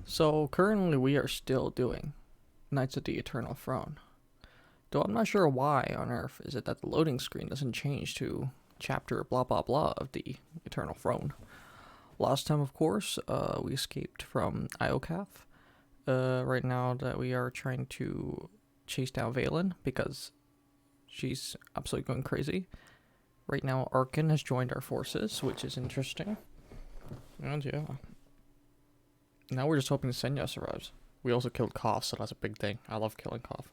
So currently we are still doing Knights of the Eternal Throne. Though I'm not sure why on earth is it that the loading screen doesn't change to chapter blah blah blah of the Eternal Throne. Last time, of course, we escaped from Iocath. Right now that we are trying to chase down Valen because she's absolutely going crazy. Right now Arkin has joined our forces, which is interesting. And yeah. Now we're just hoping Senya survives. We also killed Koth, so that's a big thing. I love killing Koth.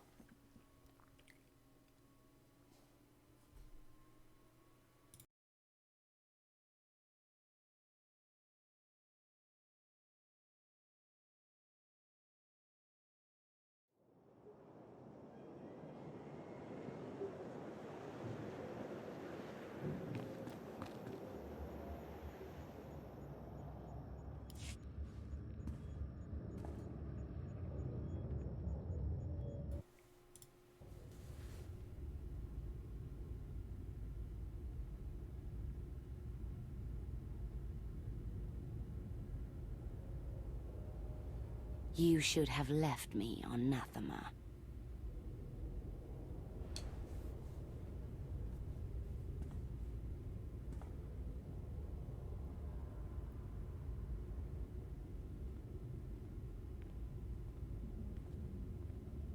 You should have left me on Anathema.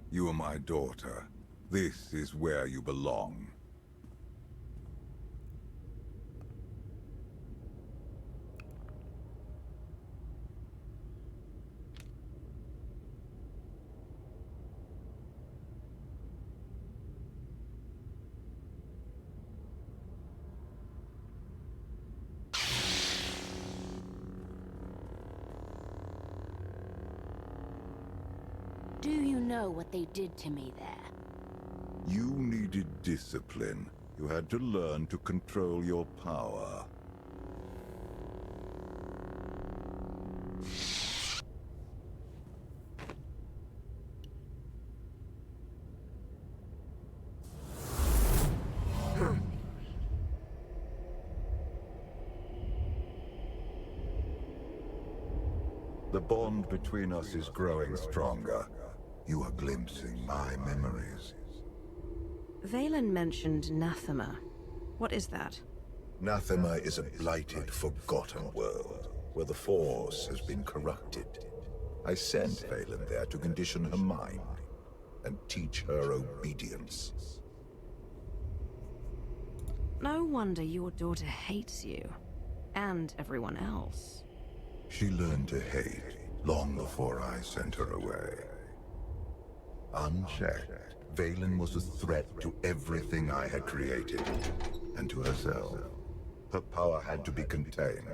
You are my daughter. This is where you belong. Do you know what they did to me there? You needed discipline. You had to learn to control your power. The bond between us is growing stronger. You are glimpsing my memories. Valen mentioned Anathema. What is that? Anathema is a blighted, forgotten world, where the Force has been corrupted. I sent Valen there to condition her mind, and teach her obedience. No wonder your daughter hates you. And everyone else. She learned to hate long before I sent her away. Unchecked, Valen was a threat to everything I had created, and to herself. Her power had to be contained.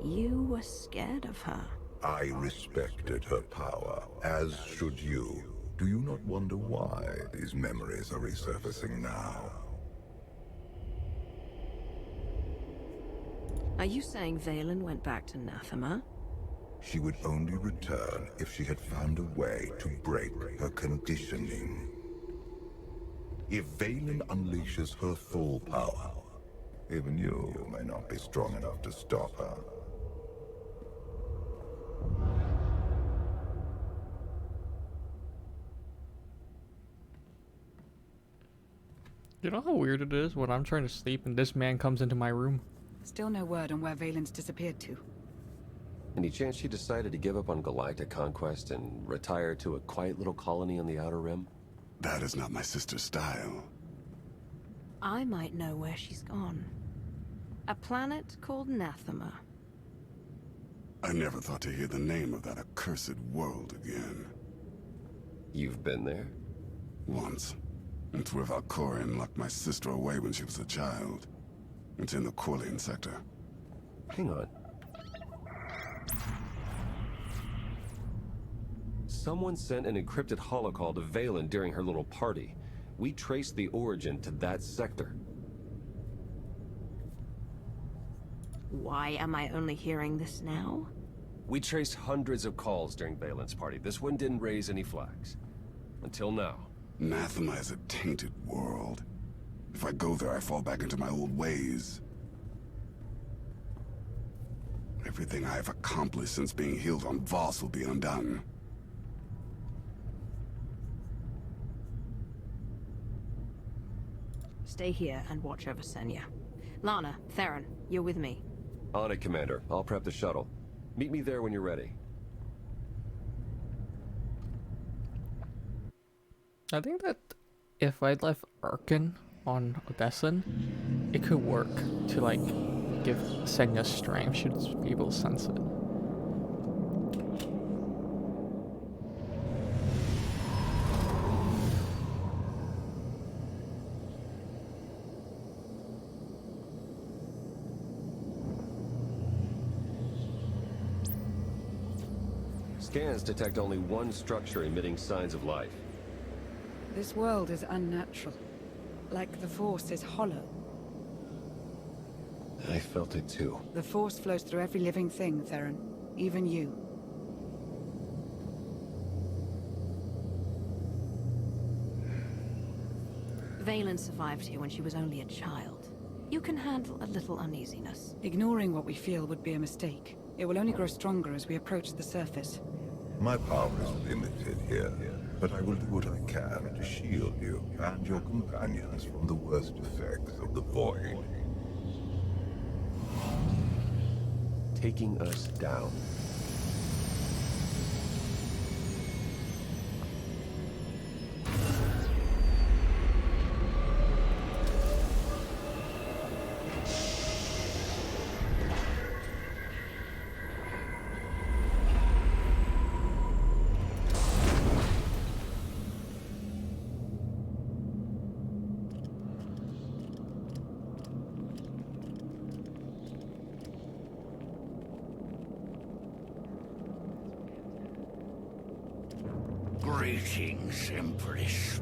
You were scared of her. I respected her power, as should you. Do you not wonder why these memories are resurfacing now? Are you saying Valen went back to Anathema? She would only return if she had found a way to break her conditioning. If Valen unleashes her full power, even you may not be strong enough to stop her. You know how weird it is when I'm trying to sleep and this man comes into my room? Still no word on where Valen's disappeared to. Any chance she decided to give up on galactic conquest and retire to a quiet little colony on the Outer Rim? That is not my sister's style. I might know where she's gone. A planet called Anathema. I never thought to hear the name of that accursed world again. You've been there? Once. It's where Valkorion locked my sister away when she was a child. It's in the Corlean sector. Hang on. Someone sent an encrypted holocall to Valen during her little party. We traced the origin to that sector. Why am I only hearing this now? We traced hundreds of calls during Valen's party. This one didn't raise any flags. Until now. Anathema is a tainted world. If I go there, I fall back into my old ways. Everything I have accomplished since being healed on Voss will be undone. Stay here and watch over Senya. Lana, Theron, you're with me. On it, Commander. I'll prep the shuttle. Meet me there when you're ready. I think that if I'd left Arkin on Odessan, it could work to like give Senya strength. Should be able to sense it. Scans detect only one structure emitting signs of life. This world is unnatural. Like the Force is hollow. I felt it too. The Force flows through every living thing, Theron. Even you. Valen survived here when she was only a child. You can handle a little uneasiness. Ignoring what we feel would be a mistake. It will only grow stronger as we approach the surface. My power is limited here, but I will do what I can to shield you and your companions from the worst effects of the Void. Taking us down. Greetings, Empress.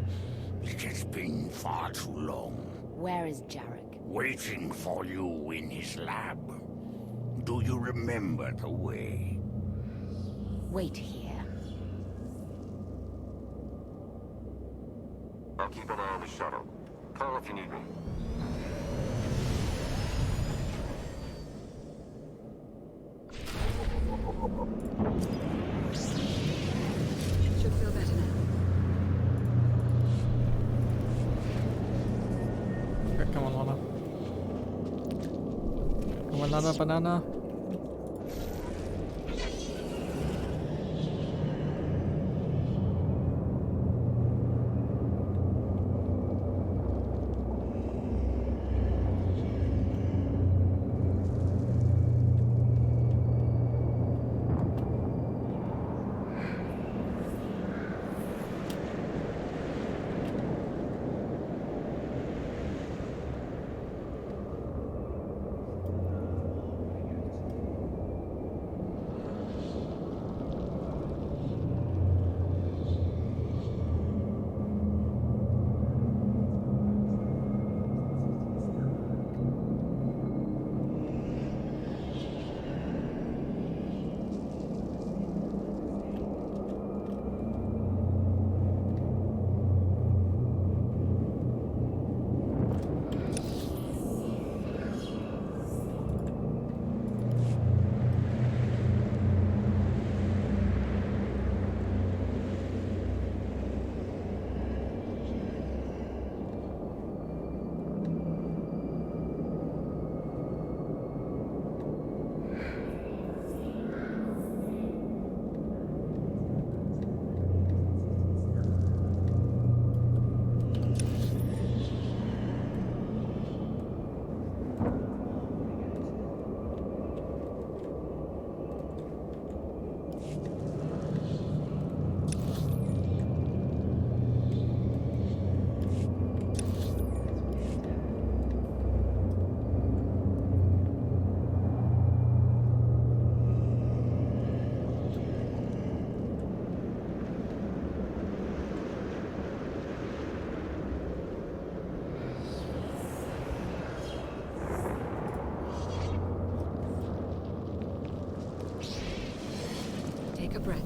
It has been far too long. Where is Jarek? Waiting for you in his lab. Do you remember the way? Wait here. I'll keep an eye on the shuttle. Call if you need me. Should feel better now. Okay, come on, Lana. Come on, Lana, banana. Take a breath.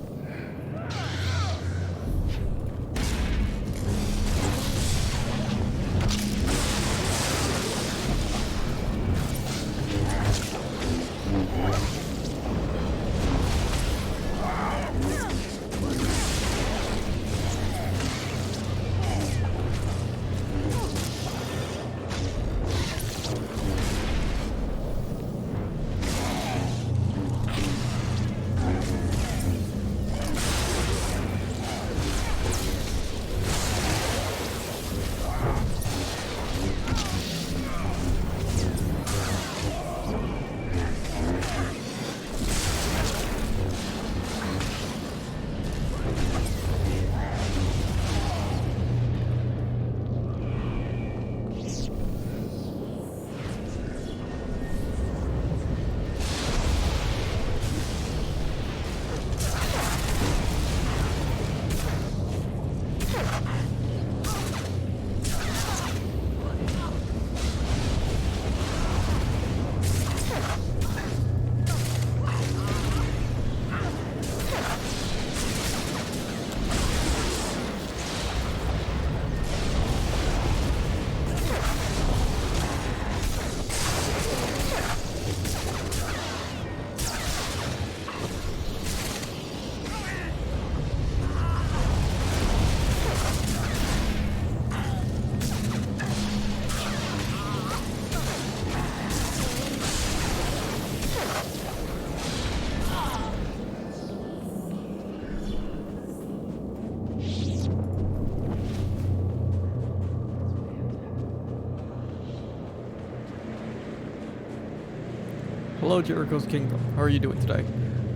Hello, Jericho's Kingdom. How are you doing today?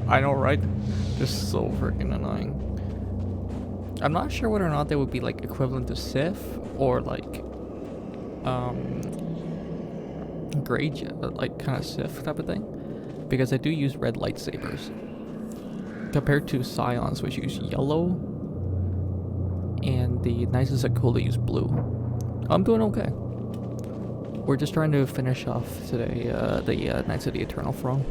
I know, right? Just so freaking annoying. I'm not sure whether or not they would be like equivalent to Sith or like like kind of Sith type of thing, because I do use red lightsabers compared to Scions, which use yellow, and the Knights of Cool that use blue. I'm doing okay. We're just trying to finish off today the Knights of the Eternal Throne.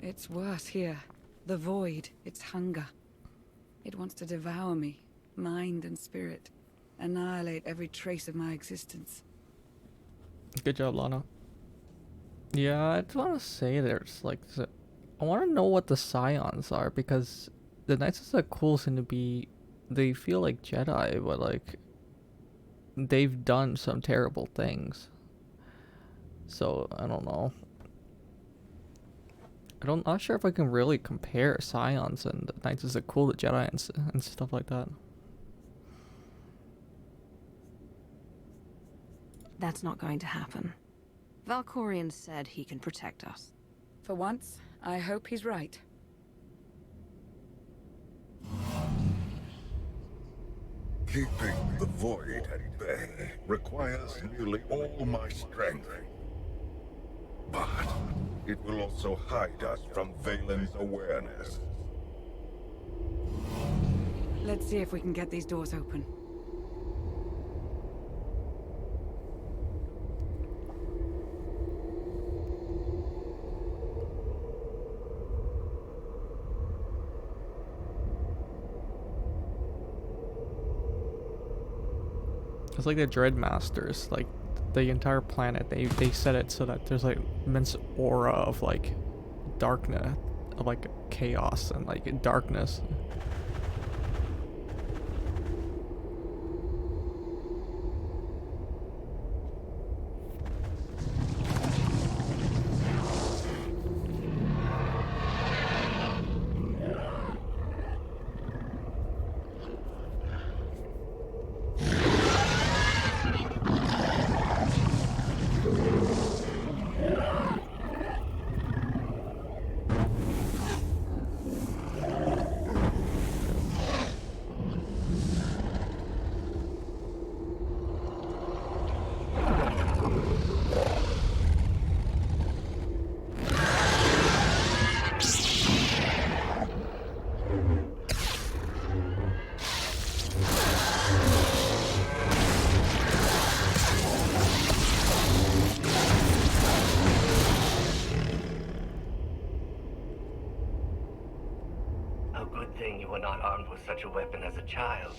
It's worse here. The void, its hunger. It wants to devour me, mind and spirit. Annihilate every trace of my existence. Good job, Lana. Yeah, I just want to say there's like, I want to know what the Scions are, because the Knights of the Cool seem to be, they feel like Jedi, but like, they've done some terrible things. So, I don't know. Not sure if I can really compare Scions and the Knights of the Cool to Jedi and stuff like that. That's not going to happen. Valkorion said he can protect us. For once, I hope he's right. Keeping the void at bay requires nearly all my strength. But it will also hide us from Valen's awareness. Let's see if we can get these doors open. It's like the Dreadmasters, like the entire planet, they set it so that there's like immense aura of like darkness, of like chaos and like darkness. A good thing you were not armed with such a weapon as a child.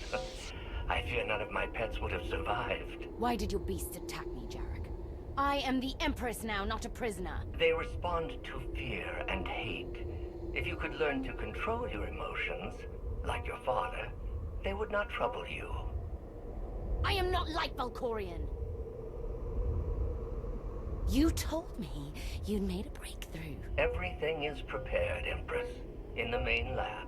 I fear none of my pets would have survived. Why did your beast attack me, Jarek? I am the Empress now, not a prisoner. They respond to fear and hate. If you could learn to control your emotions, like your father, they would not trouble you. I am not like Valkorion. You told me you'd made a breakthrough. Everything is prepared, Empress, in the main lab.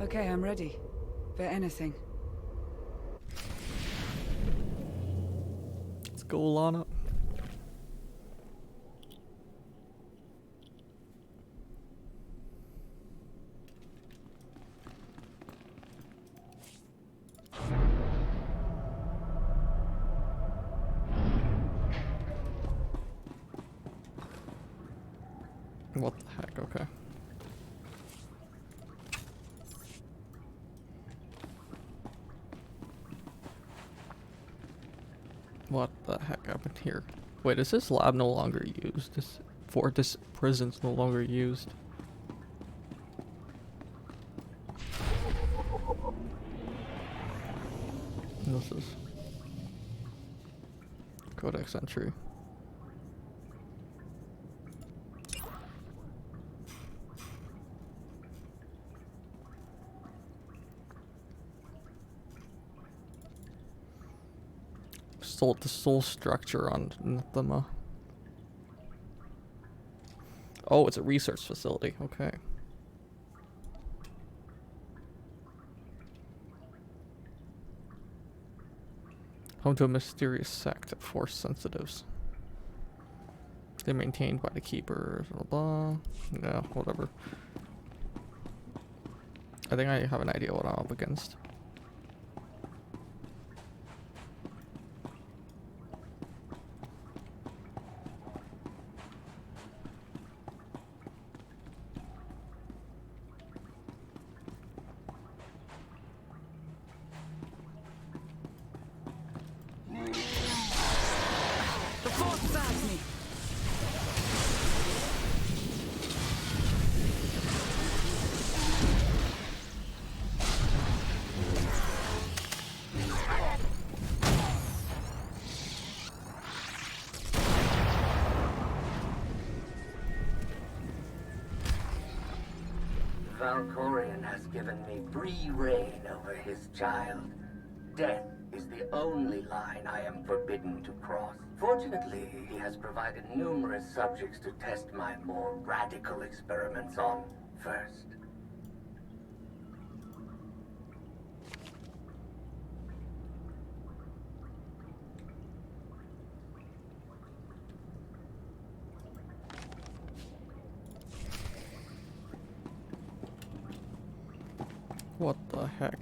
Okay, I'm ready. For anything. Let's go, Lana. What the heck? Okay. What the heck happened here? Wait, is this lab no longer used? This prison's no longer used. This is Codex entry. The soul structure on Nthema. Oh, it's a research facility. Okay. Home to a mysterious sect of force sensitives. They're maintained by the keepers. Blah blah. Yeah, whatever. I think I have an idea what I'm up against. Valkorion has given me free reign over his child. Death is the only line I am forbidden to cross. Fortunately, he has provided numerous subjects to test my more radical experiments on first. What the heck?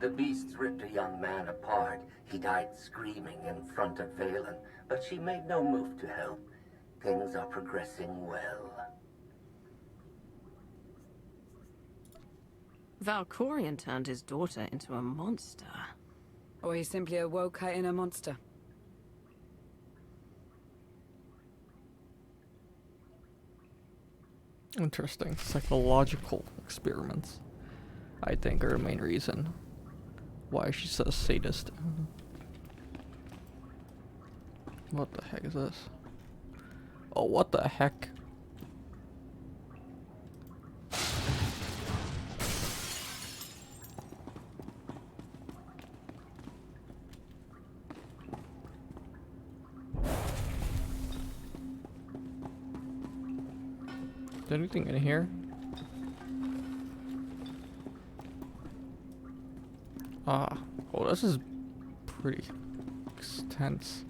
The beasts ripped a young man apart. He died screaming in front of Valen, but she made no move to help. Things are progressing well. Valkorion turned his daughter into a monster. Or he simply awoke her inner monster. Interesting. Psychological experiments, I think, are the main reason why she's a sadist. What the heck is this? Oh, what the heck? there anything in here? Ah, oh, this is pretty tense.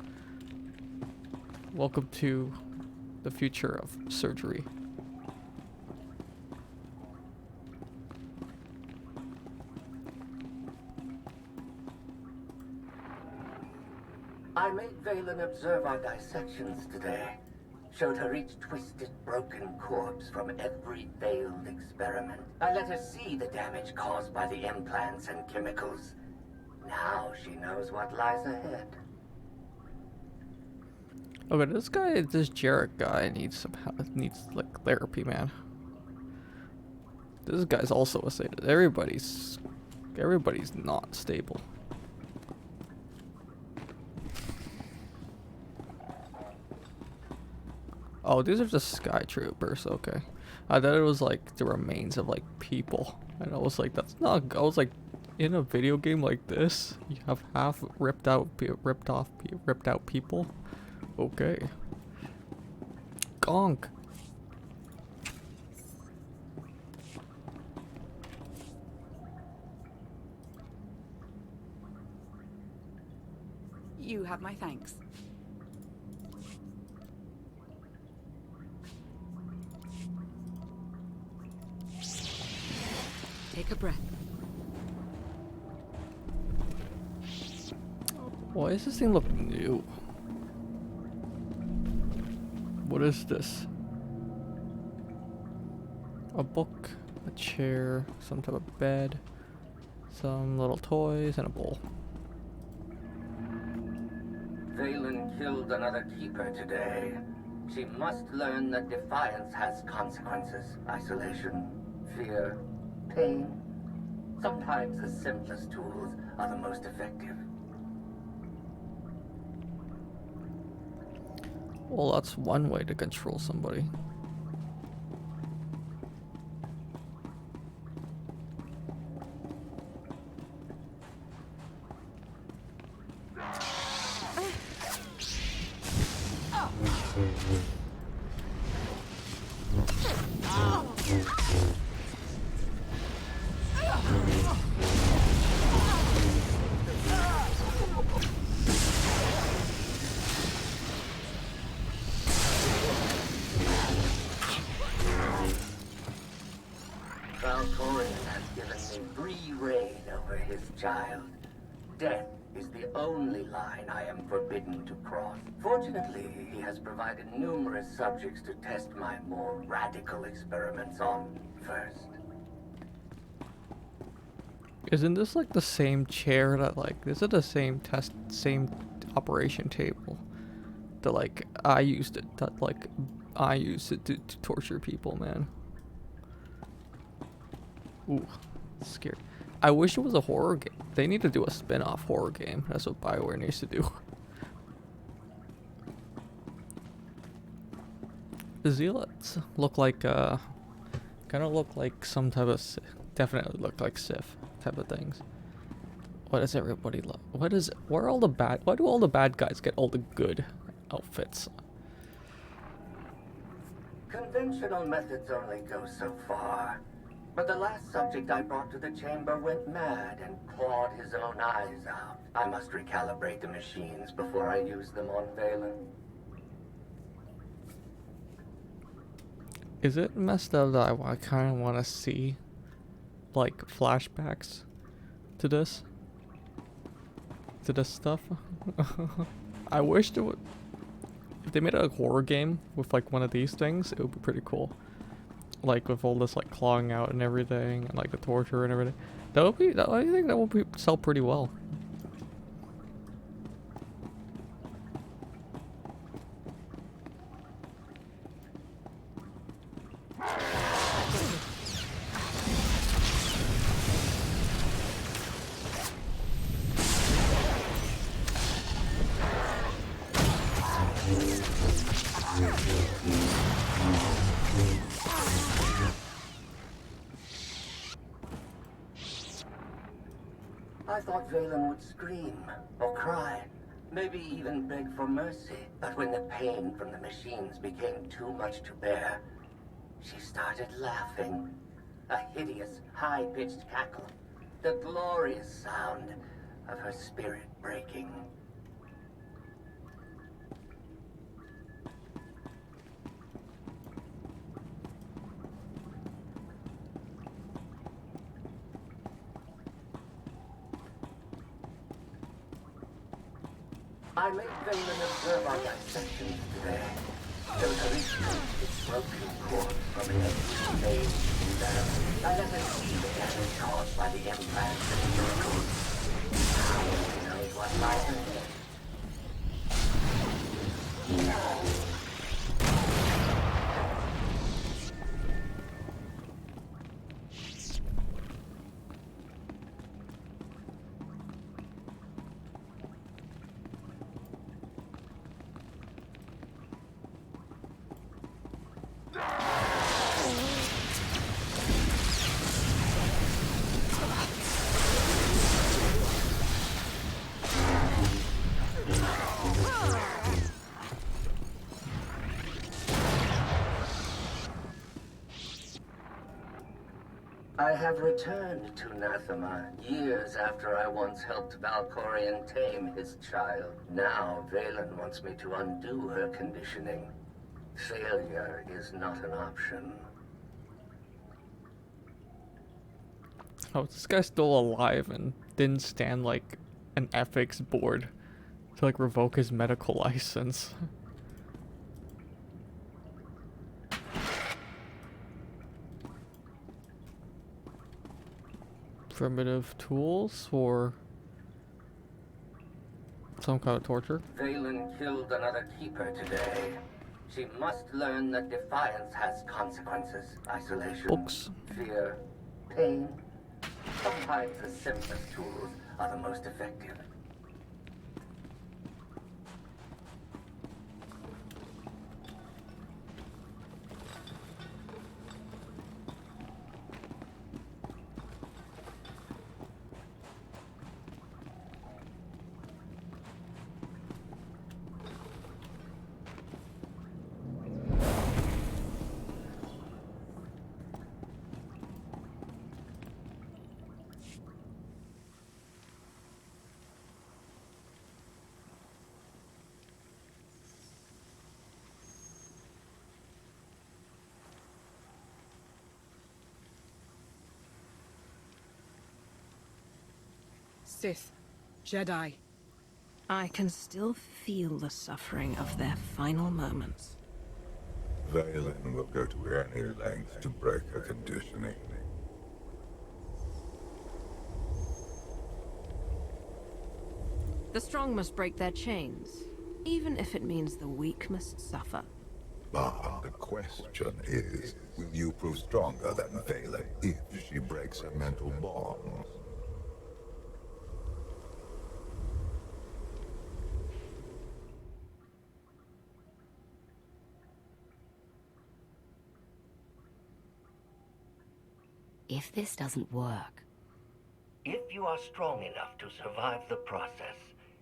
Welcome to the future of surgery. I made Valen observe our dissections today. Showed her each twisted, broken corpse from every failed experiment. I let her see the damage caused by the implants and chemicals. Now she knows what lies ahead. Okay, this Jarek guy needs like therapy, man. This guy's also a sadist. Everybody's not stable. Oh, these are just sky troopers. Okay, I thought it was like the remains of like people, and I was like, that's not. I was like, in a video game like this, you have half ripped out people. Okay. Gonk. You have my thanks. Take a breath. Why does this thing look new? What is this? A book, a chair, some type of bed, some little toys, and a bowl. Valen killed another keeper today. She must learn that defiance has consequences. Isolation, fear, pain. Sometimes the simplest tools are the most effective. Well, that's one way to control somebody. Death is the only line I am forbidden to cross. Fortunately, he has provided numerous subjects to test my more radical experiments on first. Isn't this like the same chair that is it the same operation table that I used it to torture people, man? Ooh, scared. I wish it was a horror game. They need to do a spin-off horror game. That's what BioWare needs to do. The Zealots look like kind of look like some type of definitely look like Sith type of things. What does everybody love? Why do all the bad guys get all the good outfits? Conventional methods only go so far. But the last subject I brought to the chamber went mad and clawed his own eyes out. I must recalibrate the machines before I use them on Valen. Is it messed up that I kind of want to see flashbacks to this stuff? I wish there would. If they made a horror game with one of these things, it would be pretty cool. With all this clawing out and everything, and the torture and everything. I think that would sell pretty well. I thought Valen would scream or cry, maybe even beg for mercy. But when the pain from the machines became too much to bear, she started laughing. A hideous, high-pitched cackle. The glorious sound of her spirit breaking. I made Valen observe our dissections today. Totally stripped its broken cord from every vein in them. I let her see the damage caused by the implants and miracles. Now she knows what lies ahead. I have returned to Nathema years after I once helped Valkorion tame his child. Now Valen wants me to undo her conditioning. Failure is not an option. Oh, this guy's still alive and didn't stand like an ethics board to like revoke his medical license. Primitive tools or some kind of torture? Valen killed another keeper today. She must learn that defiance has consequences. Isolation, Books. fear, pain. Sometimes the simplest tools are the most effective. Sith, Jedi. I can still feel the suffering of their final moments. Valen will go to any length to break her conditioning. The strong must break their chains, even if it means the weak must suffer. But the question is, will you prove stronger than Valen if she breaks her mental bonds? If this doesn't work... If you are strong enough to survive the process,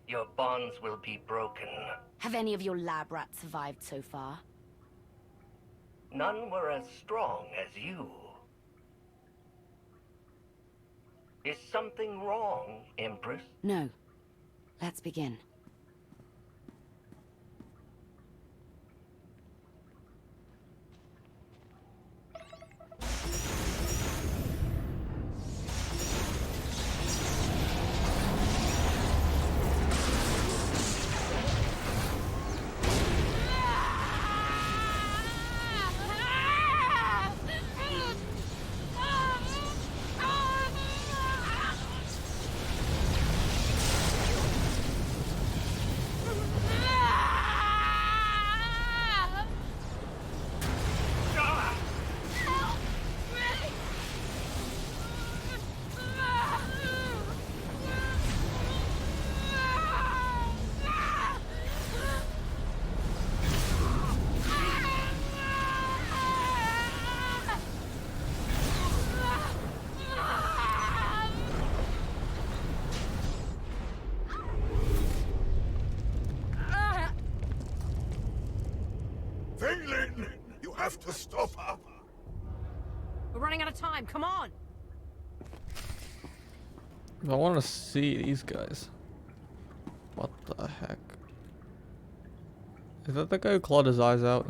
your bonds will be broken. Have any of your lab rats survived so far? None were as strong as you. Is something wrong, Empress? No. Let's begin. running out of time. Come on. I want to see these guys. What the heck? Is that the guy who clawed his eyes out?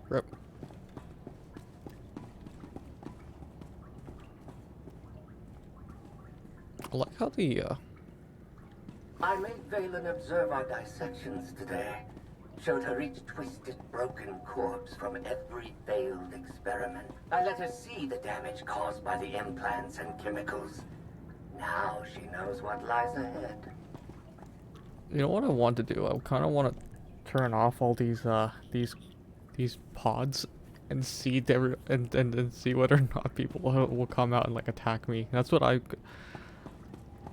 Rip. I like how the I made Valen observe our dissections today. Showed her each twisted, broken corpse from every failed experiment. I let her see the damage caused by the implants and chemicals. Now she knows what lies ahead. You know what I want to do? I kind of want to turn off all these pods and see and see whether or not people will come out and like attack me. That's what I.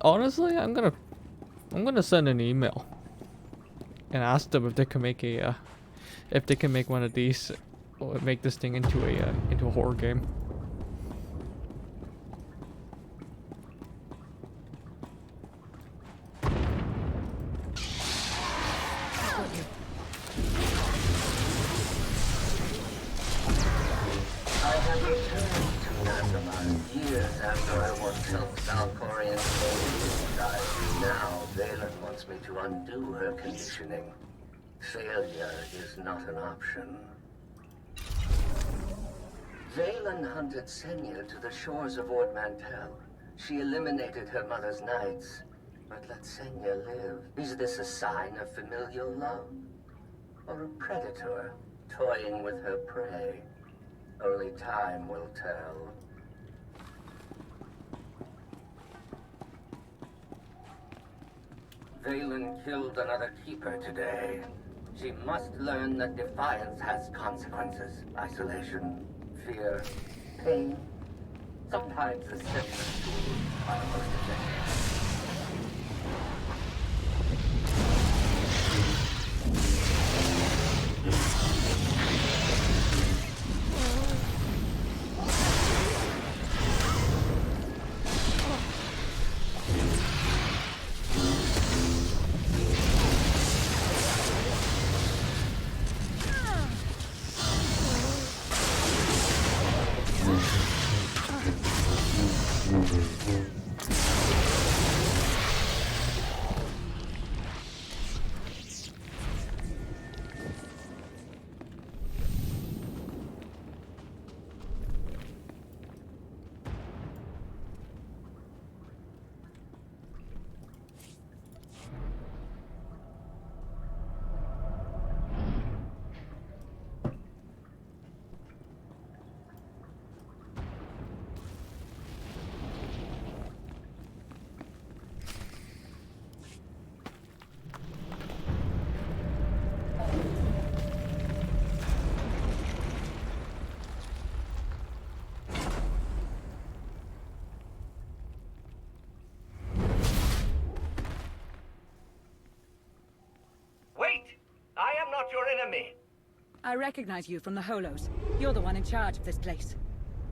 Honestly, I'm gonna send an email and ask them if they can make a if they can make one of these, or make this thing into a horror game. I have returned to Nazareth years after I once helped Valkorian soldiers die. Now, Valen wants me to undo her conditioning. Failure is not an option. Valen hunted Senya to the shores of Ord Mantell. She eliminated her mother's knights. But let Senya live. Is this a sign of familial love? Or a predator toying with her prey? Only time will tell. Valen killed another keeper today. She must learn that defiance has consequences. Isolation, fear, pain. Sometimes the simplest tools are the most effective. I recognize you from the Holos. You're the one in charge of this place.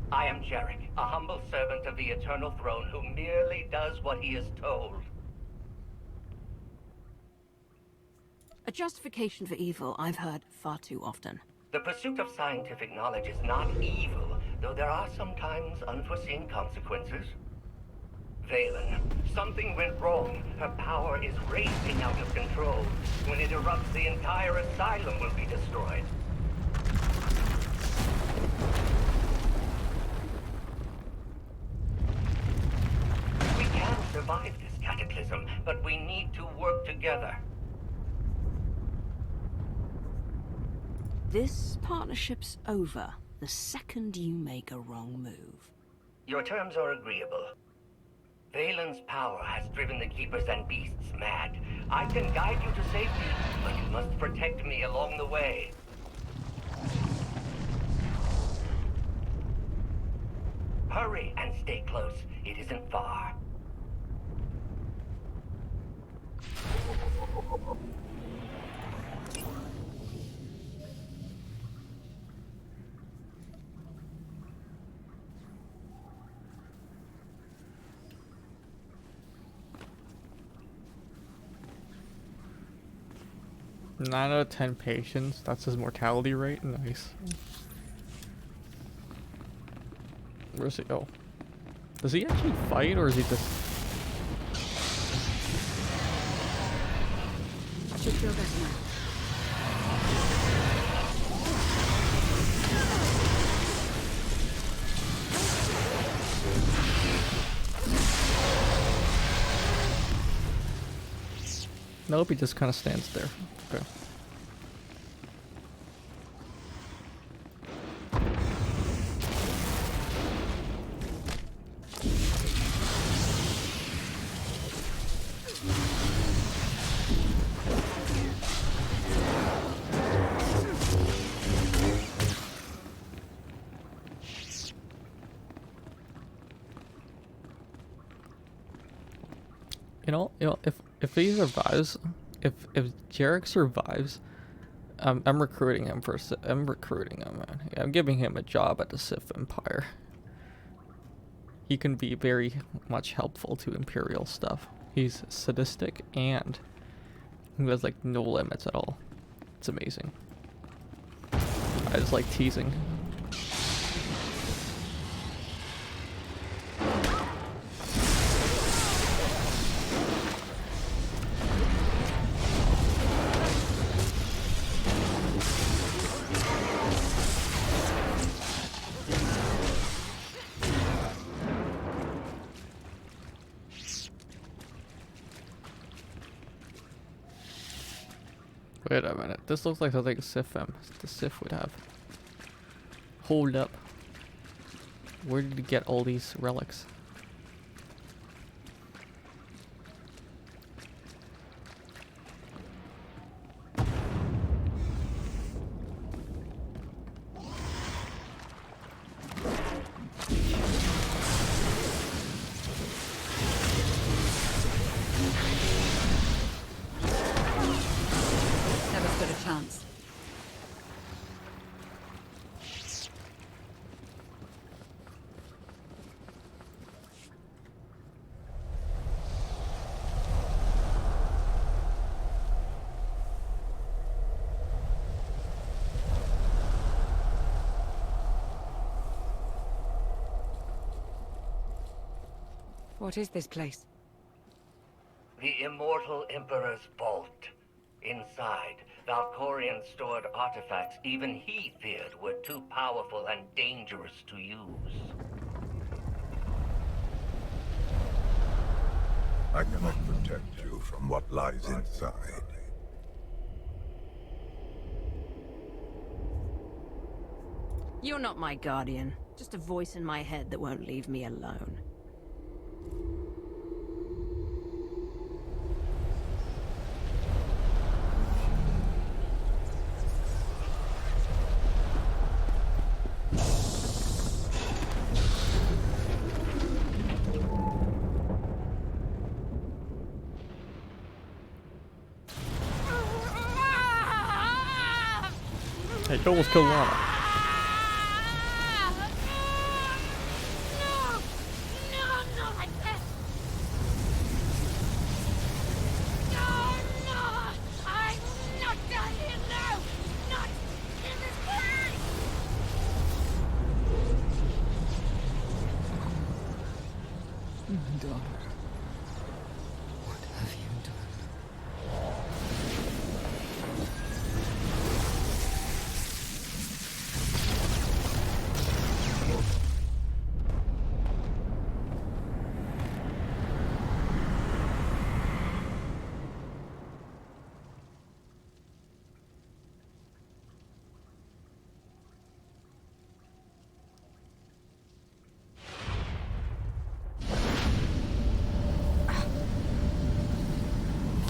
I am Jarek, a humble servant of the Eternal Throne who merely does what he is told. A justification for evil I've heard far too often. The pursuit of scientific knowledge is not evil, though there are sometimes unforeseen consequences. Valen, something went wrong. Her power is racing out of control. When it erupts, the entire asylum will be destroyed. We can survive this cataclysm, but we need to work together. This partnership's over the second you make a wrong move. Your terms are agreeable. Valen's power has driven the Keepers and Beasts mad. I can guide you to safety, but you must protect me along the way. Hurry and stay close. It isn't far. Nine out of 10 patients. That's his mortality rate. Nice. Where's he? Oh. Does he actually fight, or is he just... Should feel better now. Nope, he just kind of stands there. Okay. You know, if he survives, if Jarek survives, I'm recruiting him for. I'm recruiting him, man. I'm giving him a job at the Sith Empire. He can be very much helpful to Imperial stuff. He's sadistic and he has like no limits at all. It's amazing. I just like teasing. Wait a minute. This looks like something the Sith would have. Hold up. Where did he get all these relics? What is this place? The Immortal Emperor's vault. Inside, Valkorion stored artifacts even he feared were too powerful and dangerous to use. I cannot protect you from what lies inside. You're not my guardian. Just a voice in my head that won't leave me alone. Hey, you almost killed Lana.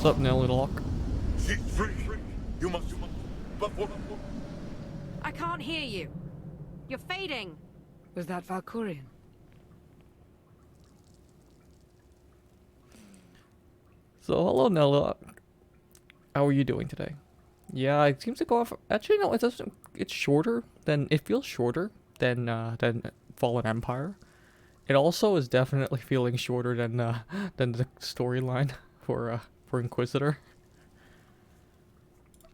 What's up, Nelly Lock? She's free. You must. I can't hear you. You're fading. Was that Valkorion? So, hello, Nelly Lock. How are you doing today? Yeah, it seems to go off. Actually, no, it doesn't. It's shorter than. It feels shorter than Fallen Empire. It also is definitely feeling shorter than the storyline for Inquisitor.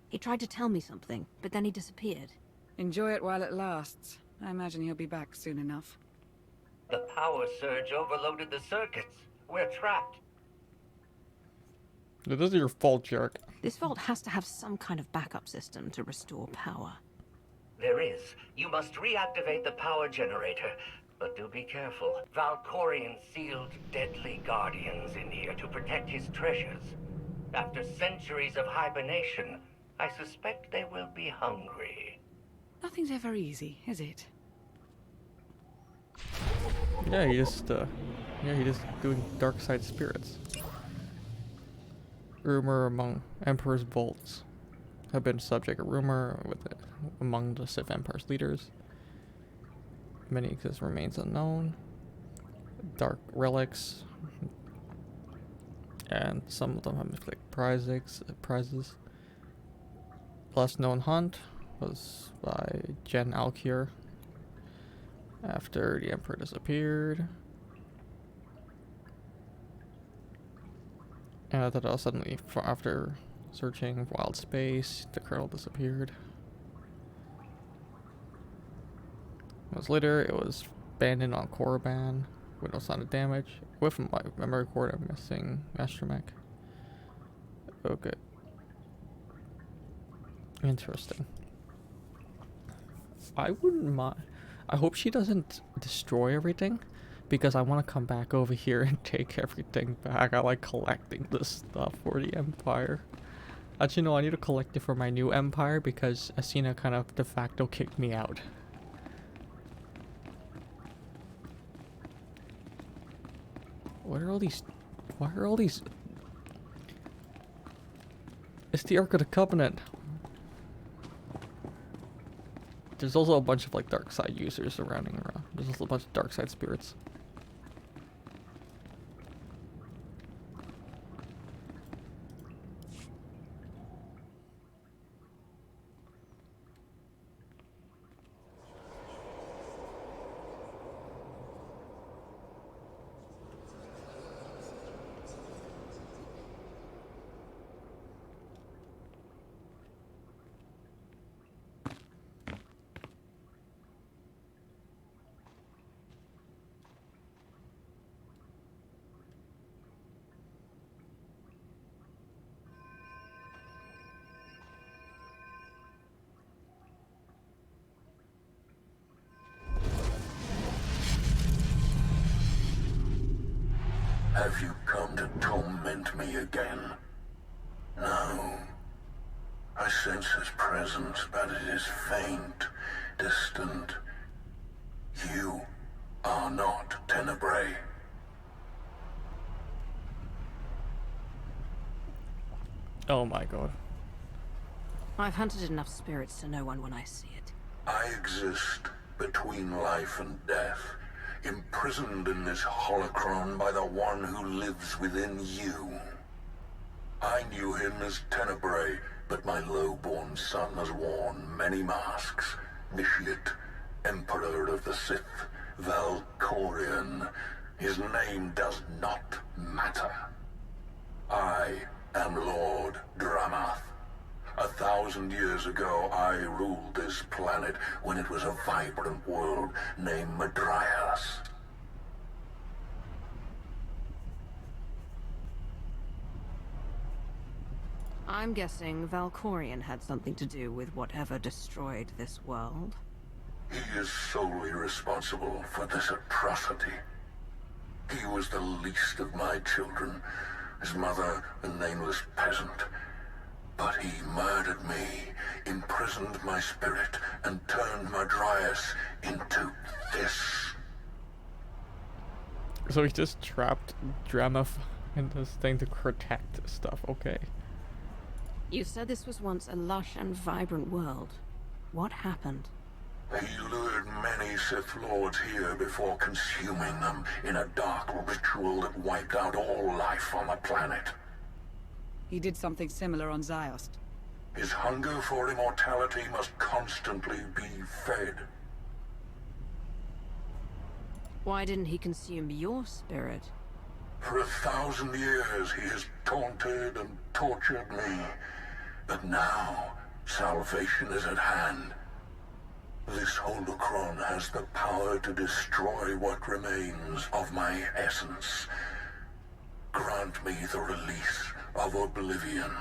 He tried to tell me something, but then he disappeared. Enjoy it while it lasts. I imagine he'll be back soon enough. The power surge overloaded the circuits. We're trapped. This is your fault, Jarek. This vault has to have some kind of backup system to restore power. There is. You must reactivate the power generator. But do be careful. Valkorion sealed deadly guardians in here to protect his treasures. After centuries of hibernation, I suspect they will be hungry. Nothing's ever easy, is it? Yeah, he just doing dark side spirits. Rumor among Emperor's vaults have been subject of rumor among the Sith Empire's leaders. Many exist remains unknown. Dark relics, and some of them have like prizes. Last known hunt was by Jen Alkier after the Emperor disappeared. And then suddenly, after searching wild space, the colonel disappeared. Months later, it was abandoned on Korriban with no sign of damage. With my memory cord, I'm missing Astromech. Okay. Interesting. I wouldn't mind. I hope she doesn't destroy everything, because I want to come back over here and take everything back. I like collecting this stuff for the Empire. Actually, no, I need to collect it for my new Empire because Asina kind of de facto kicked me out. What are all these? Why are all these? It's the Ark of the Covenant. There's also a bunch of like dark side users surrounding around. There's also a bunch of dark side spirits. Have you come to torment me again? No. I sense his presence, but it is faint, distant. You are not Tenebrae. Oh my god. I've hunted enough spirits to know one when I see it. I exist between life and death, imprisoned in this holocron by the one who lives within you. I knew him as Tenebrae, but my low-born son has worn many masks. Vitiate, Emperor of the Sith, Valkorion. His name does not matter. I am Lord Dramath. 1,000 years ago, I ruled this planet when it was a vibrant world named Madrias. I'm guessing Valkorion had something to do with whatever destroyed this world. He is solely responsible for this atrocity. He was the least of my children, his mother a nameless peasant. But he murdered me, imprisoned my spirit, and turned Madrias into this. So he just trapped Dramath in this thing to protect stuff, okay. You said this was once a lush and vibrant world. What happened? He lured many Sith Lords here before consuming them in a dark ritual that wiped out all life on the planet. He did something similar on Ziost. His hunger for immortality must constantly be fed. Why didn't he consume your spirit? For 1,000 years he has taunted and tortured me. But now, salvation is at hand. This holocron has the power to destroy what remains of my essence. Grant me the release of oblivion.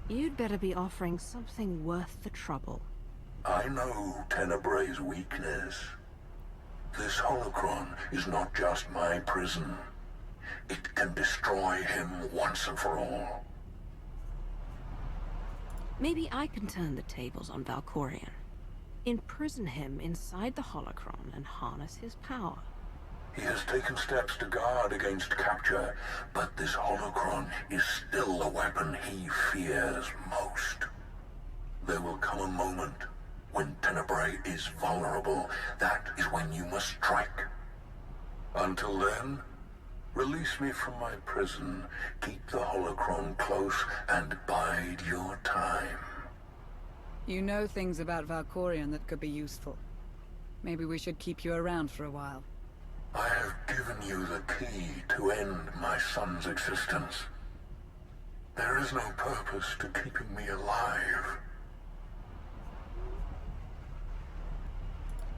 You'd better be offering something worth the trouble. I know Tenebrae's weakness. This holocron is not just my prison. It can destroy him once and for all. Maybe I can turn the tables on Valkorion. Imprison him inside the holocron and harness his power. He has taken steps to guard against capture, but this holocron is still the weapon he fears most. There will come a moment when Tenebrae is vulnerable. That is when you must strike. Until then, release me from my prison, keep the holocron close, and bide your time. You know things about Valkorion that could be useful. Maybe we should keep you around for a while. I have given you the key to end my son's existence. There is no purpose to keeping me alive.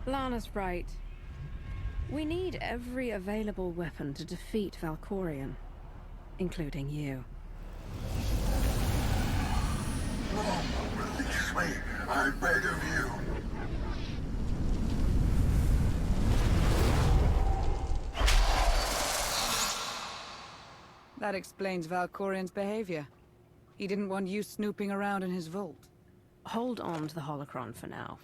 Lana's right. We need every available weapon to defeat Valkorion, including you. Release me, I beg of you. That explains Valkorion's behavior. He didn't want you snooping around in his vault. Hold on to the holocron for now.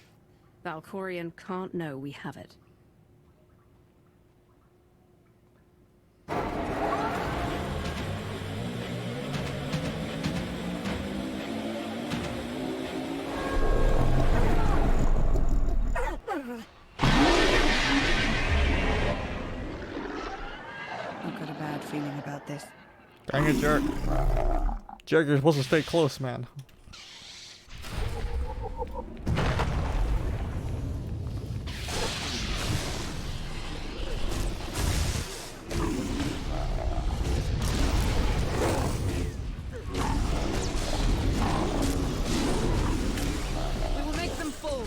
Valkorion can't know we have it. I've got a bad feeling about this. Dang it, Jerk. Jerk, you're supposed to stay close, man. We will make them fall.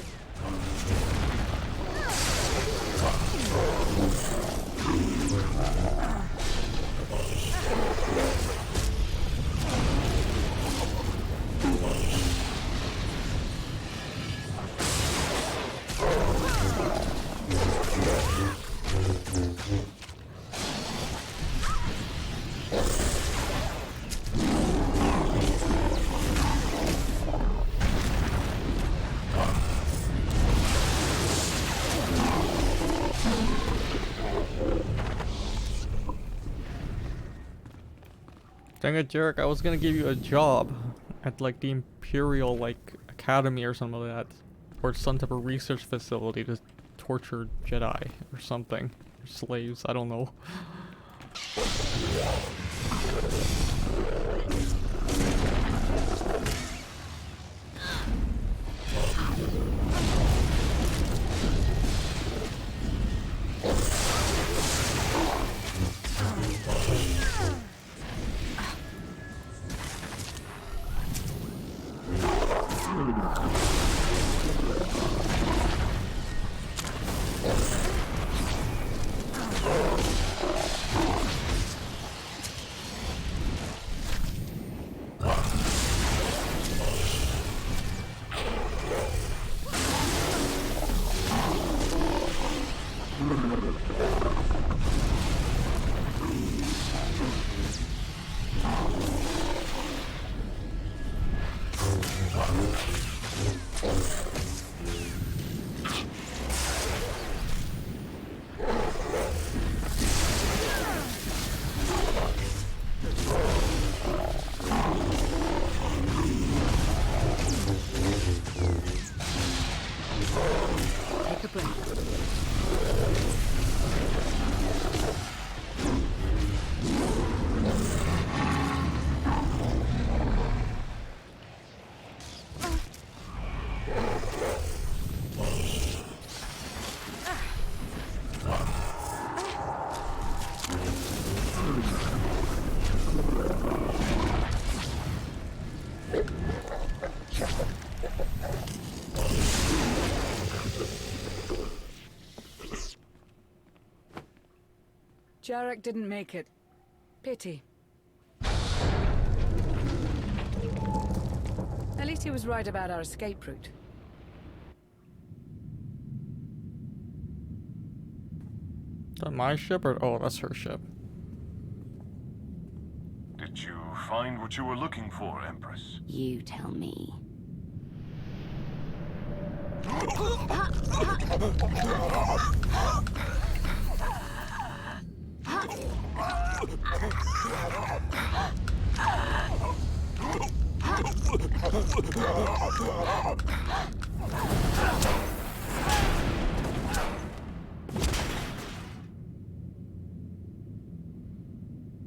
Dang it, Jerk, I was gonna give you a job at like the Imperial like Academy or something like that. Or some type of research facility to torture Jedi or something. Or slaves, I don't know. Take a breath. Jarek didn't make it. Pity. At least he was right about our escape route. Is that my ship or oh, that's her ship. Did you find what you were looking for, Empress? You tell me.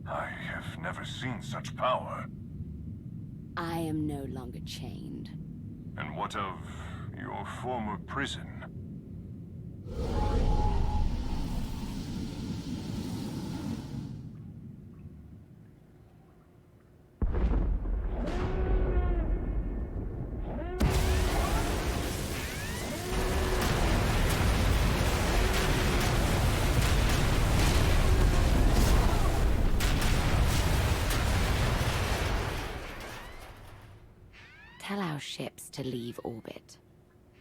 I have never seen such power. I am no longer chained. And what of your former prison? Tell our ships to leave orbit.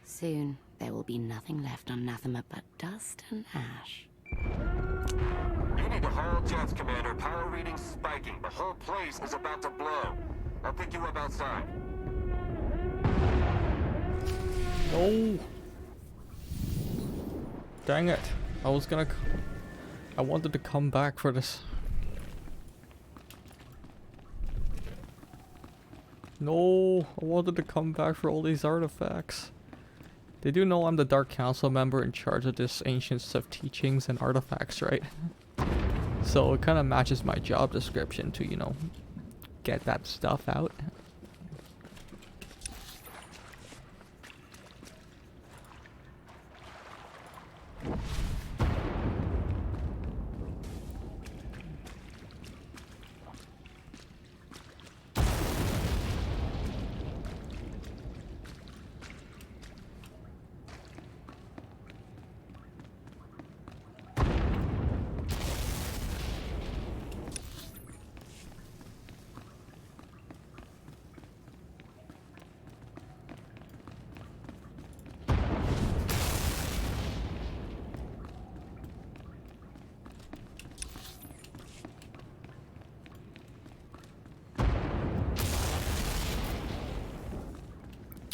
Soon, there will be nothing left on Nathema but dust and ash. You need to haul jets, Commander. Power readings spiking. The whole place is about to blow. I'll pick you up outside. No. Dang it. I wanted to come back for this. No, I wanted to come back for all these artifacts. They do know I'm the Dark Council member in charge of this ancient set of teachings and artifacts, right? So it kind of matches my job description to, you know, get that stuff out.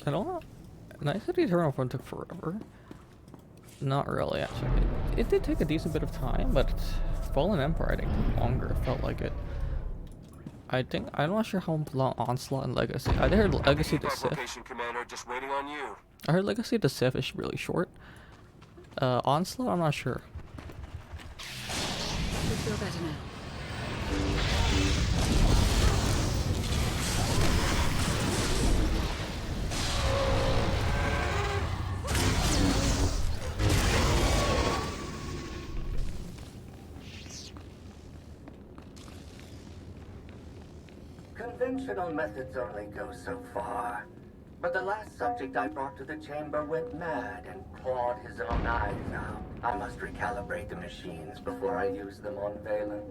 I don't know. Nice that the Eternal Front took forever. Not really, actually. It did take a decent bit of time, but Fallen Empire, I think, took longer. It felt like it. I'm not sure how long Onslaught and Legacy. I heard Legacy to Sith. Commander, just waiting on you. I heard Legacy to Sith is really short. Onslaught, I'm not sure. Should feel better now. Conventional methods only go so far. But the last subject I brought to the chamber went mad and clawed his own eyes out. I must recalibrate the machines before I use them on Valen.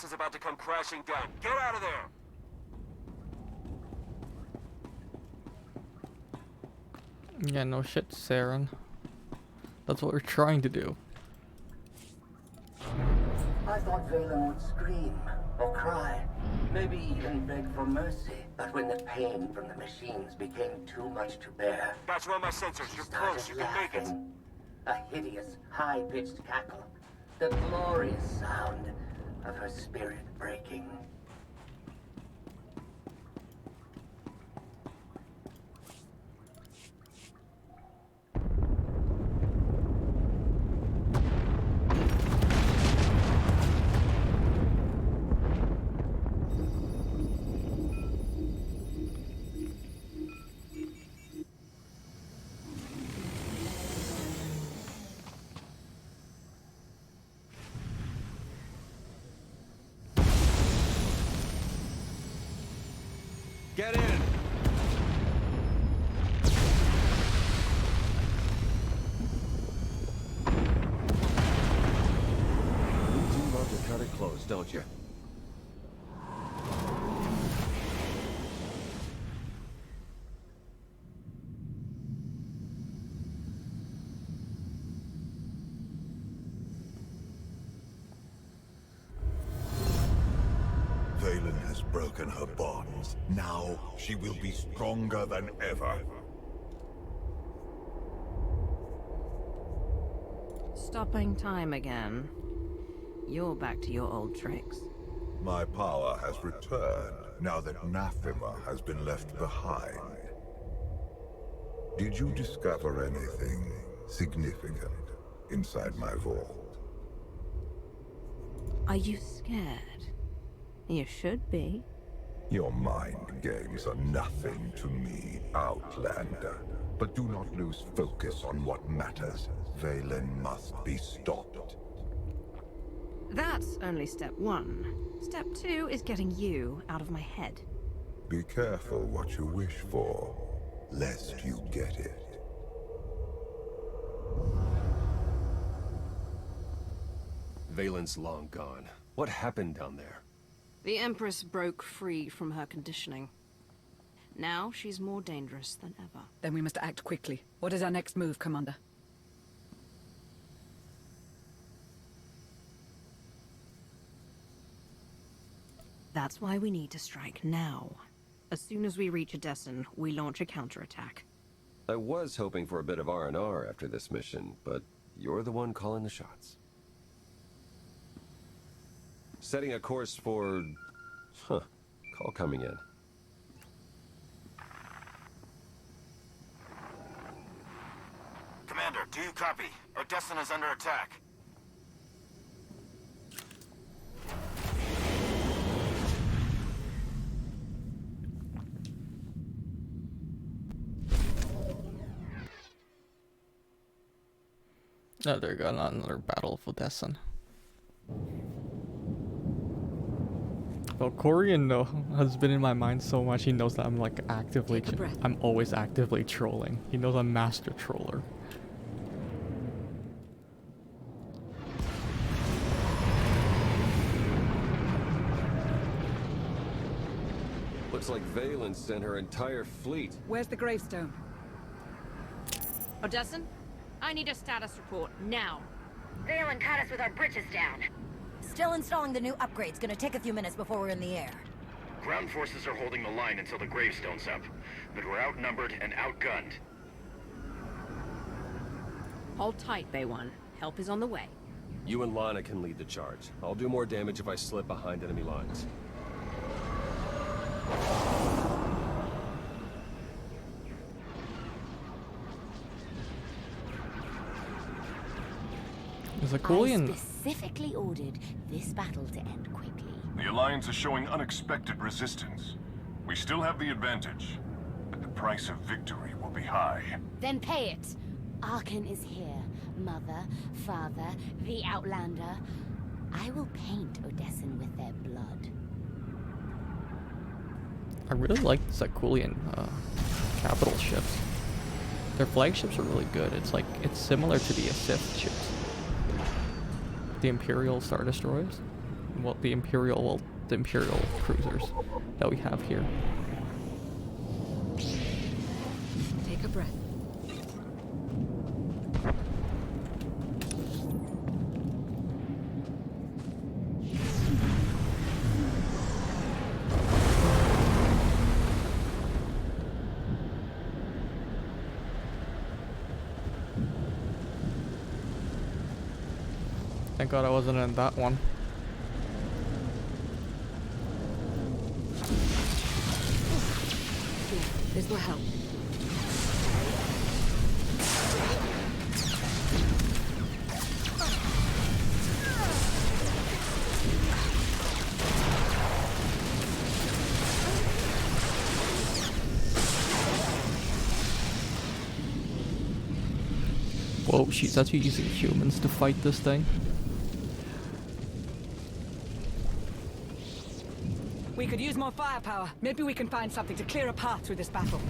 Is about to come crashing down. Get out of there! Yeah, no shit, Saren. That's what we're trying to do. I thought Valen would scream or cry. maybe even beg for mercy. But when the pain from the machines became too much to bear... That's one of my sensors. You're close. You can make it. A hideous, high-pitched cackle. The glorious sound of her spirit breaking. Get in! You do love to cut it close, don't you? Valen has broken her bonds. Now she will be stronger than ever. Stopping time again. You're back to your old tricks. My power has returned now that Naphima has been left behind. Did you discover anything significant inside my vault? Are you scared? You should be. Your mind games are nothing to me, Outlander. But do not lose focus on what matters. Valen must be stopped. That's only step one. Step two is getting you out of my head. Be careful what you wish for, lest you get it. Valen's long gone. What happened down there? The Empress broke free from her conditioning. Now she's more dangerous than ever. Then we must act quickly. What is our next move, Commander? That's why we need to strike now. As soon as we reach Odessen, we launch a counterattack. I was hoping for a bit of R&R after this mission, but you're the one calling the shots. Setting a course for... Call coming in. Commander, do you copy? Odessen is under attack. Oh, there you go, another battle of Odessen. Valkorion has been in my mind so much. He knows that I'm like actively, I'm always actively trolling. He knows I'm master troller. Looks like Valen sent her entire fleet. Where's the gravestone? Odessen, I need a status report now. Valen caught us with our bridges down. Still installing the new upgrades. Gonna take a few minutes before we're in the air. Ground forces are holding the line until the gravestone's up, but we're outnumbered and outgunned. Hold tight, Bay One. Help is on the way. You and Lana can lead the charge. I'll do more damage if I slip behind enemy lines. Zakolian. I specifically ordered this battle to end quickly. The Alliance is showing unexpected resistance. We still have the advantage, but the price of victory will be high. Then pay it. Arkan is here. Mother, father, the Outlander. I will paint Odessen with their blood. I really like the Zakolian capital ships. Their flagships are really good. It's similar to the Sith ships. The Imperial Star Destroyers. Well, the Imperial cruisers that we have here. Take a breath. Thank God I wasn't in that one. This will help. Whoa, she's actually using humans to fight this thing. We could use more firepower. Maybe we can find something to clear a path through this battle.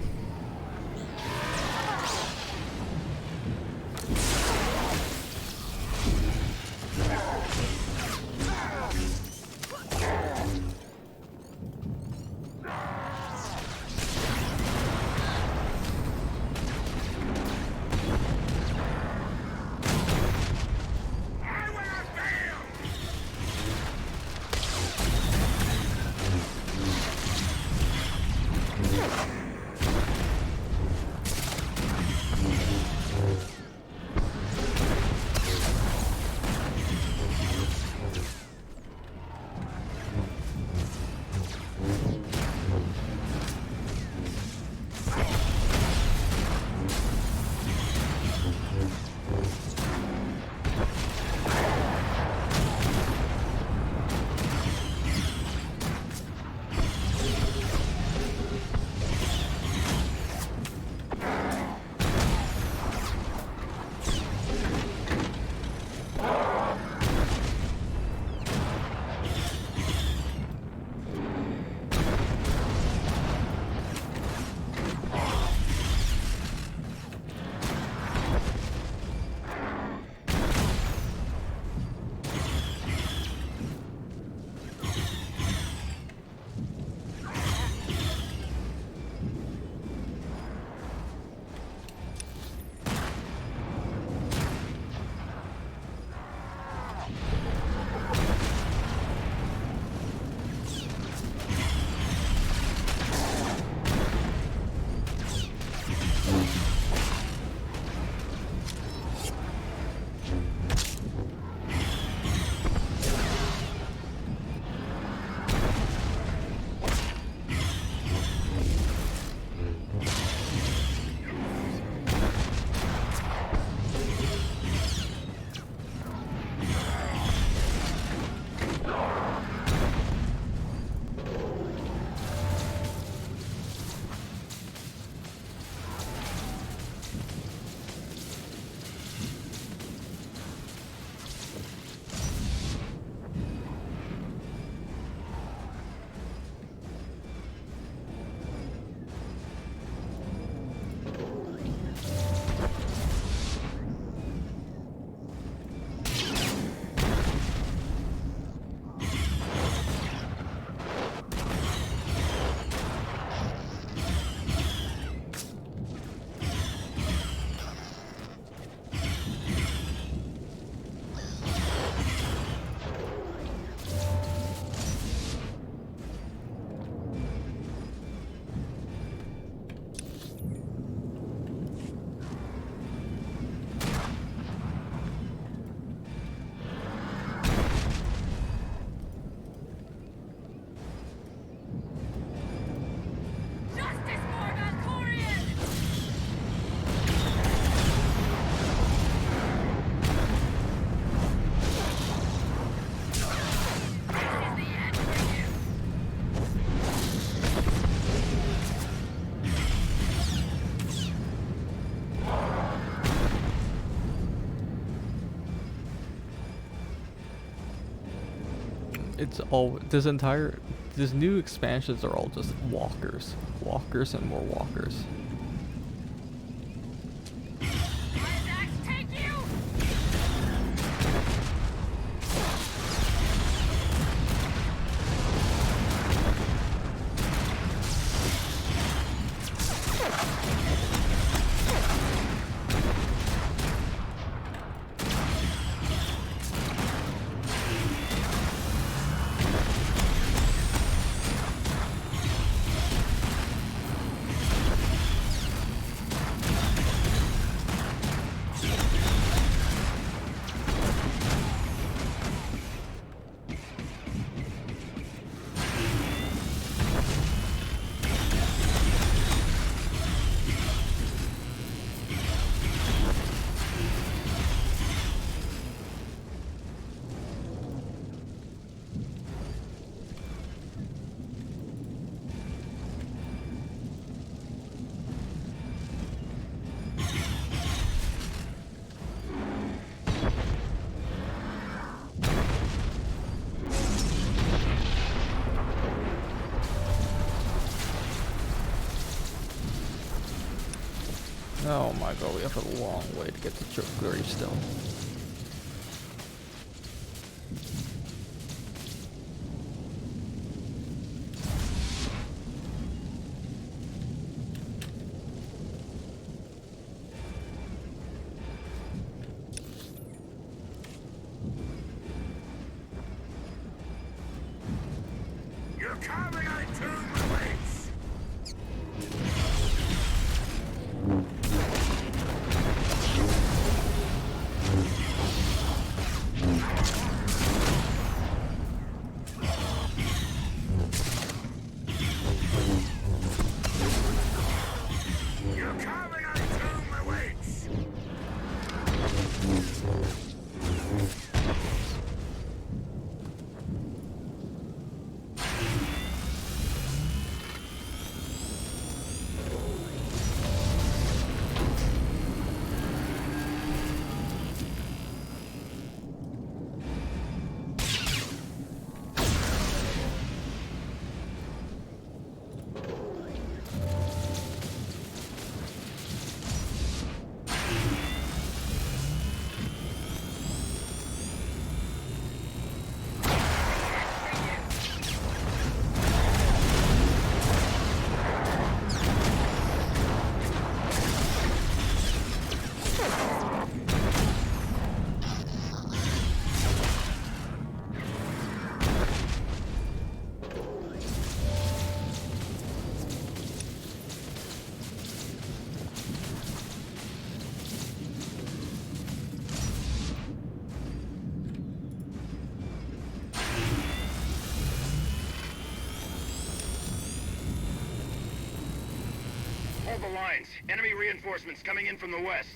It's all these new expansions are all just walkers and more walkers. Oh my god, we have a long way to get to Gravestone. You're coming, I tomb awaits! You're coming, I tomb awaits! Hold the lines. Enemy reinforcements coming in from the west.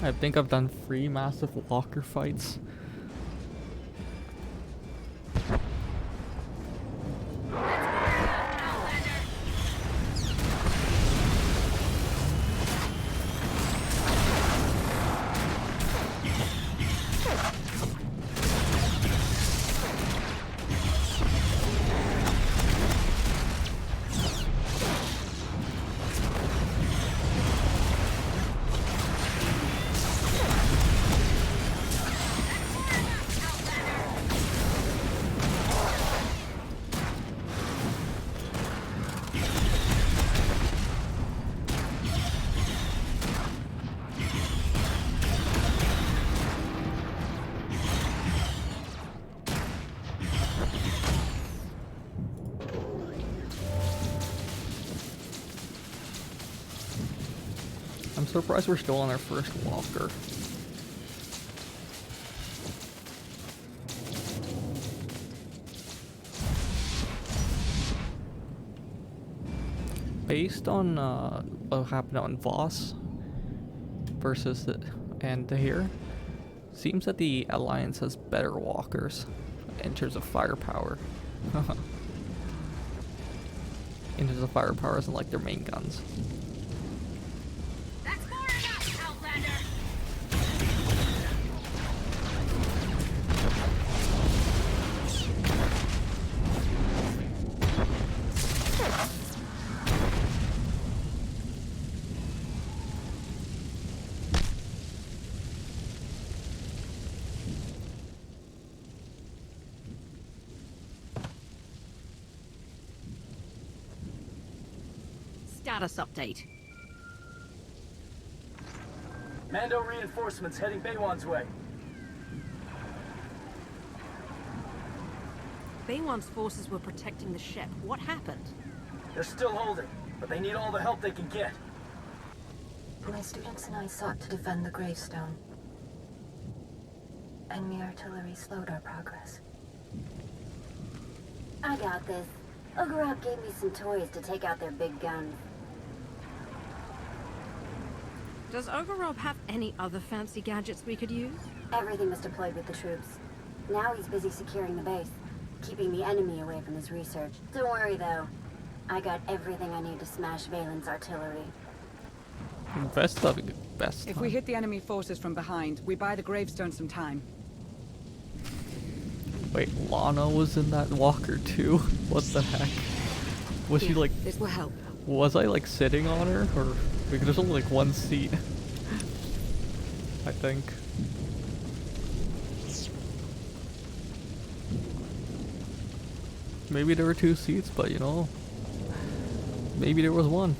I think I've done 3 massive walker fights. I'm surprised we're still on our first walker. Based on what happened on Voss versus here, seems that the Alliance has better walkers in terms of firepower. In terms of firepower isn't like their main guns. That's more enough, Outlander! Status update. Mando reinforcements heading Baywan's way. Baywan's forces were protecting the ship. What happened? They're still holding, but they need all the help they can get. My students and I sought to defend the gravestone. Enemy artillery slowed our progress. I got this. Ogorok gave me some toys to take out their big guns. Does Ogorob have any other fancy gadgets we could use? Everything was deployed with the troops. Now he's busy securing the base, keeping the enemy away from his research. Don't worry, though. I got everything I need to smash Valen's artillery. Best If we hit the enemy forces from behind, we buy the gravestone some time. Wait, Lana was in that walker too? What the heck? Was she like... This will help. Was I like sitting on her? Or... Because there's only like one seat. I think. Maybe there were 2 seats, but you know... Maybe there was one.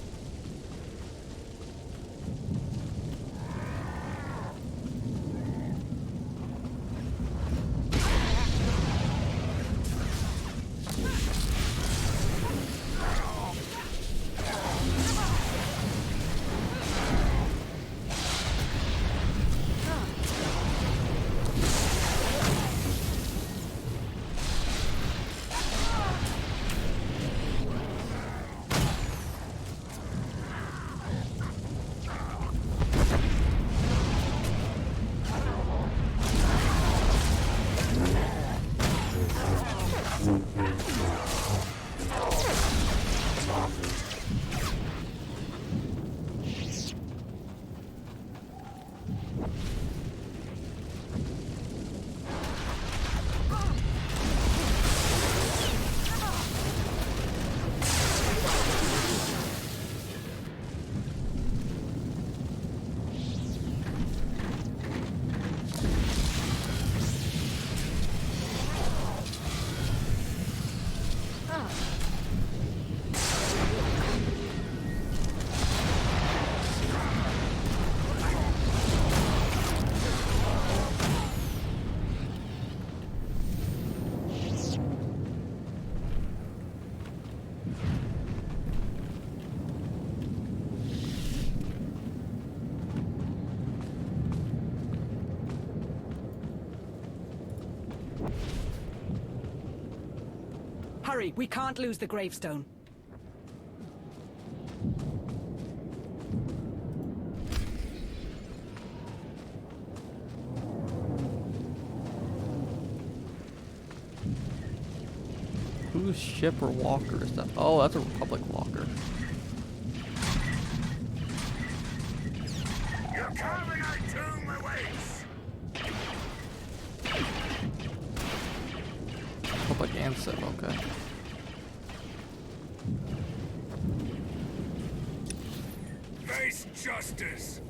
Hurry, we can't lose the gravestone. Whose ship or walker is that? Oh, that's a Republic walker. You're carving our tomb awaits! Republic and Civ, okay. Face justice!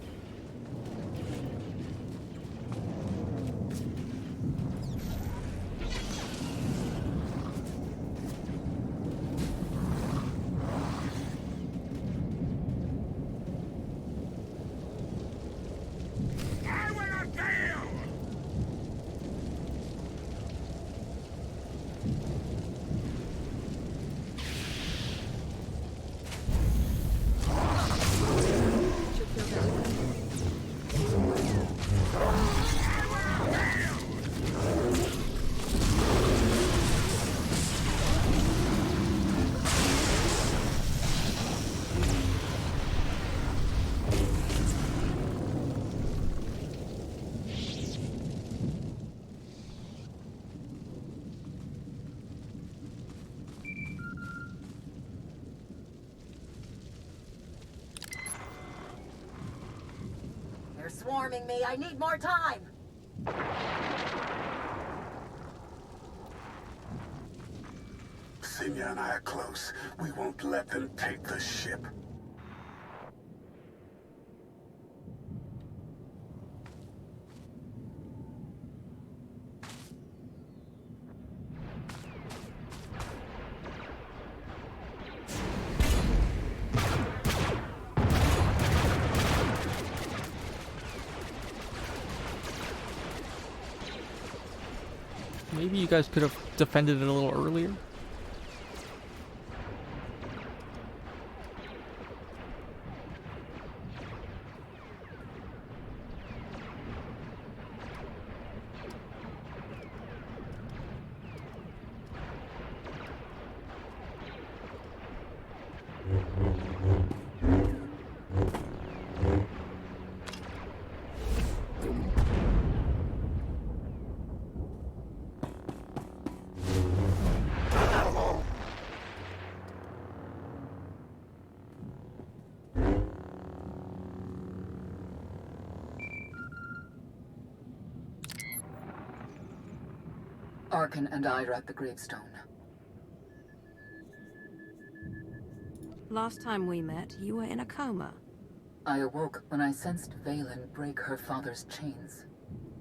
I will not fail! They're swarming me. I need more time. Sinya and I are close. We won't let them take the ship. Maybe you guys could have defended it a little earlier. Arkan and I are at the gravestone. Last time we met, you were in a coma. I awoke when I sensed Valen break her father's chains.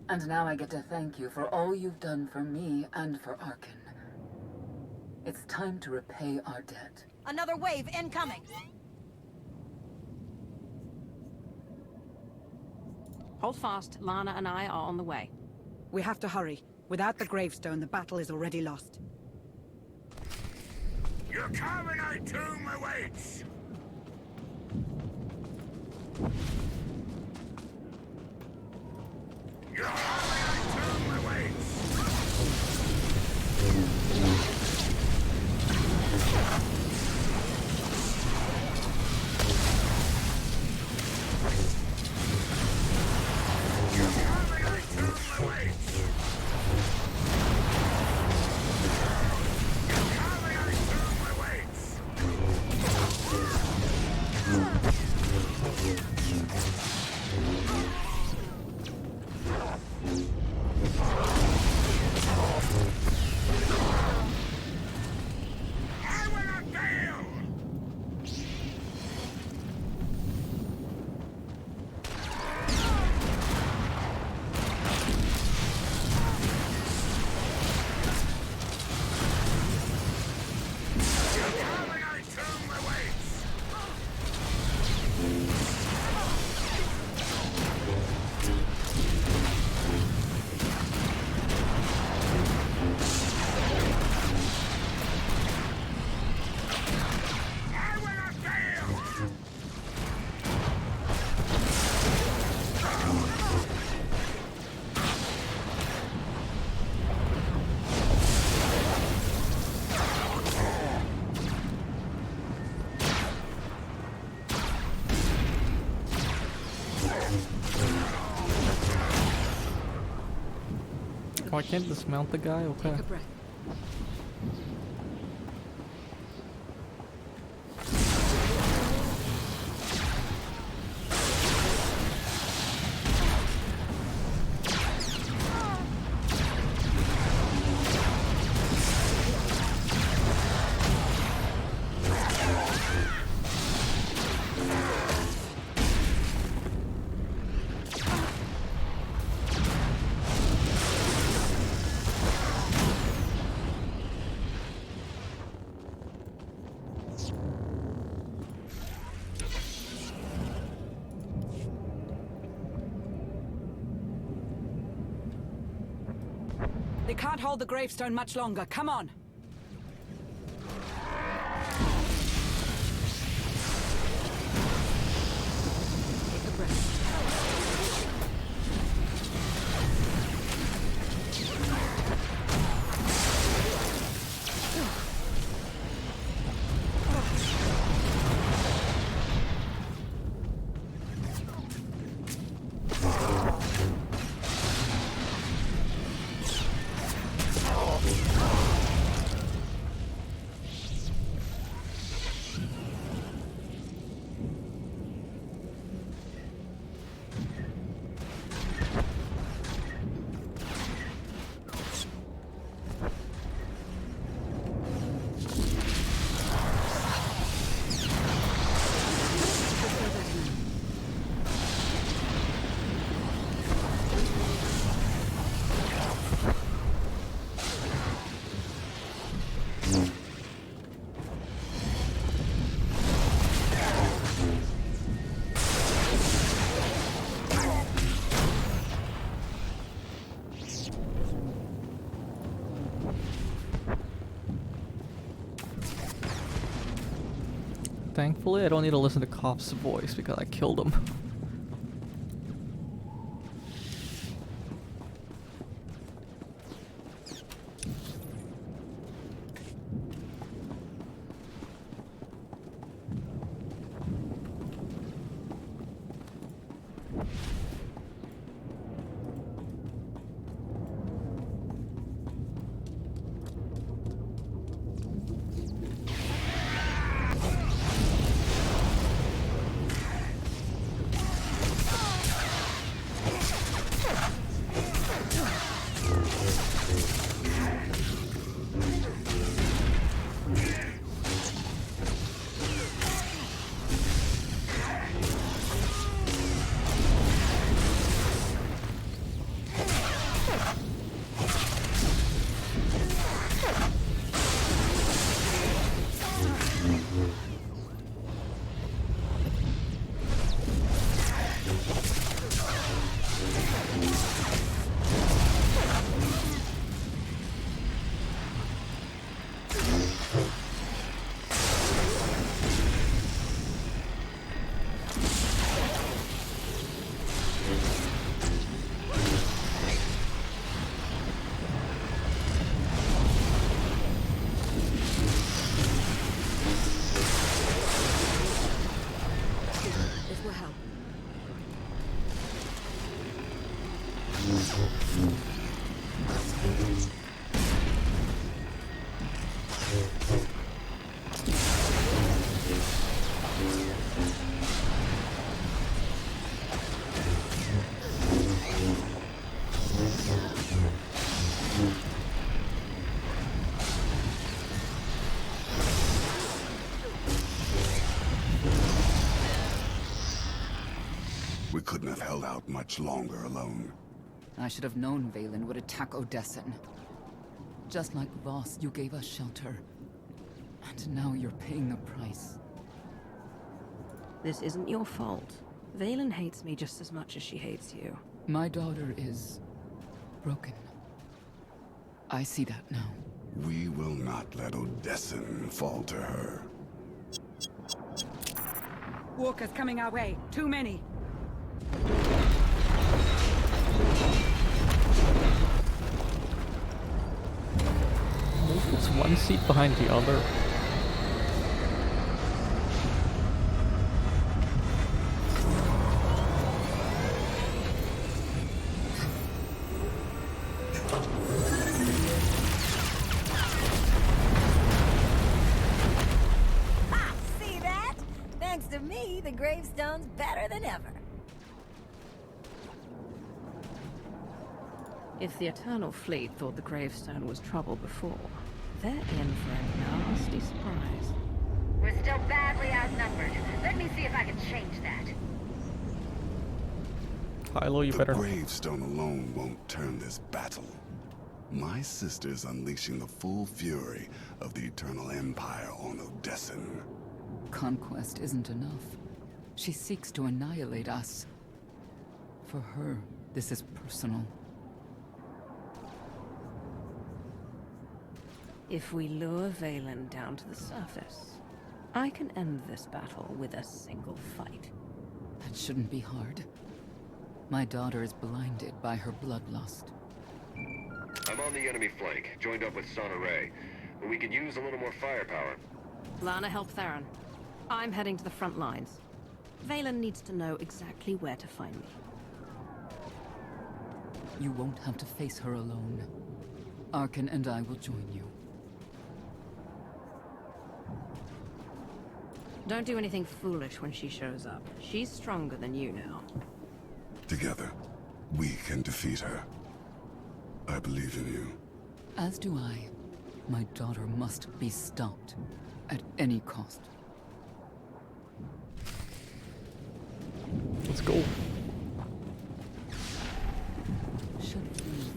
And now I get to thank you for all you've done for me and for Arkan. It's time to repay our debt. Another wave incoming! Hold fast. Lana and I are on the way. We have to hurry. Without the gravestone, the battle is already lost. Your carbonite tomb awaits! Your carbonite tomb awaits! Oh, I can't dismount the guy? Okay. Take a breath. They can't hold the gravestone much longer. Come on! Take a breath. Thankfully, I don't need to listen to Koph's voice because I killed him. couldn't have held out much longer alone. I should have known Valen would attack Odessen. Just like Voss, you gave us shelter. And now you're paying the price. This isn't your fault. Valen hates me just as much as she hates you. My daughter is broken. I see that now. We will not let Odessen fall to her. Walkers coming our way. Too many. It's one seat behind the other. Ha! See that? Thanks to me, the gravestone's better than ever. If the Eternal Fleet thought the gravestone was trouble before, they're in for a nasty surprise. We're still badly outnumbered. Let me see if I can change that. Kylo, you better. The gravestone alone won't turn this battle. My sister's unleashing the full fury of the Eternal Empire on Odessen. Conquest isn't enough. She seeks to annihilate us. For her, this is personal. If we lure Valen down to the surface, I can end this battle with a single fight. That shouldn't be hard. My daughter is blinded by her bloodlust. I'm on the enemy flank, joined up with Son Array, but we could use a little more firepower. Lana, help Theron. I'm heading to the front lines. Valen needs to know exactly where to find me. You won't have to face her alone. Arkin and I will join you. Don't do anything foolish when she shows up. She's stronger than you now. Together, we can defeat her. I believe in you. As do I. My daughter must be stopped. At any cost. Let's go. Should feel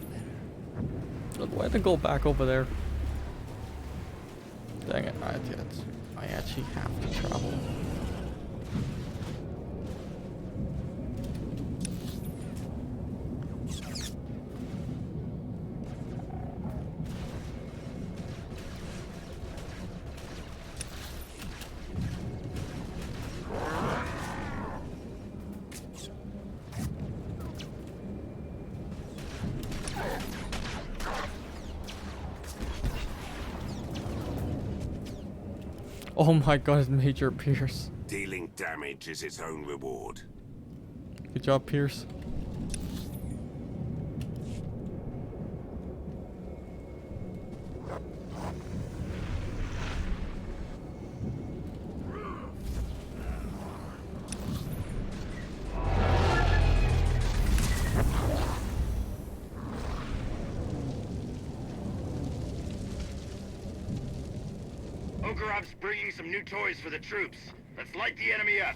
better. Do I have to go back over there? Dang it, I actually have to travel. Oh my god, it's Major Pierce. Dealing damage is its own reward. Good job, Pierce. Ogorov's bringing some new toys for the troops. Let's light the enemy up.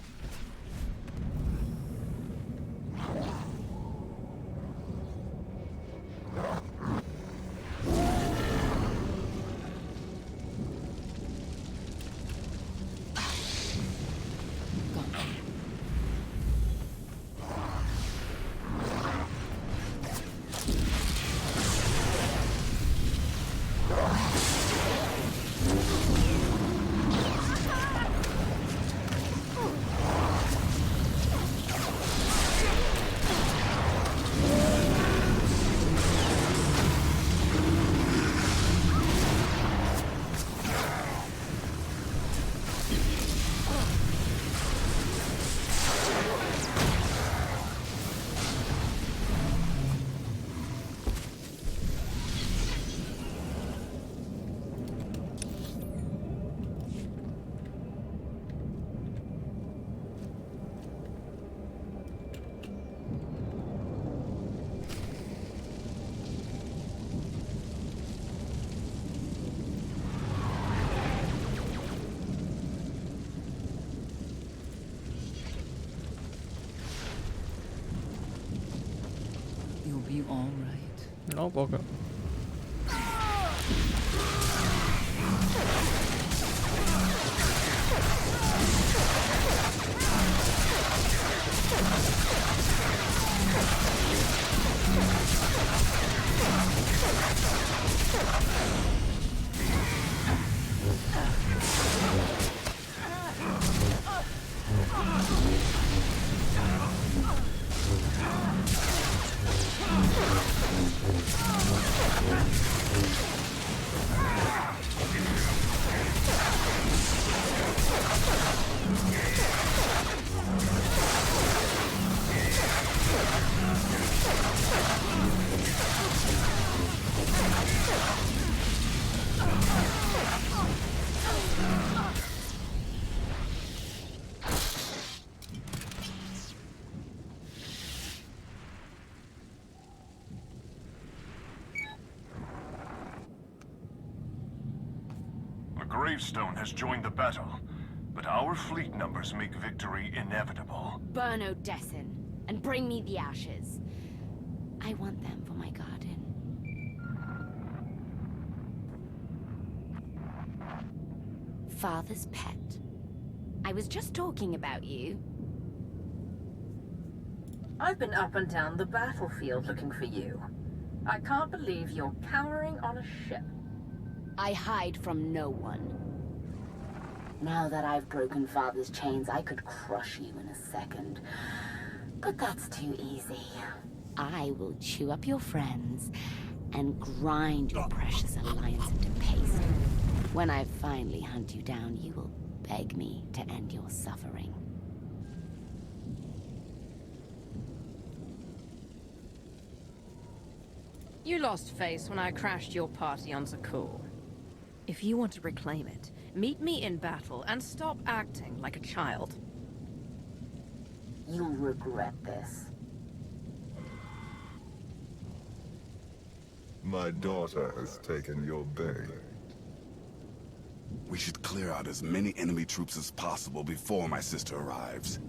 Oh, okay. The gravestone has joined the battle, but our fleet numbers make victory inevitable. Burn Odessen, and bring me the ashes. I want them for my garden. Father's pet. I was just talking about you. I've been up and down the battlefield looking for you. I can't believe you're cowering on a ship. I hide from no one. Now that I've broken Father's chains, I could crush you in a second. But that's too easy. I will chew up your friends and grind your precious alliance into paste. When I finally hunt you down, you will beg me to end your suffering. You lost face when I crashed your party on Zakur. If you want to reclaim it, meet me in battle and stop acting like a child. You'll regret this. My daughter has taken your bait. We should clear out as many enemy troops as possible before my sister arrives.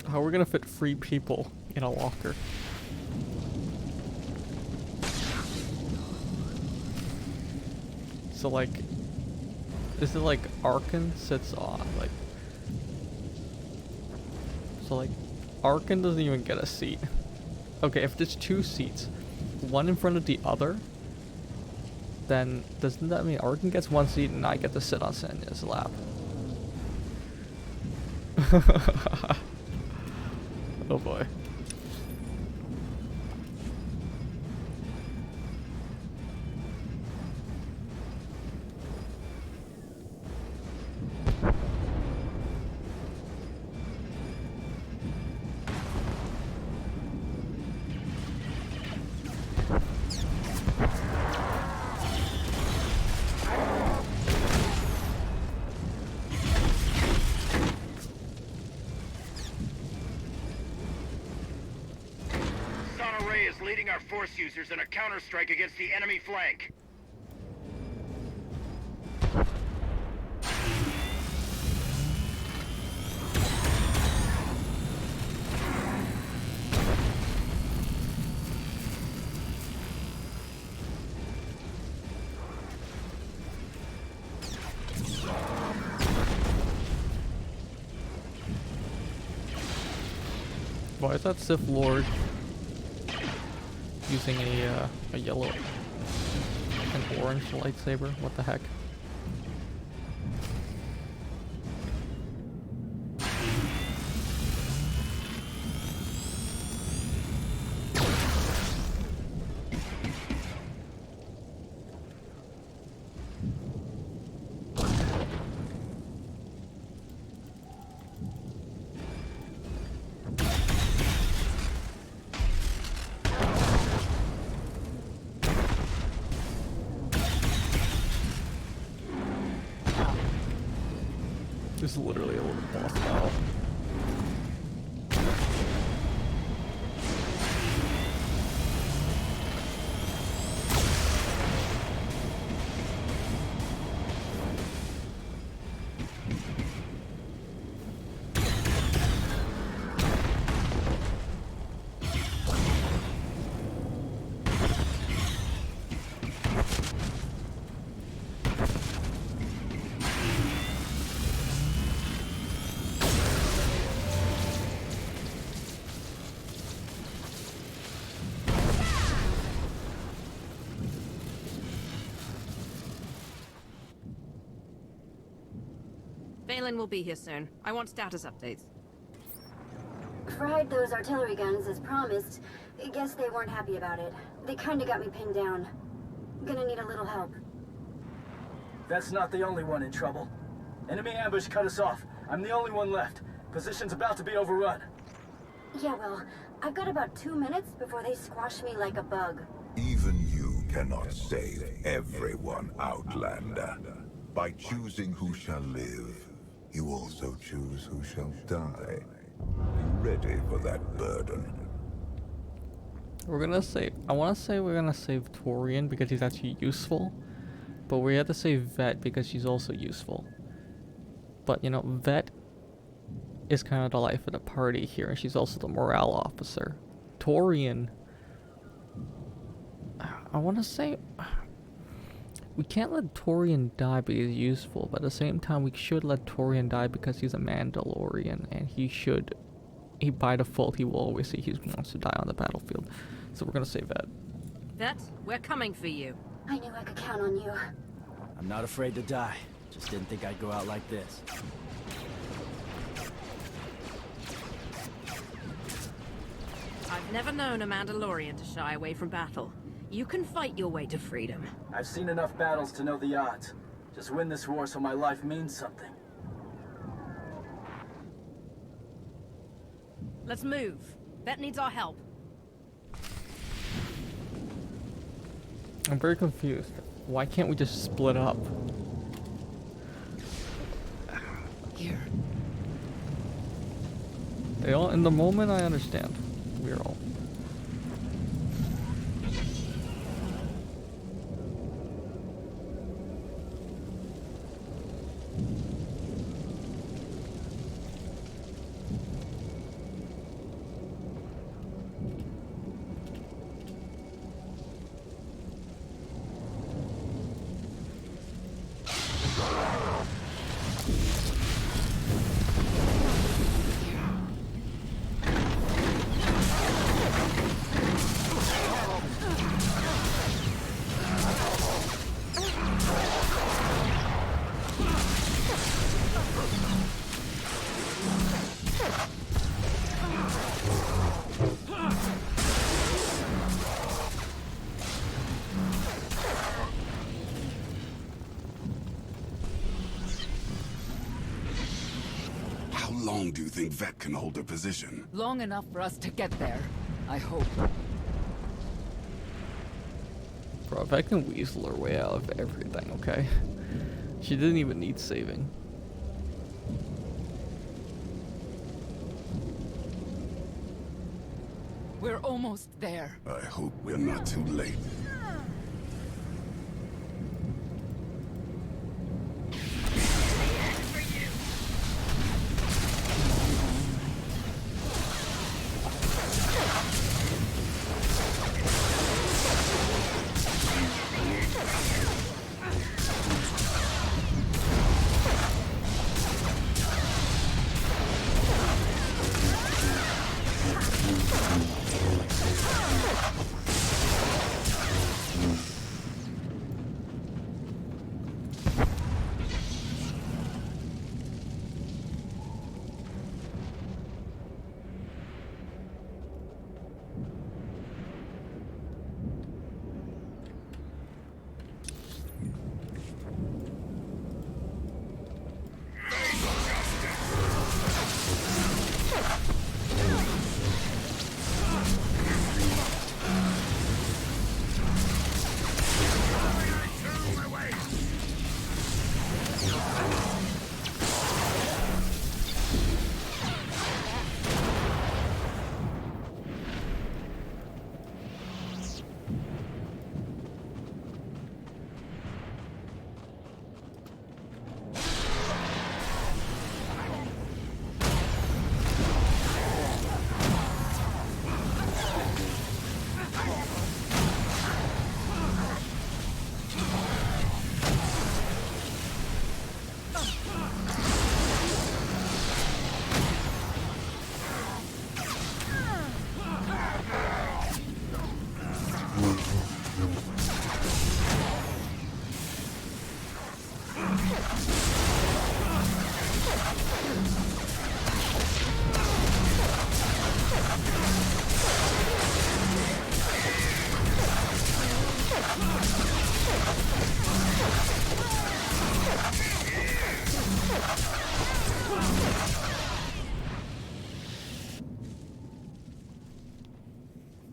How are we gonna fit 3 people in a locker? So like, is it like Arkan sits on like? So like, Arkan doesn't even get a seat. Okay, if there's 2 seats, one in front of the other, then doesn't that mean Arkan gets 1 seat and I get to sit on Senya's lap? Oh boy. Leading our force users in a counterstrike against the enemy flank. Why is that Sith Lord using a yellow and orange lightsaber? What the heck? This is literally a little boss battle. Valen will be here soon. I want status updates. Fried those artillery guns as promised. Guess they weren't happy about it. They kinda got me pinned down. Gonna need a little help. That's not the only one in trouble. Enemy ambush cut us off. I'm the only one left. Position's about to be overrun. Yeah, well, I've got about 2 minutes before they squash me like a bug. Even you cannot save everyone, Outlander. By choosing who shall live, you also choose who shall die. You ready for that burden? We're gonna save. I want to say we're gonna save Torian because he's actually useful, but we have to save Vet because she's also useful. But you know, Vet is kind of the life of the party here, and she's also the morale officer. Torian, I want to say we can't let Torian die because he's useful, but at the same time we should let Torian die because he's a Mandalorian, and he by default he will always say he wants to die on the battlefield. So we're gonna say Vet. Vet, we're coming for you. I knew I could count on you. I'm not afraid to die. Just didn't think I'd go out like this. I've never known a Mandalorian to shy away from battle. You can fight your way to freedom. I've seen enough battles to know the odds. Just win this war so my life means something. Let's move. Vet needs our help. I'm very confused. Why can't we just split up? Here. They all, in the moment I understand. We're all. How long do you think Vet can hold her position? Long enough for us to get there, I hope. Bro, if I can weasel her way out of everything, okay? She didn't even need saving. We're almost there. I hope we're not too late.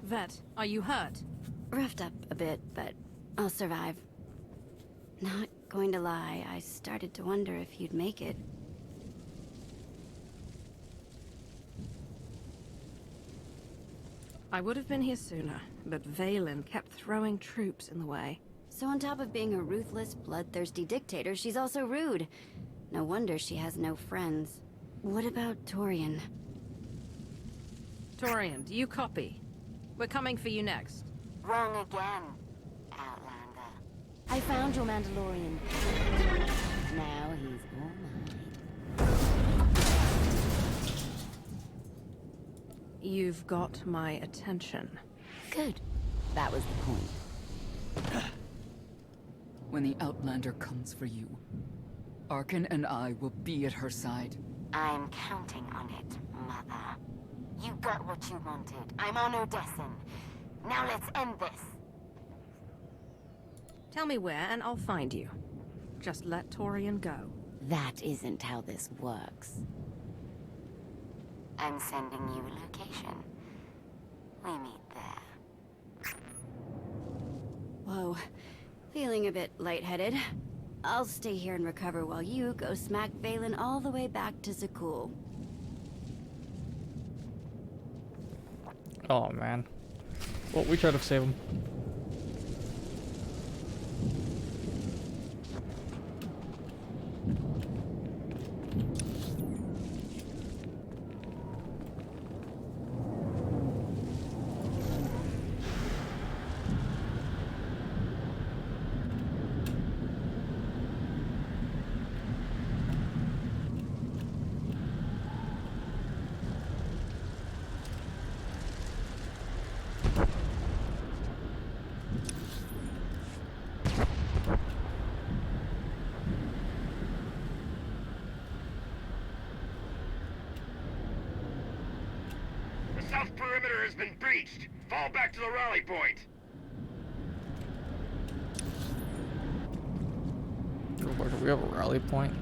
Vet, are you hurt? Roughed up a bit, but I'll survive. Not going to lie, I started to wonder if you'd make it. I would have been here sooner, but Valen kept throwing troops in the way. So on top of being a ruthless, bloodthirsty dictator, she's also rude. No wonder she has no friends. What about Torian? Torian, do you copy? We're coming for you next. Wrong again, Outlander. I found your Mandalorian. Now he's all mine. You've got my attention. Good. That was the point. When the Outlander comes for you, Arkin and I will be at her side. I'm counting on it, Mother. You got what you wanted. I'm on Odessen. Now let's end this. Tell me where, and I'll find you. Just let Torian go. That isn't how this works. I'm sending you a location. We meet there. Whoa. Feeling a bit lightheaded. I'll stay here and recover while you go smack Valen all the way back to Zakul. Oh man. Well, we tried to save him. South perimeter has been breached. Fall back to the rally point. Where do we have a rally point?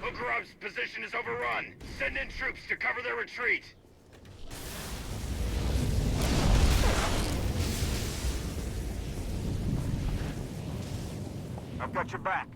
Ogorov's position is overrun. Send in troops to cover their retreat. I've got your back.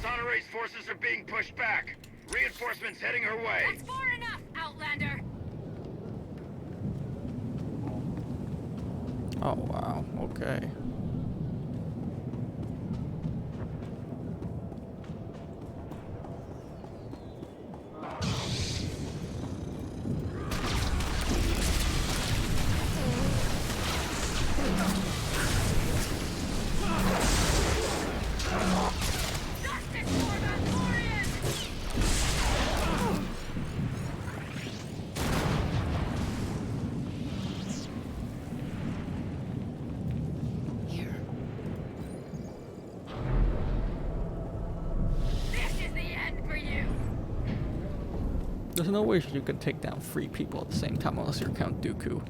Sonora's forces are being pushed back. Reinforcements heading her way. That's far enough, Outlander! Oh wow, okay. There's no way you can take down 3 people at the same time unless you're Count Dooku.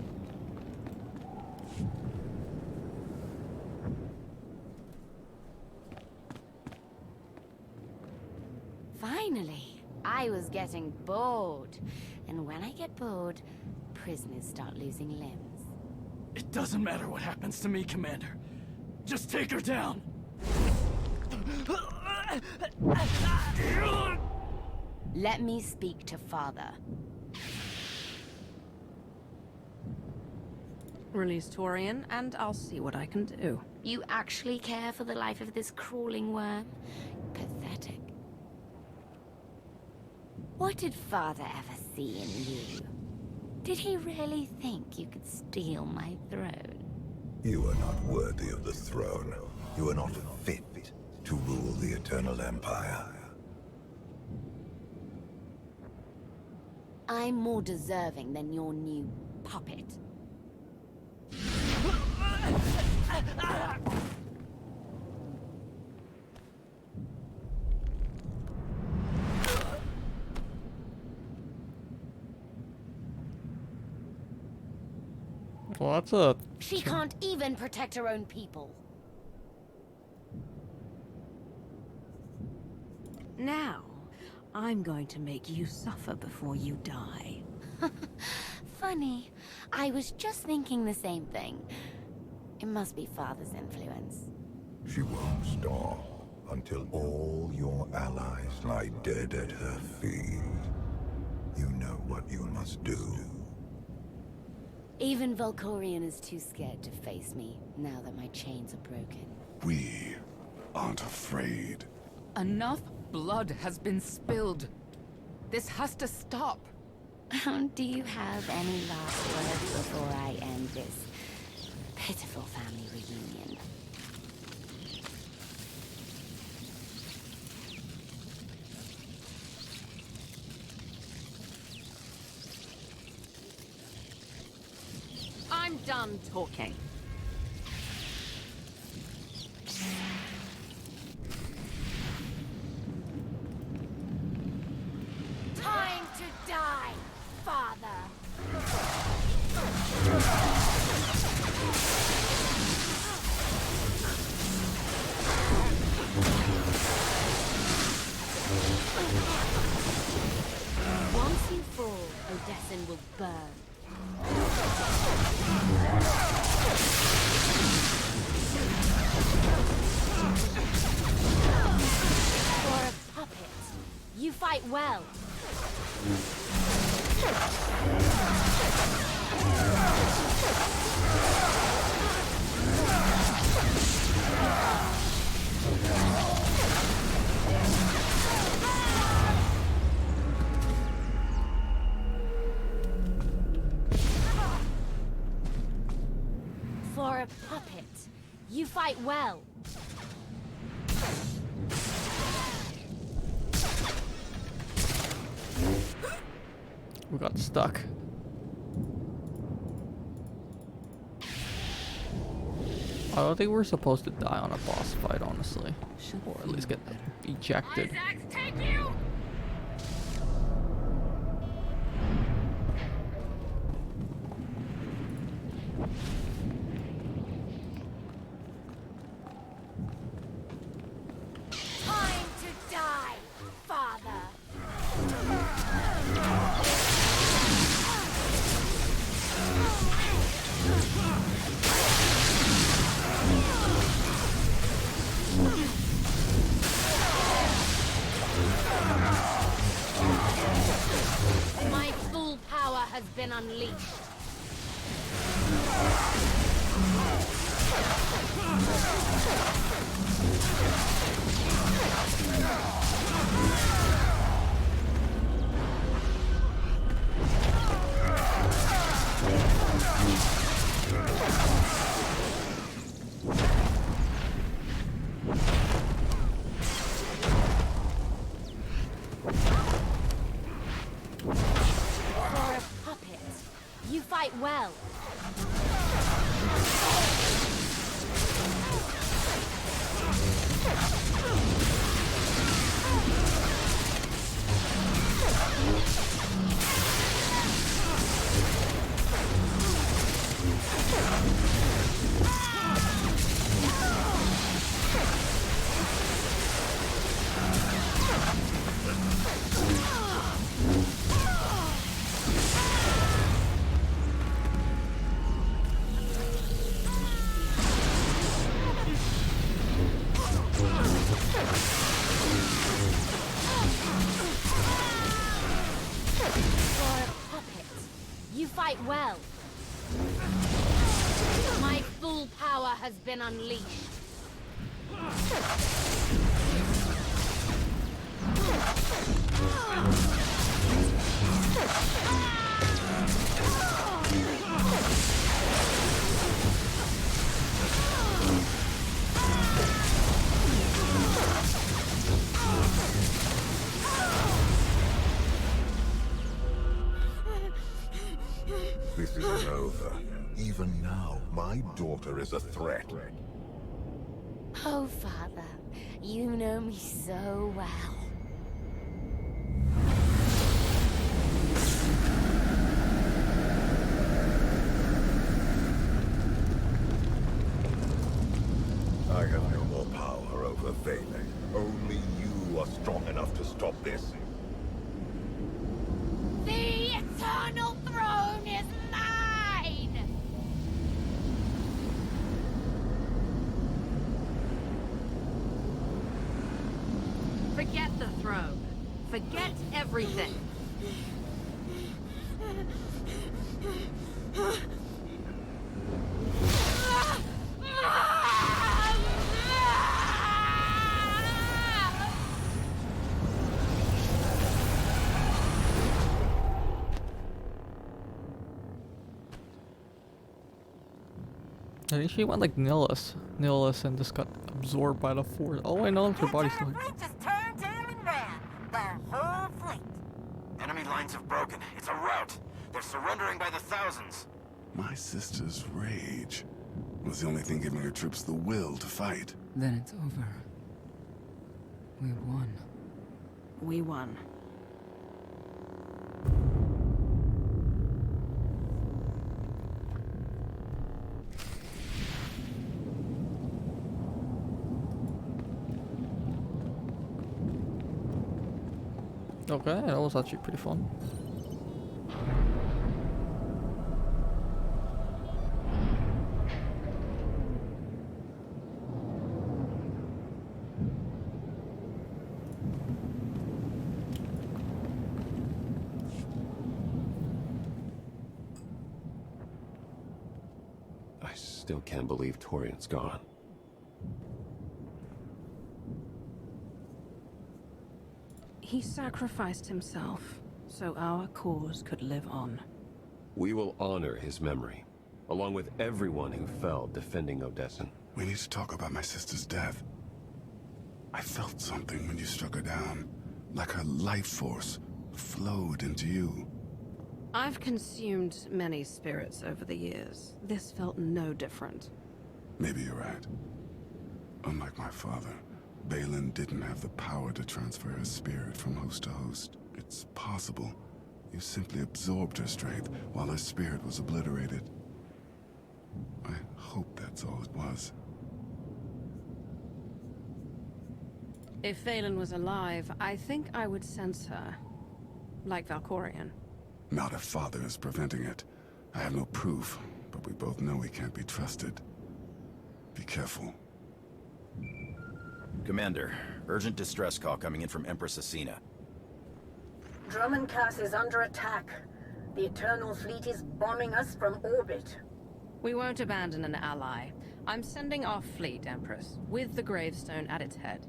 Finally, I was getting bored. And when I get bored, prisoners start losing limbs. It doesn't matter what happens to me, Commander. Just take her down. Let me speak to Father. Release Torian, and I'll see what I can do. You actually care for the life of this crawling worm? Pathetic. What did Father ever see in you? Did he really think you could steal my throne? You are not worthy of the throne. You are not fit to rule the Eternal Empire. I'm more deserving than your new puppet. Well, that's a... She can't even protect her own people. Now, I'm going to make you suffer before you die. Funny. I was just thinking the same thing. It must be Father's influence. She won't stop until all your allies lie dead at her feet. You know what you must do. Even Valkorion is too scared to face me, now that my chains are broken. We aren't afraid. Enough blood has been spilled. This has to stop. Do you have any last words before I end this pitiful family reunion? I'm done talking. Time to die, Father! Once you fall, Odessin will burn. For a puppet, you fight well. For a puppet, you fight well. We got stuck. I don't think we're supposed to die on a boss fight, honestly. Or at least get ejected. Take you! Time to die, Father! My full power has been unleashed. For a puppet, you fight well. fight well. My full power has been unleashed. This isn't over. Even now, my daughter is a threat. Oh, Father, you know me so well. I have no more power over Valen. Only you are strong enough to stop this. The Eternal Throne is mine! Forget the throne. Forget everything. I think she went like Nihilus, and just got absorbed by the force. Oh, I know her body's still. Just turned tail and ran. The whole fleet. Enemy lines have broken. It's a rout. They're surrendering by the thousands. My sister's rage was the only thing giving her troops the will to fight. Then it's over. We won. We won. Okay, that was actually pretty fun. I still can't believe Torian's gone. He sacrificed himself so our cause could live on. We will honor his memory, along with everyone who fell defending Odessen. We need to talk about my sister's death. I felt something when you struck her down, like her life force flowed into you. I've consumed many spirits over the years. This felt no different. Maybe you're right. Unlike my father, Valen didn't have the power to transfer her spirit from host to host. It's possible you simply absorbed her strength while her spirit was obliterated. I hope that's all it was. If Valen was alive, I think I would sense her. Like Valkorion. Not if father is preventing it. I have no proof, but we both know he can't be trusted. Be careful. Commander, urgent distress call coming in from Empress Asina. Drummondcast is under attack. The Eternal Fleet is bombing us from orbit. We won't abandon an ally. I'm sending our fleet, Empress, with the gravestone at its head.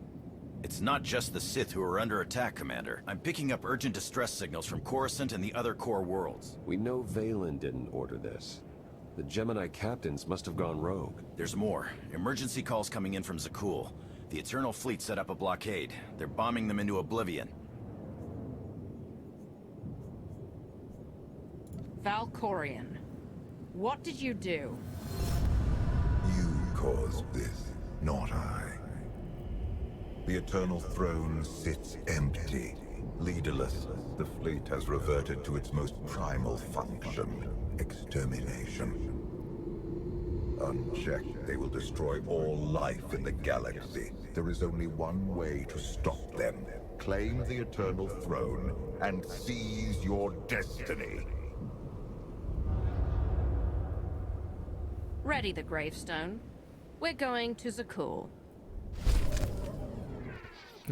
It's not just the Sith who are under attack, Commander. I'm picking up urgent distress signals from Coruscant and the other core worlds. We know Valen didn't order this. The Gemini captains must have gone rogue. There's more. Emergency calls coming in from Zakul. The Eternal Fleet set up a blockade. They're bombing them into oblivion. Valkorion, what did you do? You caused this, not I. The Eternal Throne sits empty, leaderless. The fleet has reverted to its most primal function, extermination. Unchecked, they will destroy all life in the galaxy. There is only one way to stop them. Claim the Eternal Throne and seize your destiny. Ready the gravestone. We're going to Zakul.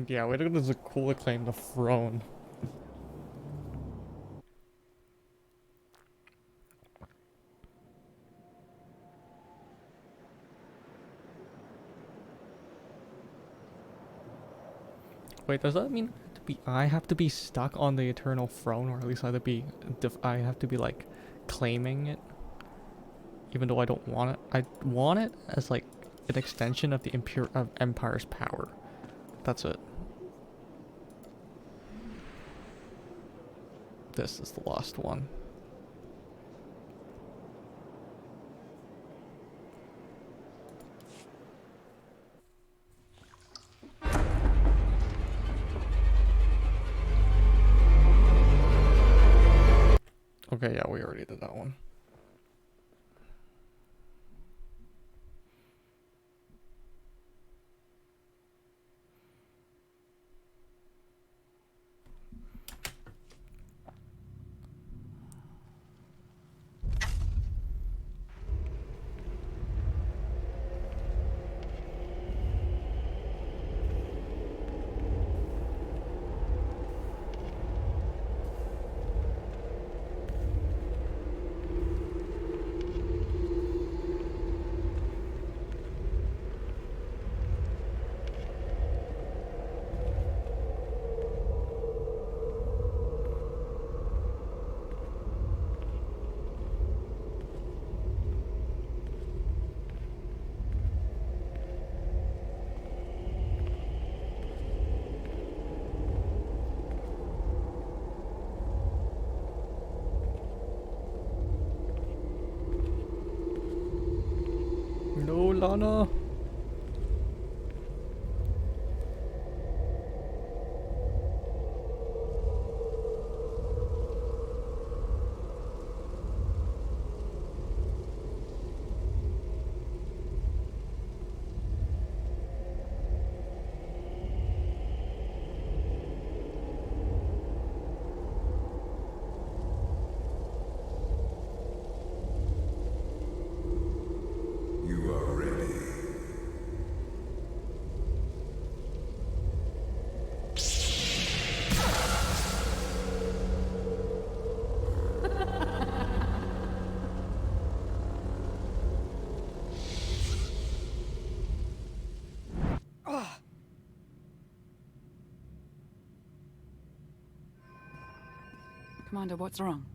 Yeah, we're gonna Zakul to claim the throne. Wait, does that mean I have to be stuck on the eternal throne, or at least I have to be like claiming it, even though I don't want it. I want it as like an extension of the Empire's power. That's it. This is the last one. Okay, yeah, we already did that one. No, Lana. You are ready. Commander, what's wrong?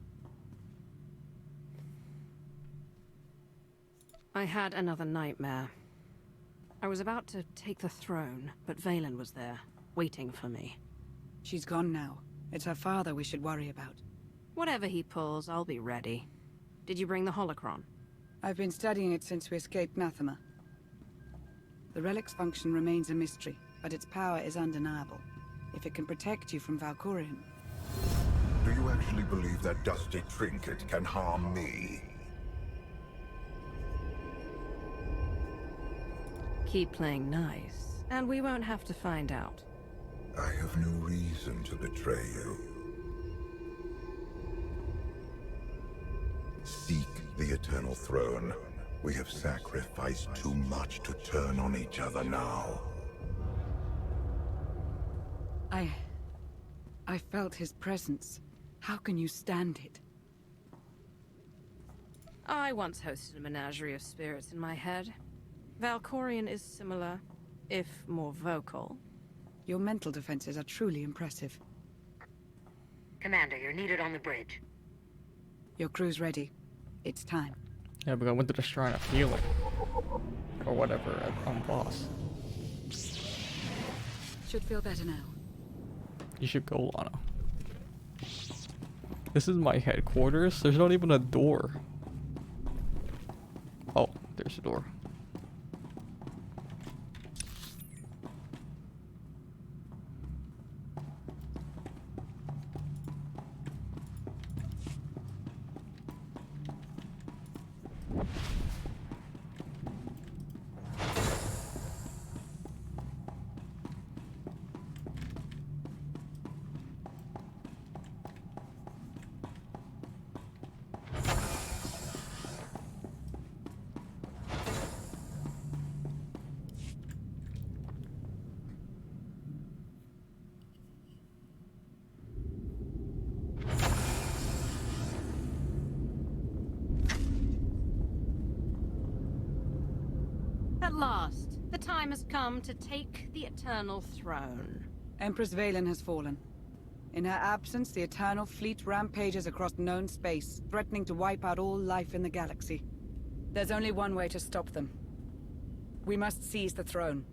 I had another nightmare. I was about to take the throne, but Valen was there, waiting for me. She's gone now. It's her father we should worry about. Whatever he pulls, I'll be ready. Did you bring the holocron? I've been studying it since we escaped Nathema. The relic's function remains a mystery, but its power is undeniable. If it can protect you from Valkorion. Do you actually believe that dusty trinket can harm me? Keep playing nice, and we won't have to find out. I have no reason to betray you. Seek the Eternal Throne. We have sacrificed too much to turn on each other now. I felt his presence. How can you stand it? I once hosted a menagerie of spirits in my head. Valkorion is similar, if more vocal. Your mental defenses are truly impressive. Commander, you're needed on the bridge. Your crew's ready. It's time. Yeah, but I went to the Shrine of Healing. Or whatever, on boss. Should feel better now. You should go, Lana. This is my headquarters. There's not even a door. Oh, there's a door. At last, the time has come to take the Eternal Throne. Empress Valen has fallen. In her absence, the Eternal Fleet rampages across known space, threatening to wipe out all life in the galaxy. There's only one way to stop them. We must seize the throne.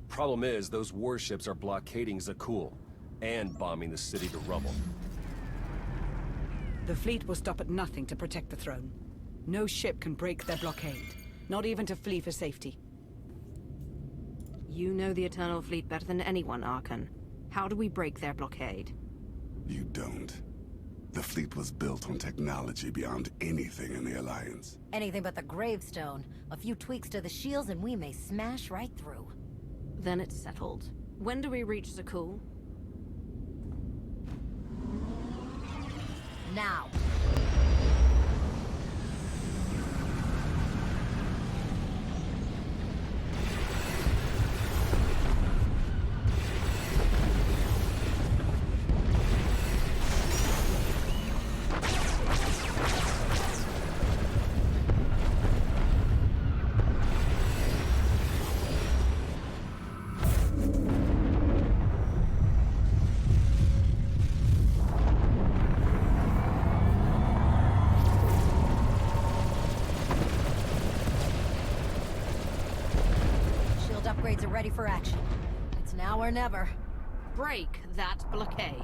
Problem is, those warships are blockading Zakul, and bombing the city to rubble. The fleet will stop at nothing to protect the throne. No ship can break their blockade, not even to flee for safety. You know the Eternal Fleet better than anyone, Archon. How do we break their blockade? You don't. The fleet was built on technology beyond anything in the Alliance. Anything but the gravestone. A few tweaks to the shields and we may smash right through. Then it's settled. When do we reach Zakul? Now. Upgrades are ready for action. It's now or never. Break that blockade.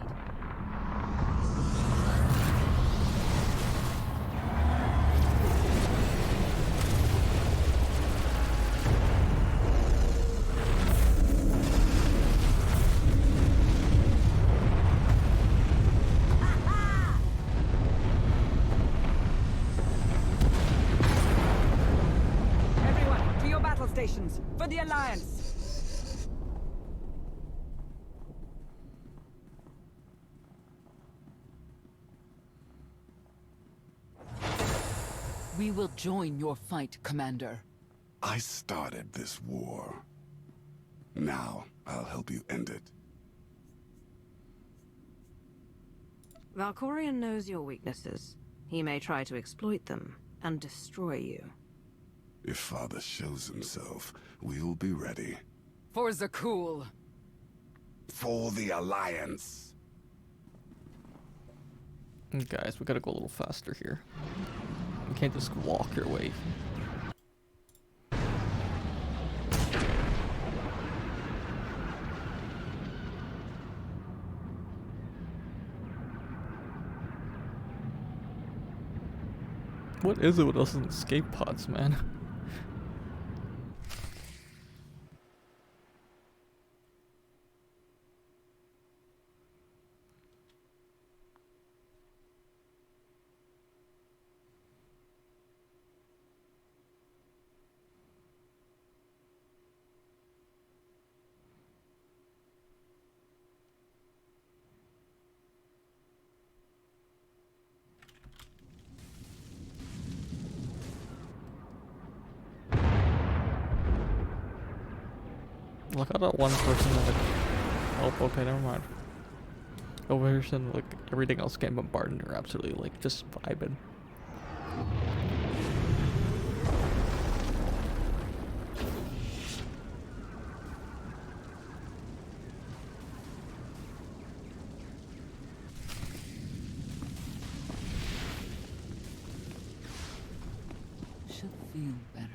Everyone, to your battle stations, for the Alliance! We will join your fight, Commander. I started this war. Now, I'll help you end it. Valkorion knows your weaknesses. He may try to exploit them and destroy you. If Father shows himself, we'll be ready. For Zakul. For the Alliance. Guys, we gotta go a little faster here. You can't just walk your way. What is it with us in escape pods, man? Look at that one person that oh, okay, never mind. Over here saying like everything else getting bombarded or absolutely like just vibing. Should feel better.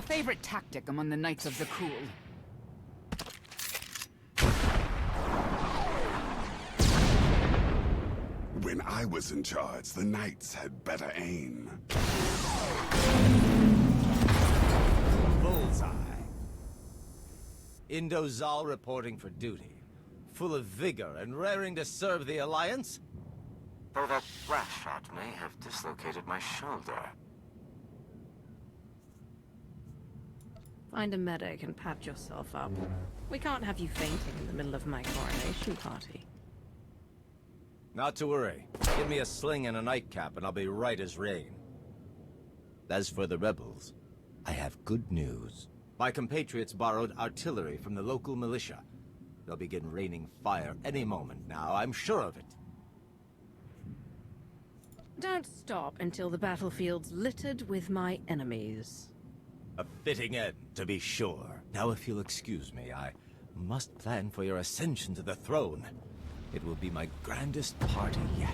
favorite tactic among the Knights of the Cool. When I was in charge, the Knights had better aim. Bullseye. Indozal reporting for duty. Full of vigor and raring to serve the Alliance? Though that blast shot may have dislocated my shoulder. Find a medic and patch yourself up. We can't have you fainting in the middle of my coronation party. Not to worry. Give me a sling and a nightcap and I'll be right as rain. As for the rebels, I have good news. My compatriots borrowed artillery from the local militia. They'll begin raining fire any moment now, I'm sure of it. Don't stop until the battlefield's littered with my enemies. A fitting end, to be sure. Now if you'll excuse me, I must plan for your ascension to the throne. It will be my grandest party yet.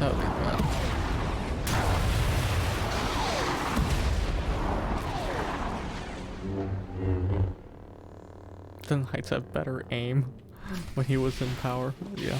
Oh, wow. The Knights have better aim when he was in power. Yeah.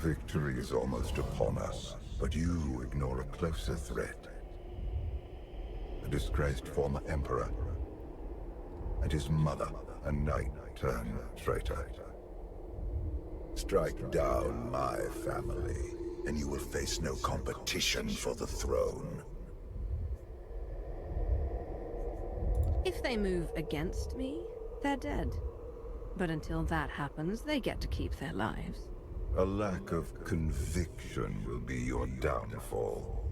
Victory is almost upon us, but you ignore a closer threat. A disgraced former emperor, and his mother, a knight turned traitor. Strike down my family, and you will face no competition for the throne. If they move against me, they're dead. But until that happens, they get to keep their lives. A lack of conviction will be your downfall.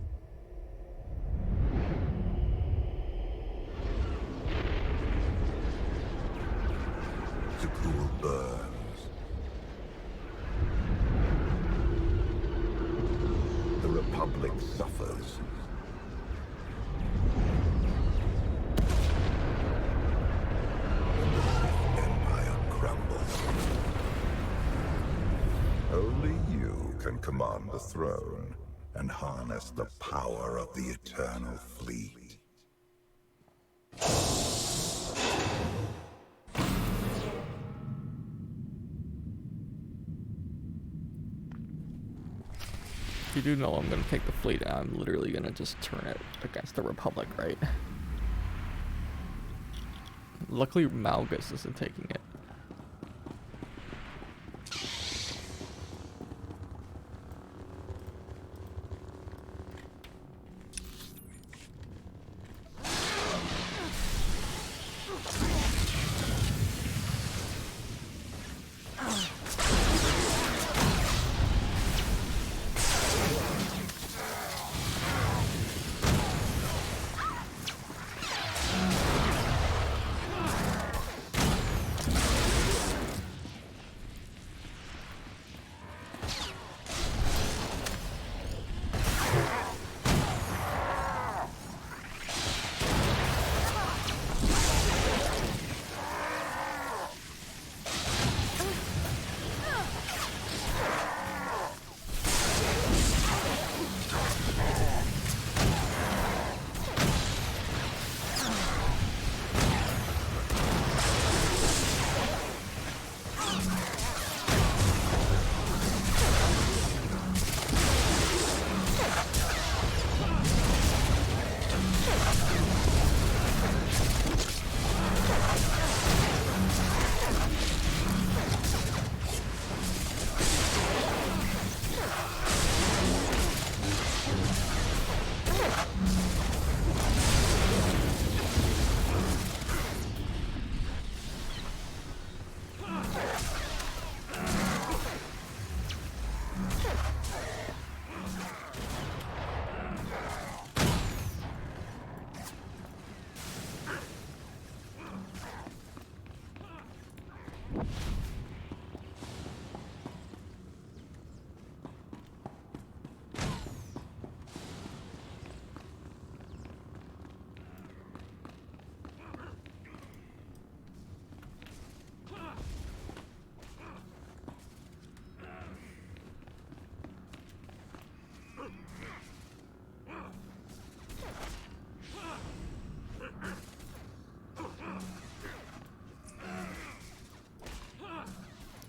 The cool burns. The Republic suffers. And the Sith Empire crumbles. Only you can command the throne and harness the power of the Eternal Fleet. You do know I'm gonna take the fleet, and I'm literally gonna just turn it against the Republic, right? Luckily, Malgus isn't taking it.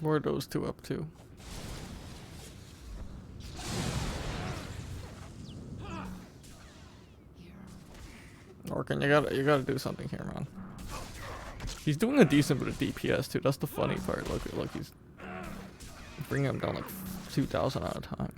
What are those two up to? Orkin, you gotta do something here, man. He's doing a decent bit of DPS too. That's the funny part. Look, he's bringing him down like 2,000 at a time.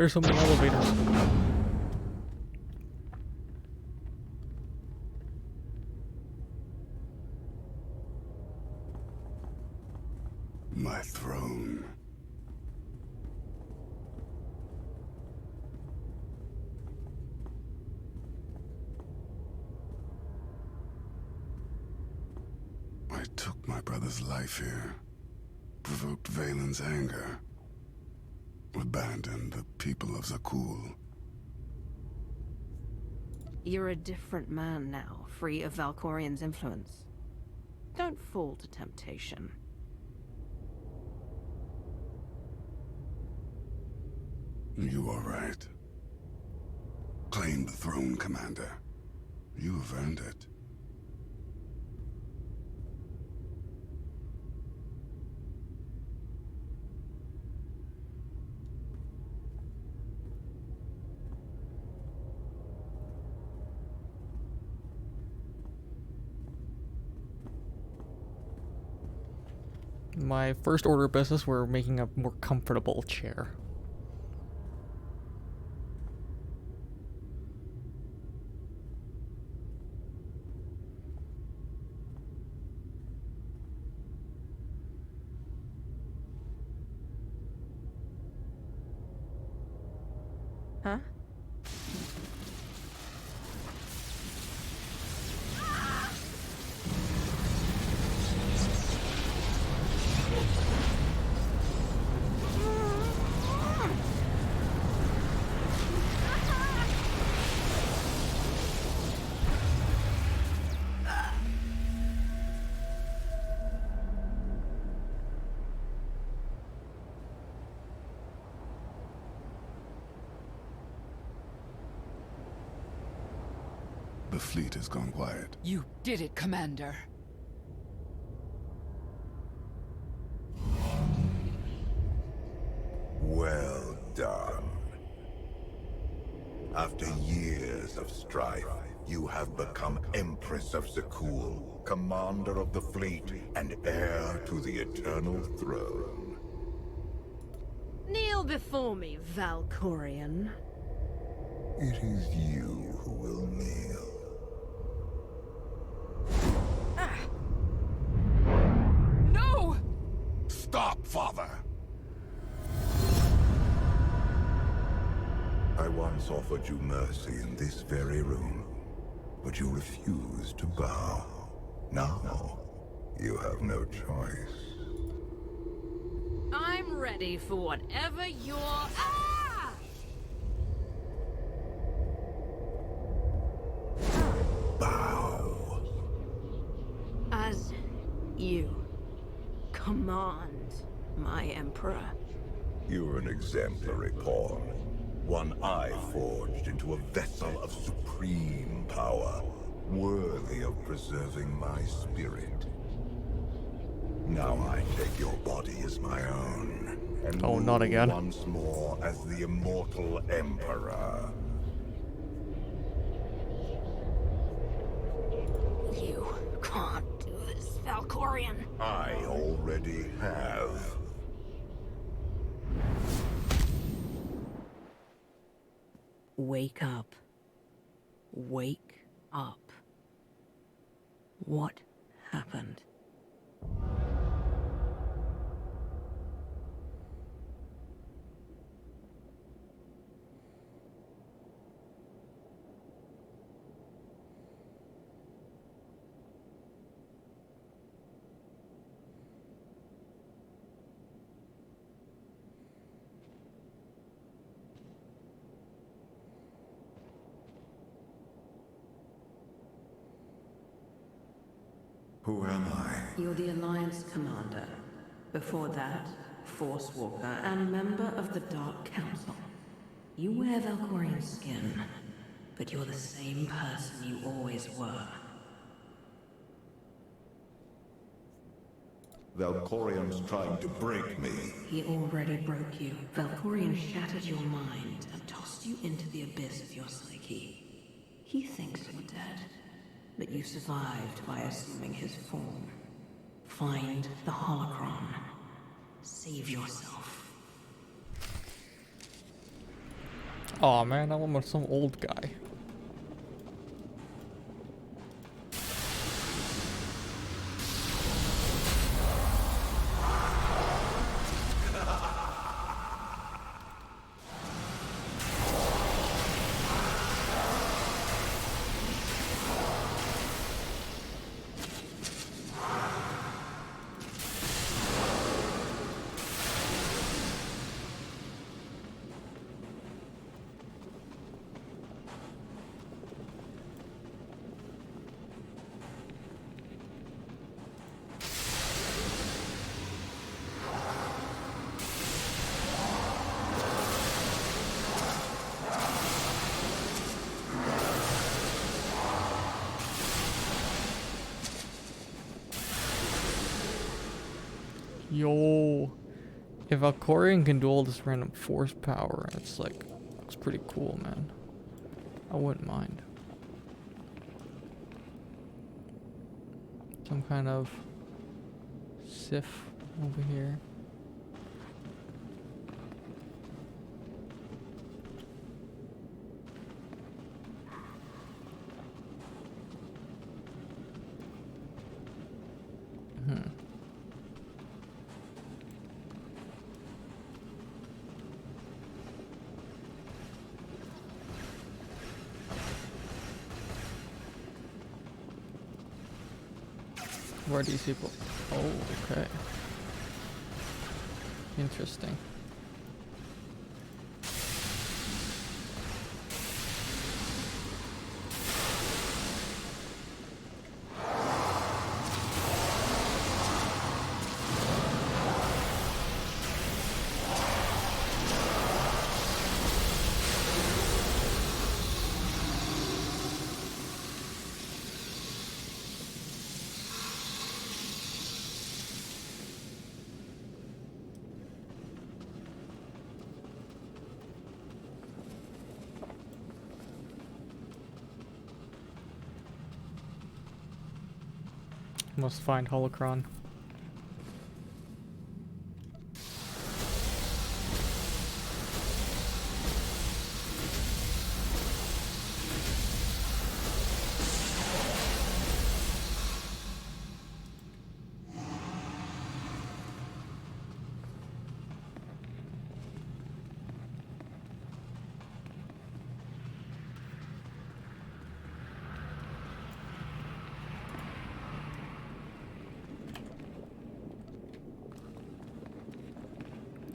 are so many elevators? My throne. I took my brother's life here, provoked Valen's anger, abandoned the people of Zakul. You're a different man now, free of Valkorian's influence. Don't fall to temptation. You are right. Claim the throne, Commander. You have earned it. My first order of business, we're making a more comfortable chair. Huh? The fleet has gone quiet. You did it, Commander. Well done. After years of strife, you have become Empress of Zakul, commander of the fleet, and heir to the eternal throne. Kneel before me, Valkorian. It is you who will kneel. No! Stop, Father! I once offered you mercy in this very room, but you refused to bow. Now, you have no choice. I'm ready for whatever you're... Ah! Bow. As you command, my Emperor. You're an exemplary pawn. One I forged into a vessel of supreme power, worthy of preserving my spirit. Now I take your body as my own, and Oh, not again. once more as the immortal Emperor. You can't do this, Valkorian. I already have. Wake up. Wake up. What happened? Who am I? You're the Alliance Commander. Before that, Force Walker and member of the Dark Council. You wear Valkorian skin, but you're the same person you always were. Valkorian's trying to break me. He already broke you. Valkorian shattered your mind and tossed you into the abyss of your psyche. He thinks you're dead, but you survived by assuming his form. Find the holocron. Save yourself. Aw man, I want some old guy. Yo, if Valkorion can do all this random force power, it's like, it's pretty cool, man. I wouldn't mind. Some kind of Sif over here. Where are these people? Oh, okay. Interesting. Must find Holocron.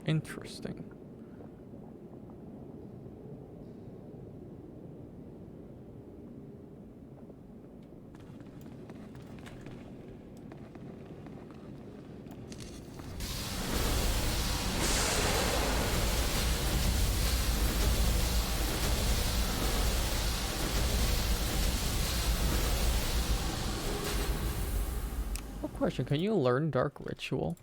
Interesting. One question, can you learn Dark Ritual?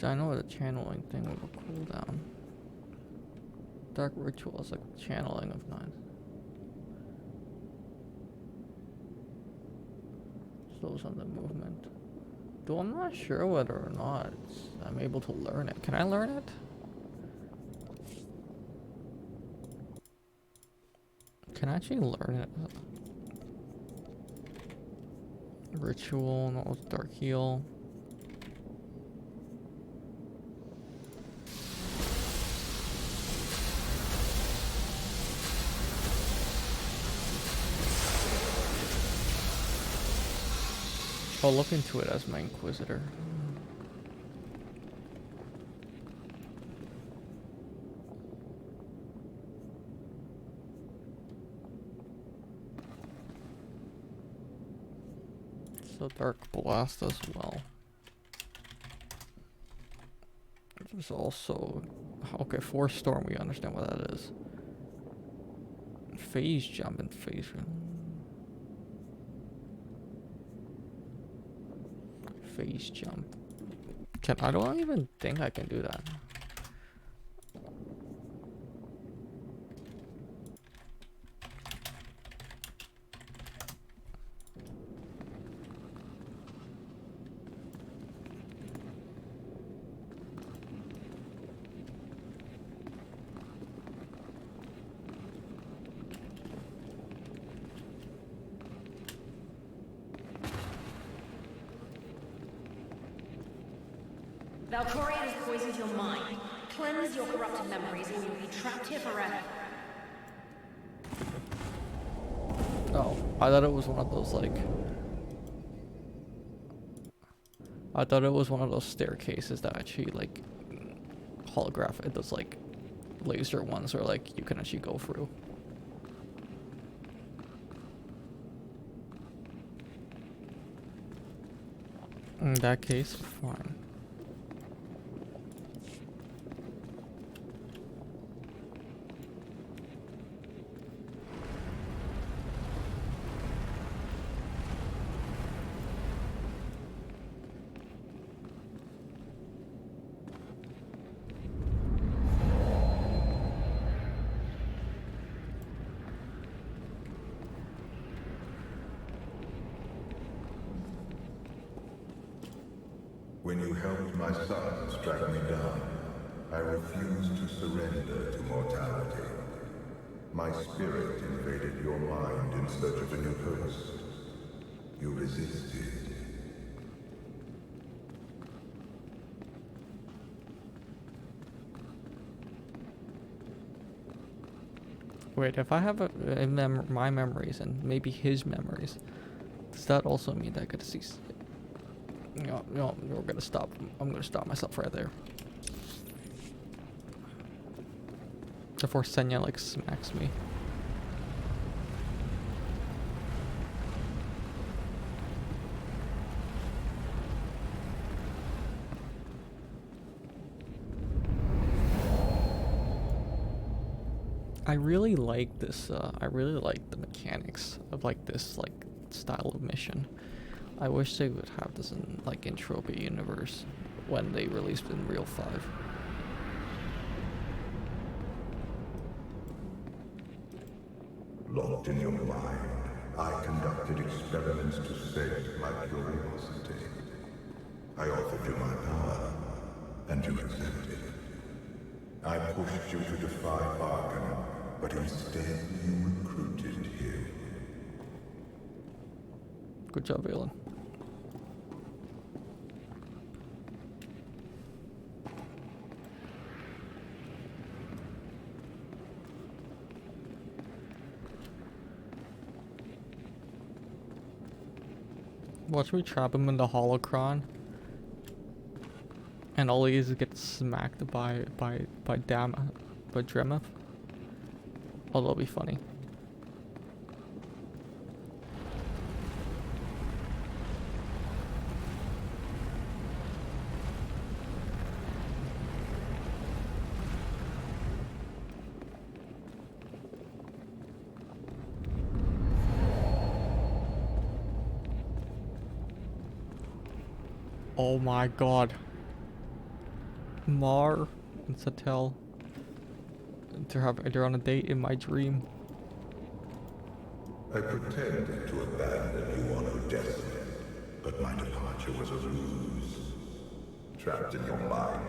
I know the channeling thing with a cooldown. Dark Ritual is like channeling of 9. Slows on the movement. Though I'm not sure whether or not I'm able to learn it. Can I learn it? Can I actually learn it? Ritual, no, Dark Heal. I'll look into it as my Inquisitor. So Dark Blast as well. There's also... Okay, Force Storm, we understand what that is. phase jump and phase. Phase jump. I don't even think I can do that. Valkyria has poisoned your mind. Cleanse your corrupted memories or you'll be trapped here forever. Oh, I thought it was one of those like... I thought it was one of those staircases that actually like holographic, those like laser ones where like you can actually go through. In that case, fine. When you helped my sons track me down, I refused to surrender to mortality. My spirit invaded your mind in search of a new host. You resisted. Wait, if I have my memories and maybe his memories, does that also mean that I could see? No, we're gonna stop. I'm gonna stop myself right there. Before Senya like smacks me. I really like this. I really like the mechanics of like this like style of mission. I wish they would have this in like Entropy Universe when they released in Real 5. Locked in your mind, I conducted experiments to save my curiosity. I offered you my power, and you accepted. I pushed you to defy Arkham, but instead you recruited him. Good job, Valen. Watch me trap him in the holocron, and all he is get smacked by Dremeth. Oh, that'll be funny. Oh my god. Mar and Satel. They're on a date in my dream. I pretended to abandon you on Odessa, but my departure was a ruse. Trapped in your mind,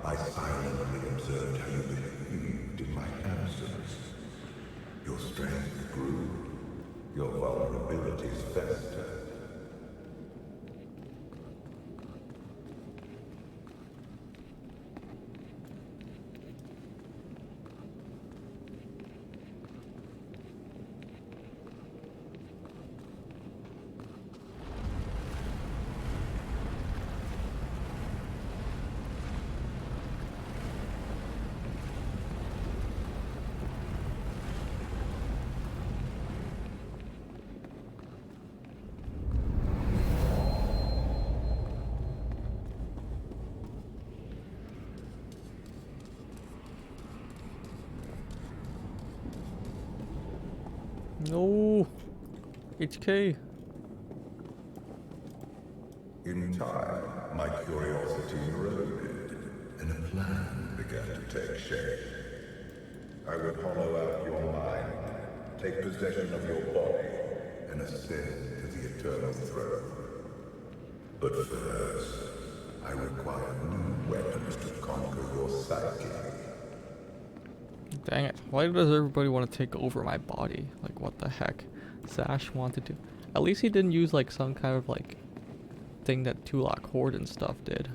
I silently observed how you behaved in my absence. Your strength grew, your vulnerabilities festered. No. HK. In time, my curiosity eroded, and a plan began to take shape. I would hollow out your mind, take possession of your body, and ascend to the eternal throne. But first, I require new weapons to conquer your psyche. Dang it. Why does everybody want to take over my body? Like, what the heck? Zash wanted to. At least he didn't use, like, some kind of, like, thing that Tulak Horde and stuff did.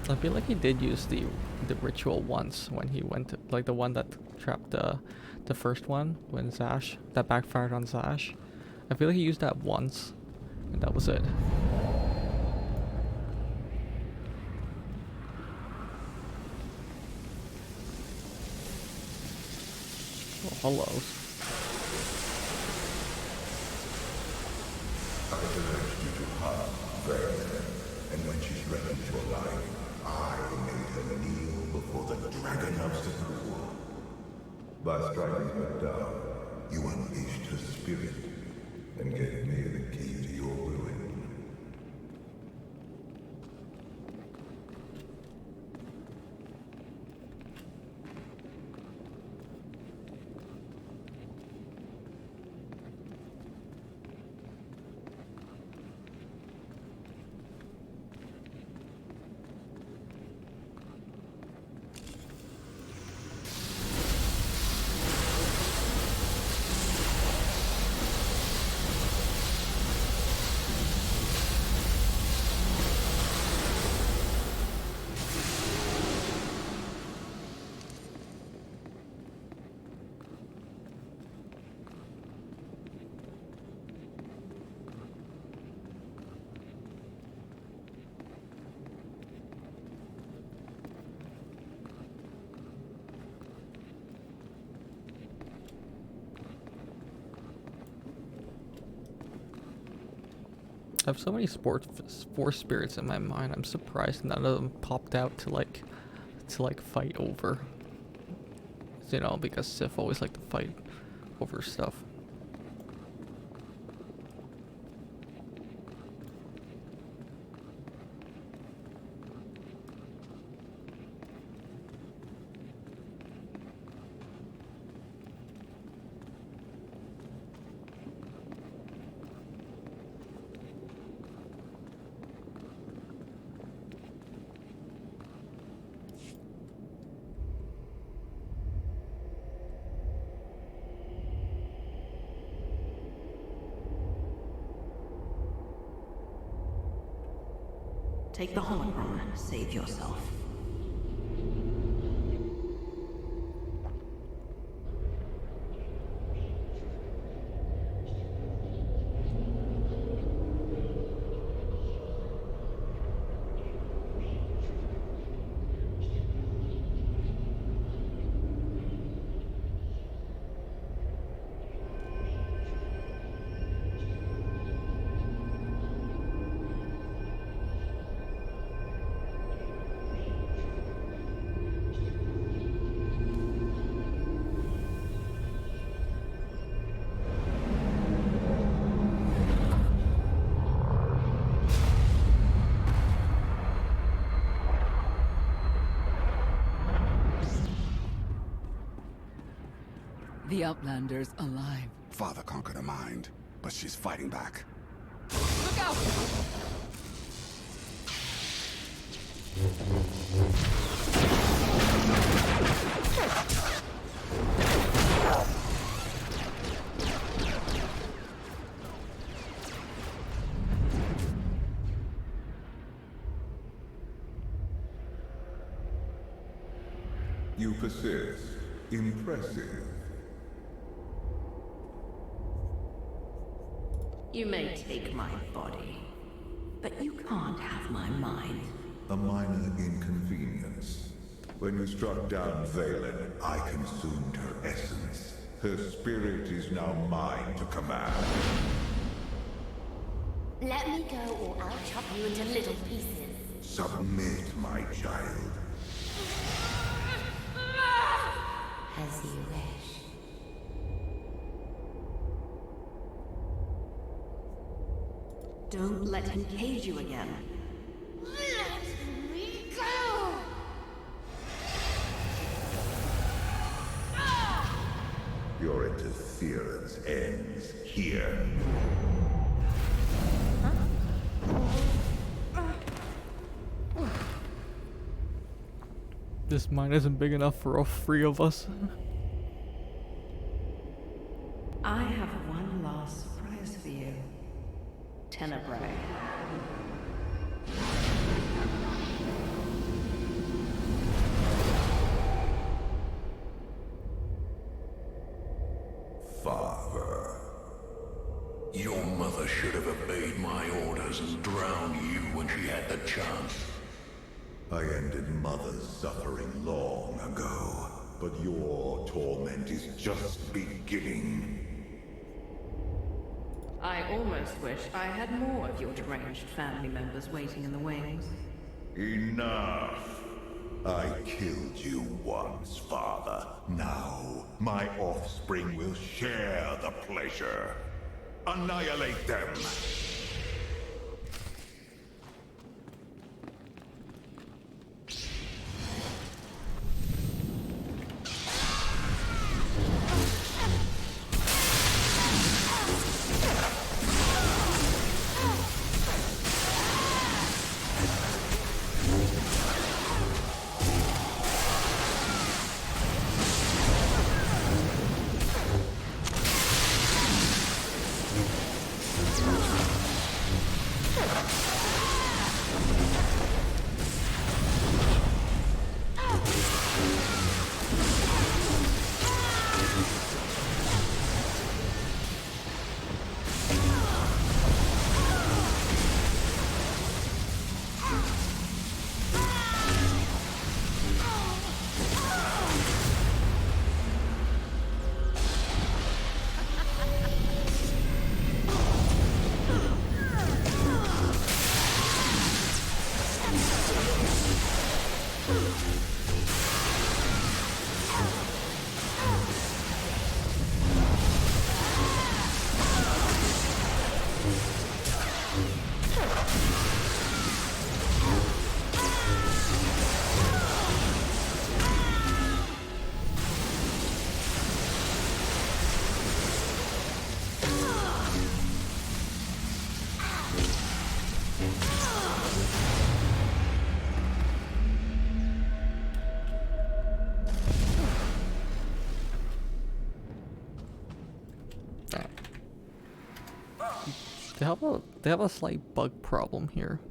I feel like he did use the ritual once when he went to, like, the one that trapped the first one when Zash, that backfired on Zash. I feel like he used that once and that was it. Oh, hello. I urged you to hunt Valen, and when she's ready for life, I made her kneel before the dragon of SWTOR. By striking her down, you unleashed her spirit and gave me the key to your ruin. I have so many force spirits in my mind. I'm surprised none of them popped out to fight over. You know, because Sith always like to fight over stuff. Take the holocron, save yourself. The Outlander's alive. Father conquered her mind, but she's fighting back. Look out! You persist. Impressive. You may take my body, but you can't have my mind. A minor inconvenience. When you struck down Valen, I consumed Her spirit is now mine to command. Let me go or I'll chop you into little pieces. Submit, my child. As you wish. Don't let him cage you again. Let me go! Your interference ends here. This mine isn't big enough for all three of us. I have one last surprise for you. Tenebrae. Father. Your mother should have obeyed my orders and drowned you when she had the chance. I ended Mother's suffering long ago, but your torment is just beginning. I almost wish I had more of your deranged family members waiting in the wings. Enough! I killed you once, Father. Now, my offspring will share the pleasure. Annihilate them! They have a slight bug problem here.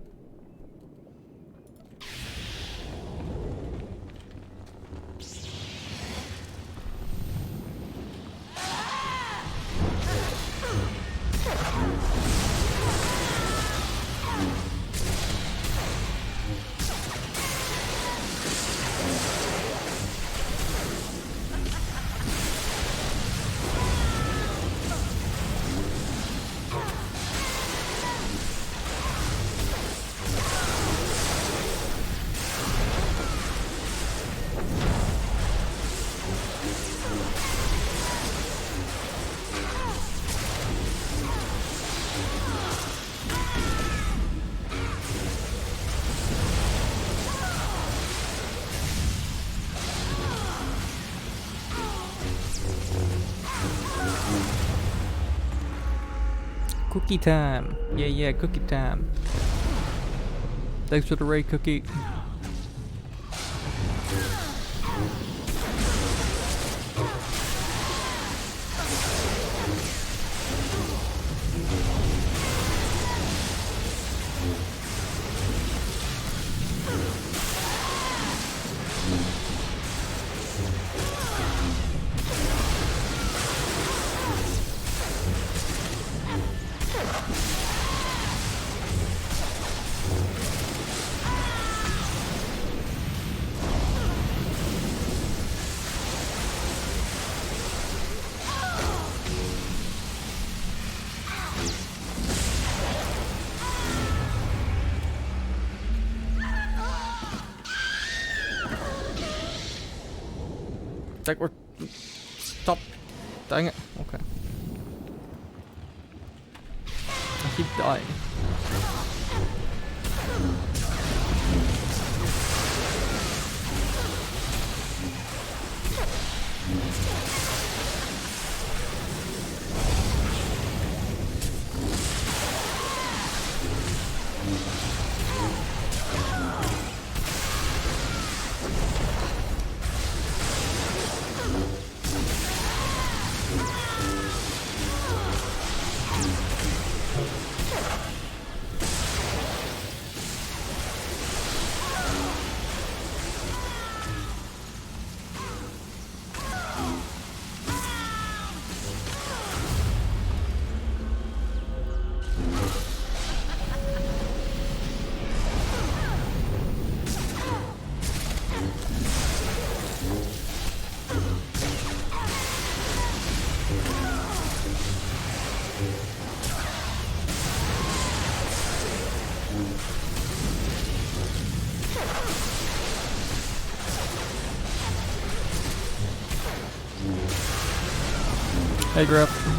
Cookie time. Yeah, cookie time. Thanks for the raid, Cookie. Like we're... Stop. Dang it. Okay. I keep dying. Hey, Griff.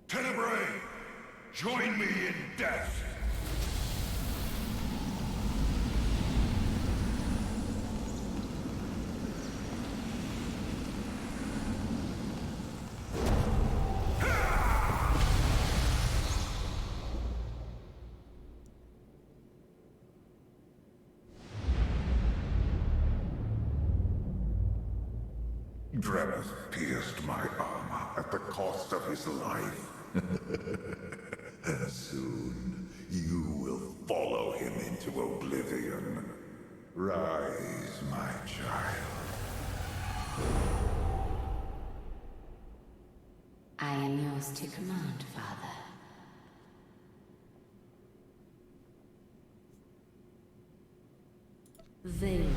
Tenebrae, join me in death! Dremeth pierced my armor at the cost of his life. And soon, you will follow him into oblivion. Rise, my child. I am yours to command, Father. Vale.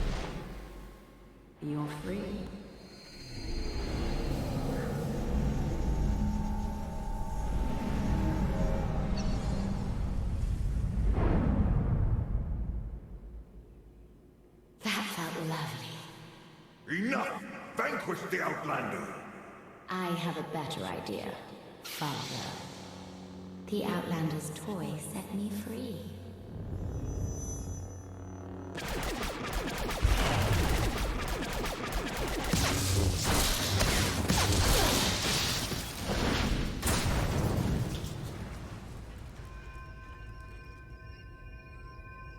You're free. That felt lovely. Enough! Vanquish the Outlander! I have a better idea, Father. The Outlander's toy set me free.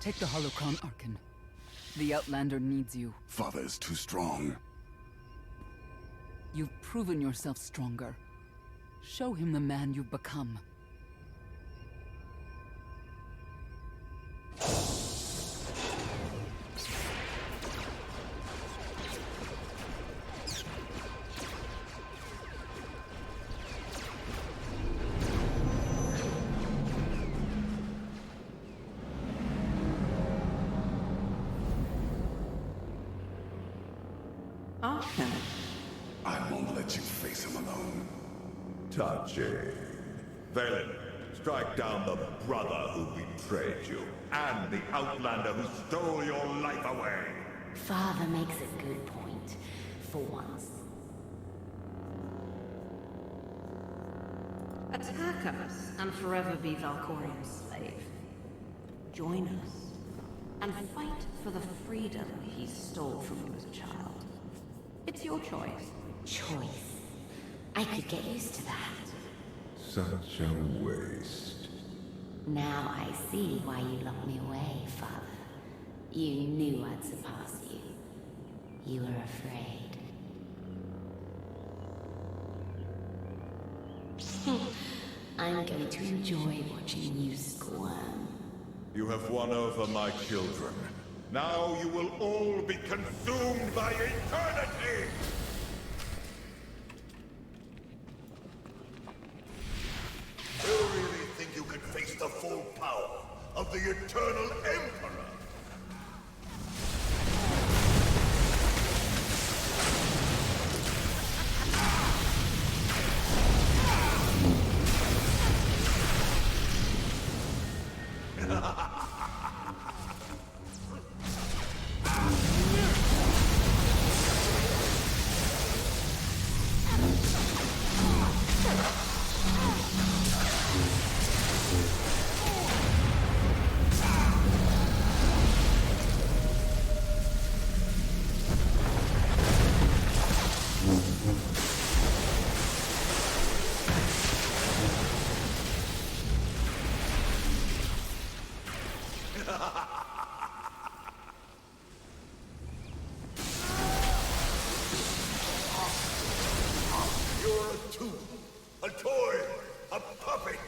Take the holocron, Arkin. The Outlander needs you. Father is too strong. You've proven yourself stronger. Show him the man you've become. Arkin. I won't let you face him alone. Touching. Valen, strike down the brother who betrayed you, and the Outlander who stole your life away. Father makes a good point, for once. Attack us and forever be Valkorian's slave. Join us and fight for the freedom he stole from you as a child. It's your choice. Choice. I could get used to that. Such a waste. Now I see why you locked me away, Father. You knew I'd surpass you. You were afraid. I'm going to enjoy watching you squirm. You have won over my children. Now you will all be consumed by eternity! You really think you can face the full power of the Eternal Emperor? You're a tool, a toy, a puppet.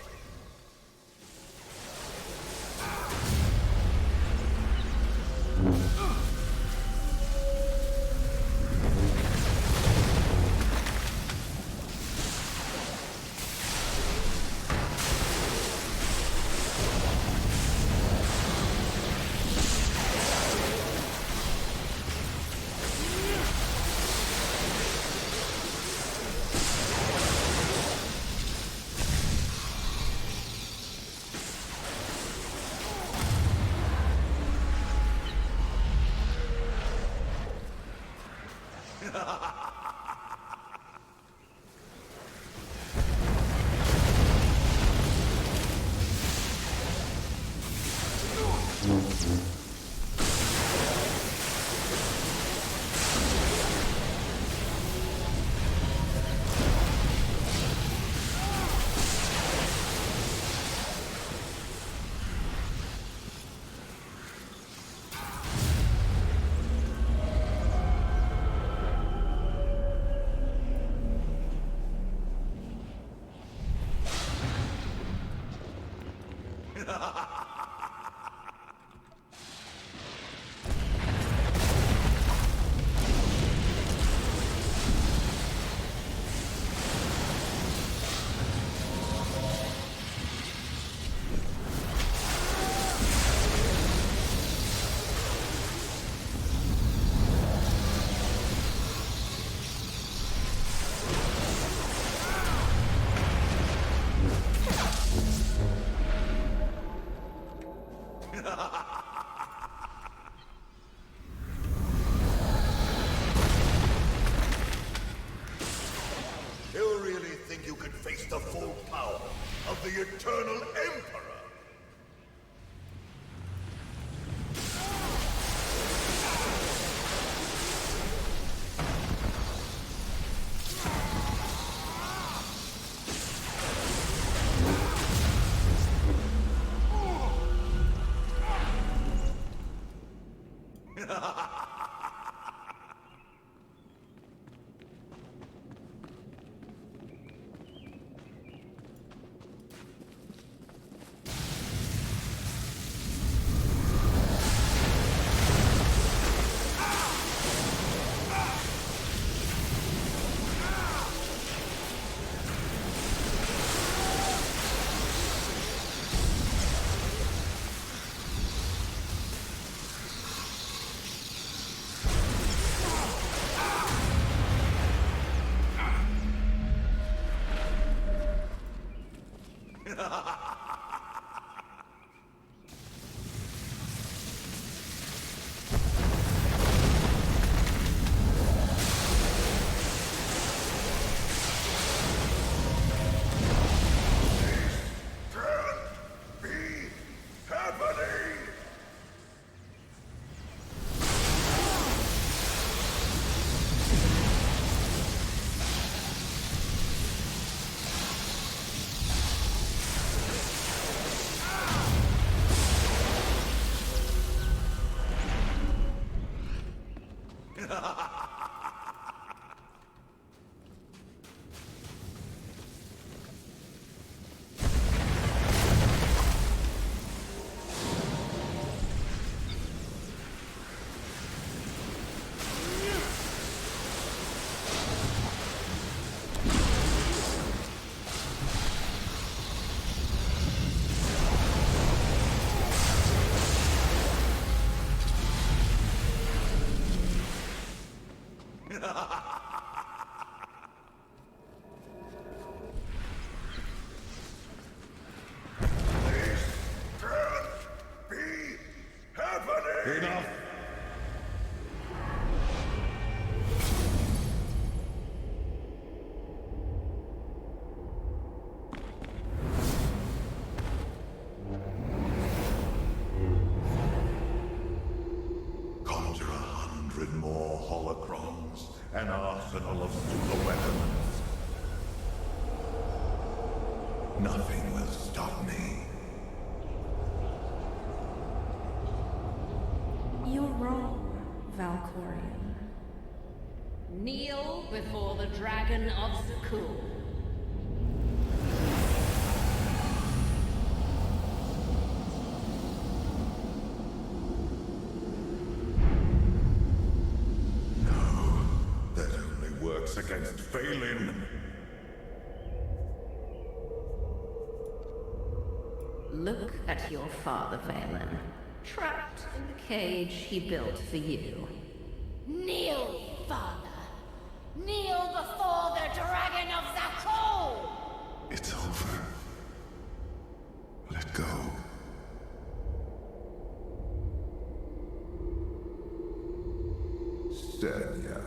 You really think you can face the full power of the Eternal Emperor? Enough! Conjure 100 more holocrons, an arsenal of super weapons. Nothing will stop me. Valkorian. Kneel before the Dragon of Zakul. That only works against Valen. Look at your father, Valen. Trapped in the cage he built for you. Kneel, father. Kneel before the Dragon of Zakul! It's over. Let go. Stenya.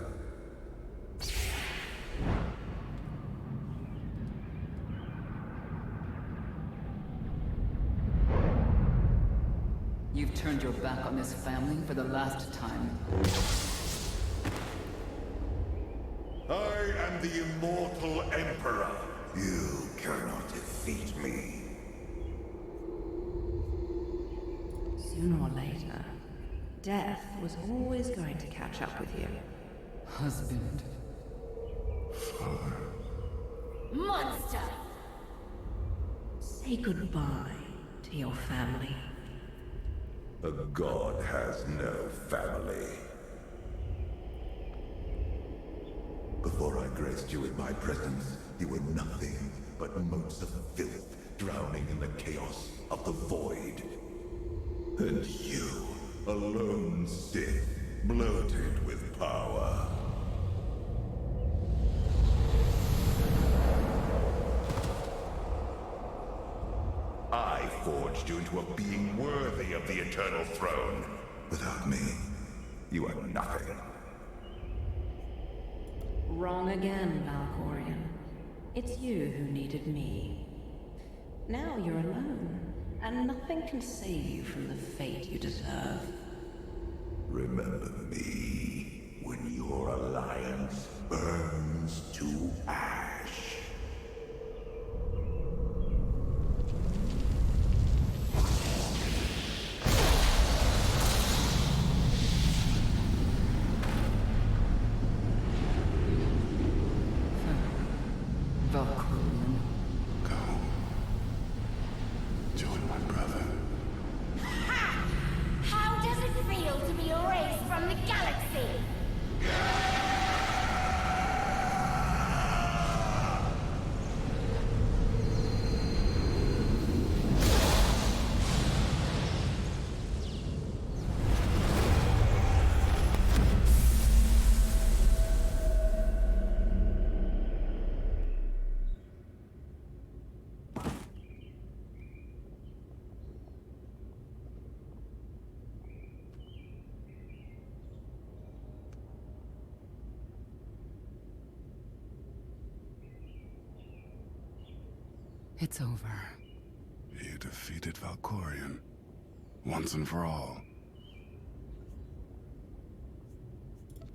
You've turned your back on this family for the last time. I am the immortal Emperor. You cannot defeat me. Sooner or later, death was always going to catch up with you. Husband. Father. Monster! Say goodbye to your family. A god has no family. Before I graced you with my presence, you were nothing but motes of filth drowning in the chaos of the void. And you, a lone Sith, bloated with power. I forged you into a being worthy of the Eternal Throne. Without me, you are nothing. Wrong again, Valkorian. It's you who needed me. Now you're alone, and nothing can save you from the fate you deserve. Remember me when your alliance burns to ash. Valkorian. Go. Join my brother. How does it feel to be erased from the galaxy? It's over. You defeated Valkorian. Once and for all.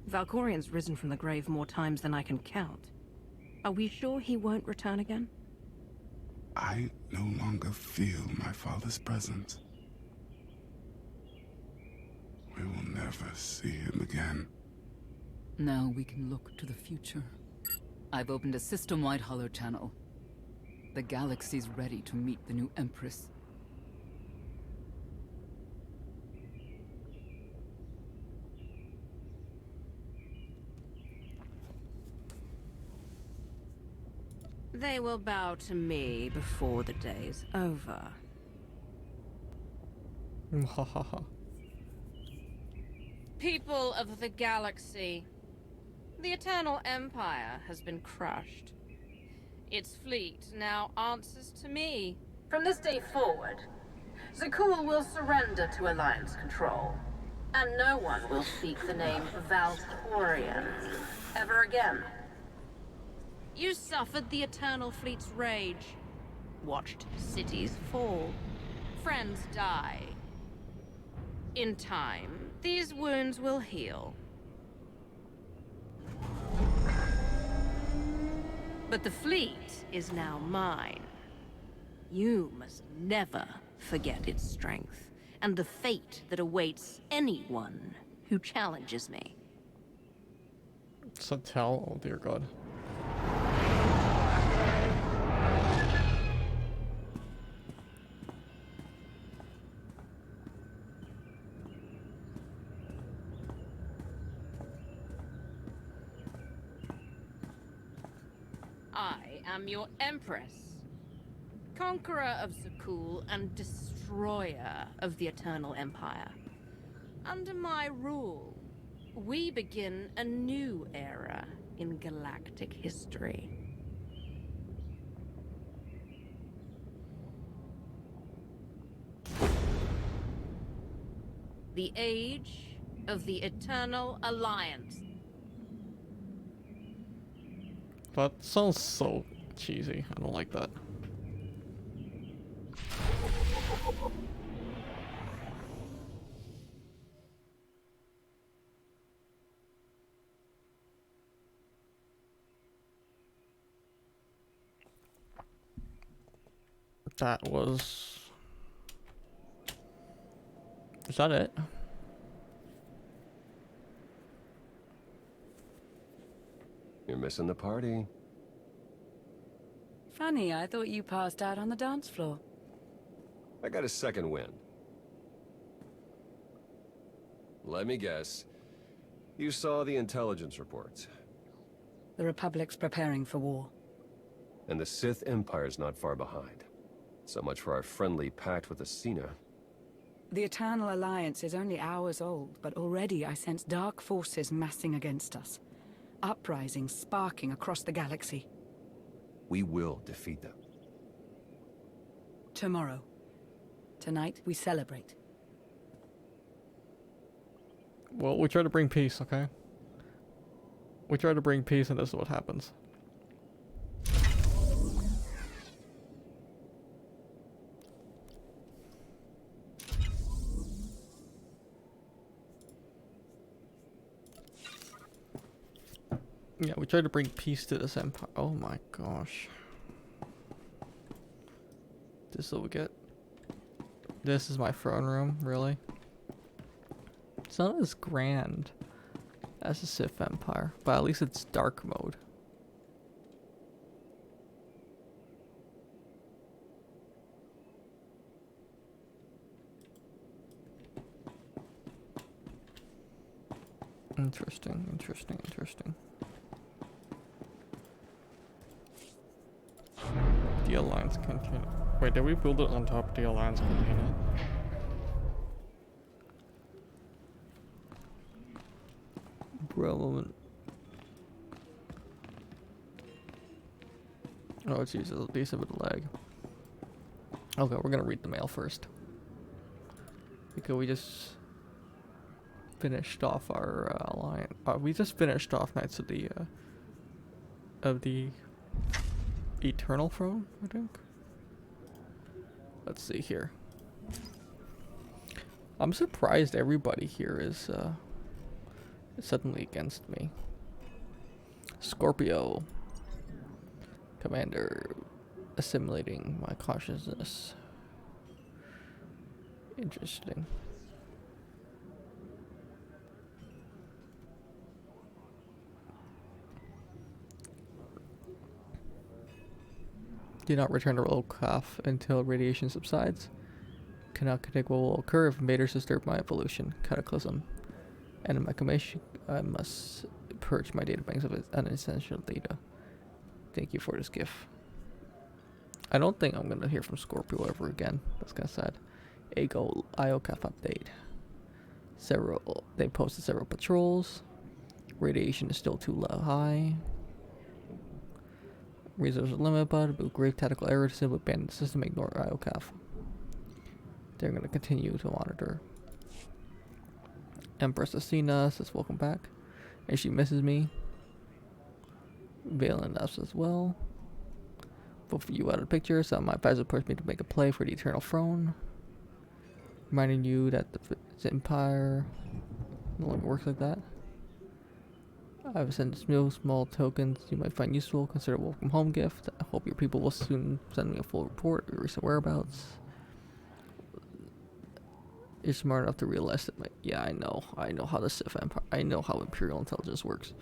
Valkorian's risen from the grave more times than I can count. Are we sure he won't return again? I no longer feel my father's presence. We will never see him again. Now we can look to the future. I've opened a system-wide holo channel. The galaxy's ready to meet the new Empress. They will bow to me before the day's over. People of the galaxy, the Eternal Empire has been crushed. Its fleet now answers to me. From this day forward, Zakul will surrender to Alliance control, and no one will speak the name Valkorian ever again. You suffered the Eternal Fleet's rage, watched cities fall, friends die. In time, these wounds will heal. But the fleet is now mine. You must never forget its strength, and the fate that awaits anyone who challenges me. Satel, oh dear god. I am your Empress, conqueror of Zakul and destroyer of the Eternal Empire. Under my rule, we begin a new era in galactic history. The Age of the Eternal Alliance. That sounds so cheesy. I don't like that. That was... Is that it? You're missing the party. Funny, I thought you passed out on the dance floor. I got a second wind. Let me guess. You saw the intelligence reports. The Republic's preparing for war. And the Sith Empire's not far behind. So much for our friendly pact with Asina. The Eternal Alliance is only hours old, but already I sense dark forces massing against us. Uprisings sparking across the galaxy. We will defeat them. Tomorrow. Tonight, we celebrate. Well, we try to bring peace, okay? We try to bring peace and this is what happens. Yeah, we tried to bring peace to this empire. Oh my gosh. This is what we get. This is my throne room, really? It's not as grand as the Sith Empire, but at least it's dark mode. Interesting, interesting, interesting. The Alliance Cantina. Wait, did we build it on top of the Alliance Cantina? Bro, moment. Oh, jeez, a decent bit of lag. Okay, we're gonna read the mail first. Because we just finished off our alliance. We just finished off Knights of the Eternal Throne, I think. Let's see here. I'm surprised everybody here is suddenly against me. Scorpio. Commander, assimilating my consciousness. Interesting. Do not return to Rolkaf until radiation subsides. Cannot predict what will occur if invaders disturb my evolution. Cataclysm. And in my commission, I must purge my data banks of unessential data. Thank you for this gift. I don't think I'm gonna hear from Scorpio ever again. That's kind of sad. Ego IOCAF update. They posted several patrols. Radiation is still too high. Resources limited, but grave tactical error to simply abandon the system. Ignore IOCAF. They're gonna continue to monitor. Empress Asina says welcome back. And she misses me. Valen us as well. Both of you out of the picture. So my advisor pushed me to make a play for the Eternal Throne. Reminding you that the Empire no longer works like that. I've sent small tokens you might find useful. Consider a welcome home gift. I hope your people will soon send me a full report of your recent whereabouts. You're smart enough to realize that yeah, I know how the Sith Empire, I know how Imperial intelligence works.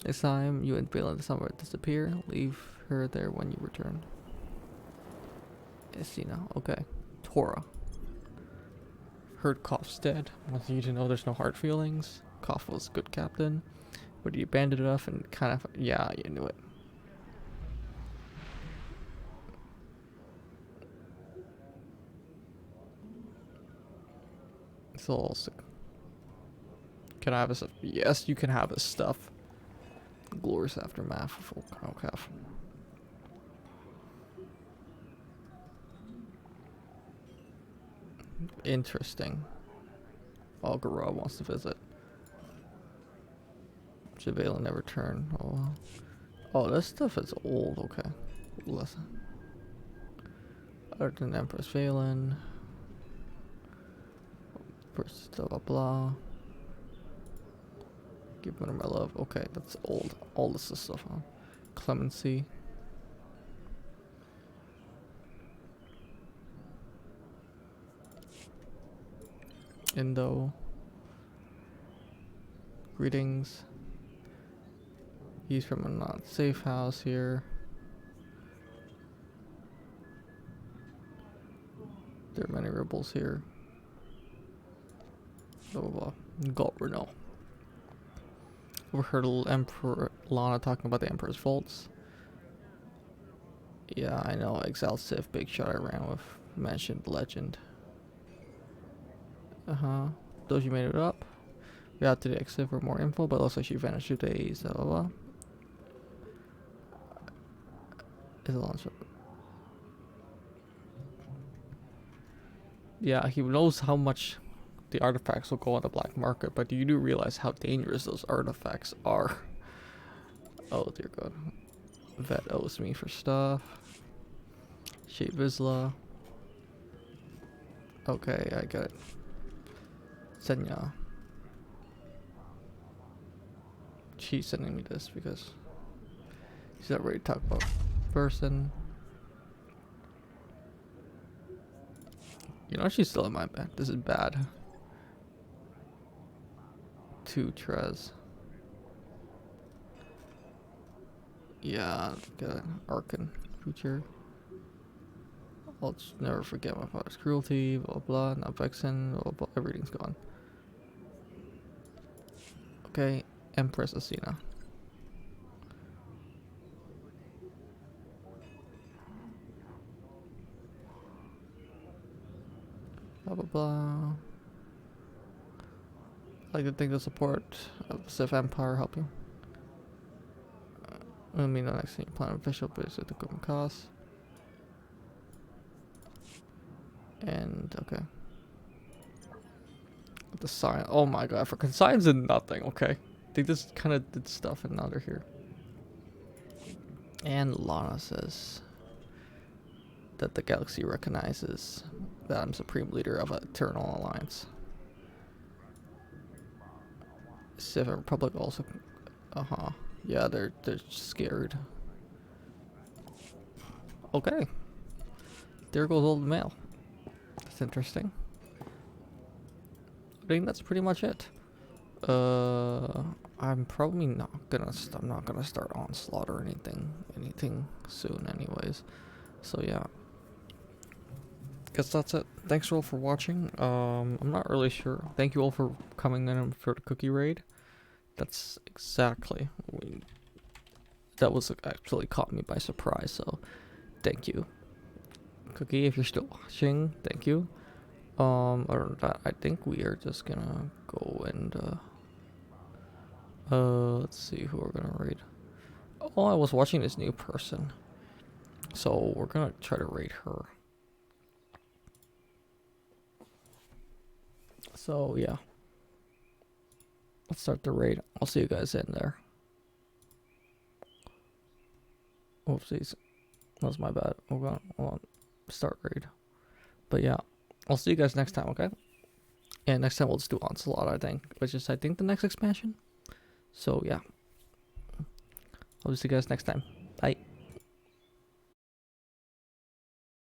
This time, you and Balin somewhere disappear. Leave her there when you return. Esina, okay. Tora. Heard Koff's dead. Want you to know there's no hard feelings. Koff was a good captain. But he abandoned enough and kind of... Yeah, you knew it. It's a little sick. Can I have his stuff? Yes, you can have his stuff. Glorious aftermath of Volkov. Interesting. Algarab wants to visit. Javela never turn. Oh, oh, this stuff is old. Okay. Listen. Other than Empress Valen. First, blah blah blah. Give one of my love. Okay, that's old. All this is stuff on. Clemency. Indo. Greetings. He's from a not safe house here. There are many rebels here. Blah blah blah. Got Renault. Overheard Emperor Lana talking about the Emperor's faults. Yeah, I know. Exiled Sith, big shot I ran with. Mentioned legend. Those you made it up. We out to the exit for more info, but looks like she vanished 2 days. Blah blah blah. Is a launch. Yeah, he knows how much the artifacts will go on the black market, but you do realize how dangerous those artifacts are. Oh dear god. Vet owes me for stuff. Shape Vizsla. Okay, I got it. Senya. She's sending me this because she's not ready to talk about person. You know she's still in my bed. This is bad. 2 Trez. Yeah, got Arkan future. I'll just never forget my father's cruelty, blah blah, not vexing, blah blah, everything's gone. Okay, Empress Asina. Blah blah blah. I like to think the support of the Sith Empire help you. I mean, the next thing you plan official base at the equipment cost. And okay. The sign. Oh my god, for signs did nothing. Okay, I think this kind of did stuff, and now they're here. And Lana says that the galaxy recognizes that I'm supreme leader of an eternal alliance. Sith and Republic also. Yeah, they're scared. Okay. There goes old mail. That's interesting. I think that's pretty much it. I'm probably not gonna. I'm not gonna start Onslaught or anything soon, anyways. So yeah. Guess that's it. Thanks all for watching. I'm not really sure. Thank you all for coming in for the cookie raid. That's exactly. That was actually caught me by surprise. So, thank you, Cookie. If you're still watching, thank you. Other than that, I think we are just gonna go and let's see who we're gonna raid. Oh, I was watching this new person, so we're gonna try to raid her. So yeah, let's start the raid. I'll see you guys in there. Oopsies, that's my bad. Hold on. Start raid. But yeah, I'll see you guys next time, okay? And next time we'll just do Onslaught, I think, which is, I think, the next expansion. So yeah, I'll see you guys next time.